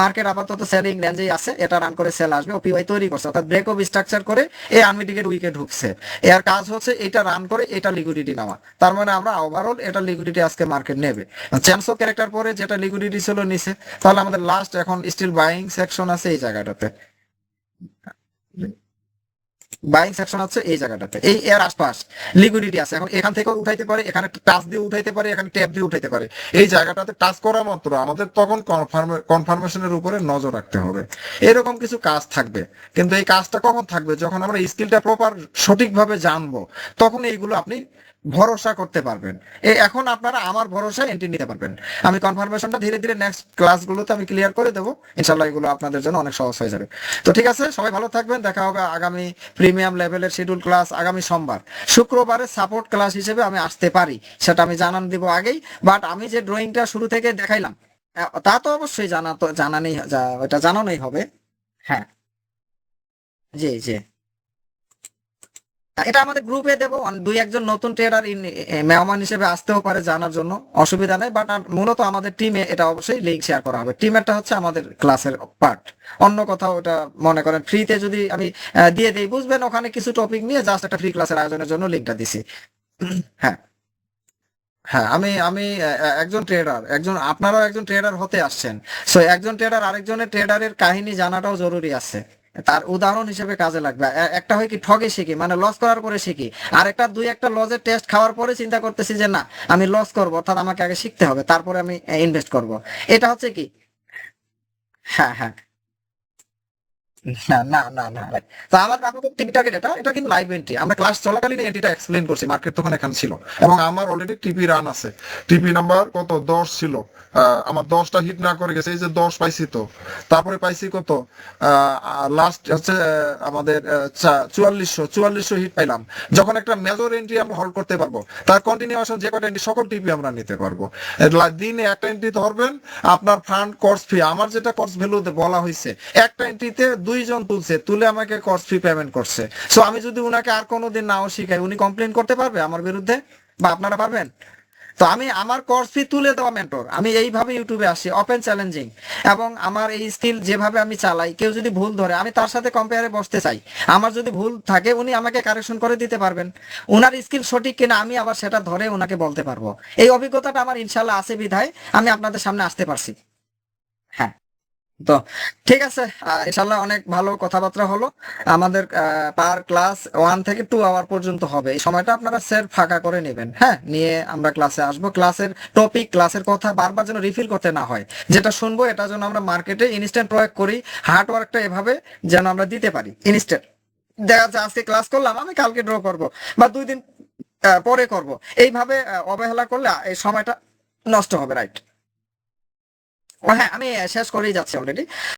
মার্কেট আপাতত সেলিং রেঞ্জেই আছে, এটা রান করে সেল আসবে, ওপিওয়াই তৈরি করছে, অর্থাৎ ব্রেক অফ স্ট্রাকচার করে এই আনমিটিগেট উইকে ঢুকছে। এর কাজ হচ্ছে এটা রান করে এটা লিকুইডিটি নেওয়া, তার মানে আমরা ওভারঅল এটা লিকুইডিটি আজকে মার্কেট নেবে। চেঞ্জ অফ ক্যারেক্টার পরে যেটা লিকুইডিটি ছিল নিচে, তাহলে আমাদের লাস্ট এখন স্টিল বাইং সেকশন আছে এই জায়গাটাতে, বাইং সেকশন আছে এই জায়গাটাতে, এই এর আশপাশ লিকুইডিটি আছে। এখন এখান থেকে উঠাইতে পারে, এখানে টাচ দিয়ে উঠাইতে পারে, এখানে ট্যাপ দিয়ে উঠাইতে পারে। এই জায়গাটাতে টাচ করা মাত্র আমাদের তখন কনফার্মেশনের উপরে নজর রাখতে হবে। এরকম কিছু কাজ থাকবে, কিন্তু এই কাজটা কখন থাকবে? যখন আমরা স্কিলটা প্রপার সঠিকভাবে জানবো, তখন এইগুলো আপনি ভরসা করতে পারবেন। এখন আপনারা আমার ভরসায় এন্ট্রি নিতে পারবেন। আমি কনফার্মেশনটা ধীরে ধীরে নেক্সট ক্লাসগুলোতে আমি ক্লিয়ার করে দেবো, ইনশাল্লাহ এগুলো আপনাদের জন্য অনেক সহজ হয়ে যাবে। তো ঠিক আছে, সবাই ভালো থাকবেন, দেখা হবে আগামী প্রিমিয়াম লেভেলের শিডিউল ক্লাস আগামী সোমবার। শুক্রবারে সাপোর্ট ক্লাস হিসেবে আমি আসতে পারি, সেটা আমি জানান দিব আগেই, বাট আমি যে ড্রয়িংটা শুরু থেকে দেখাইলাম তা তো অবশ্যই ওটা জানানোই হবে। হ্যাঁ, জি জি, এটা আমাদের গ্রুপে দেবো, 2-1 জন নতুন ট্রেডার মেহমান হিসেবে আসতেও পারে, জানার জন্য অসুবিধা নেই, বাট মূলত আমাদের টিমে এটা অবশ্যই লিঙ্ক শেয়ার করা হবে। টিমেরটা হচ্ছে আমাদের ক্লাসের পার্ট, অন্য কোথাও ওটা মনে করেন ফ্রিতে যদি আমি দিয়ে দিই, বুঝবেন, ওখানে কিছু টপিক নিয়ে জাস্ট একটা ফ্রি ক্লাসের আয়োজনের জন্য লিঙ্কটা দিছি। হ্যাঁ হ্যাঁ, আমি একজন ট্রেডার, আপনারাও একজন ট্রেডার হতে আসছেন, সো একজন ট্রেডার আরেকজনের ট্রেডারের কাহিনী জানাটাও জরুরি আছে, তার উদাহরণ হিসেবে কাজে লাগবে। একটা হয় কি ঠগে শিখি, মানে লস করার পরে শিখি, আর একটা 2-1টা লসের টেস্ট খাওয়ার পরে চিন্তা করতেছি যে না, আমি লস করবো, অর্থাৎ আমাকে আগে শিখতে হবে, তারপরে আমি ইনভেস্ট করব। এটা হচ্ছে কি, হ্যাঁ হ্যাঁ, না না না না right. তো আমার আপনাদের তিন টার্গেট, এটা কিন্তু লাইভ এন্ট্রি, আমরা ক্লাস চলাকালীন এন্ট্রিটা এক্সপ্লেইন করছি, মার্কেট তখন এখানে ছিল, এবং আমার অলরেডি টিপি রান আছে, টিপি নাম্বার কত 10 ছিল, আমার 10টা হিট না করে গেছে, এই যে 10 পাইছি, তো তারপরে পাইছি কত, লাস্ট হচ্ছে আমাদের 4400 হিট পাইলাম। যখন একটা মেজর এন্ট্রি আমরা হোল্ড করতে পারবো, তার কন্টিনিউশন যে কটা এন্ট্রি সকল টিপি আমরা নিতে পারবো। দিনে একটা এন্ট্রি ধরবেন, আপনার ফান্ড কোর্স ফি, আমার যেটা কোর্স ভ্যালু বলা হয়েছে, একটা এন্ট্রিতে 2 জন তুলে আমাকে কোর্স ফি পেমেন্ট করছে। সো আমি যদি উনাকে আর কোনোদিন নাও শিখাই, উনি কমপ্লেন করতে পারবে আমার বিরুদ্ধে, বা আপনারা পারবেন? তো আমি আমার কোর্স ফি তুলে দেওয়া মেন্টর, আমি এইভাবে ইউটিউবে আসি, ওপেন চ্যালেঞ্জিং, এবং আমার এই স্কিল যেভাবে আমি চালাই, কেউ যদি ভুল ধরে আমি তার সাথে কম্পেয়ারে বসতে চাই, আমার যদি ভুল থাকে উনি আমাকে কারেকশন করে দিতে পারবেন, উনার স্কিল সঠিক কিনা আমি আবার সেটা ধরে ওনাকে বলতে পারবো। এই অভিজ্ঞতাটা আমার ইনশাল্লাহ আছে বিধায় আমি আপনাদের সামনে আসতে পারছি। হ্যাঁ, তো ঠিক আছে, ইনশাল্লাহ অনেক ভালো কথাবার্তা হলো। আমাদের পার ক্লাস 1 থেকে 2 আওয়ার পর্যন্ত হবে, এই সময়টা আপনারা সেট ফাঁকা করে নেবেন, হ্যাঁ, নিয়ে আমরা ক্লাসে আসবো। ক্লাসের টপিক, ক্লাসের কথা বারবার যেন রিফিল করতে না হয়, যেটা শুনবো এটা যেন আমরা মার্কেটে ইনস্ট্যান্ট প্রয়োগ করি, হার্ড ওয়ার্কটা এভাবে যেন আমরা দিতে পারি ইনস্ট্যান্ট। দেখা যাচ্ছে আজকে ক্লাস করলাম, আমি কালকে ড্র করব, বা 2 দিন পরে করব, এইভাবে অবহেলা করলে এই সময়টা নষ্ট হবে, রাইট? হ্যাঁ, আমি শেষ করেই যাচ্ছি অলরেডি।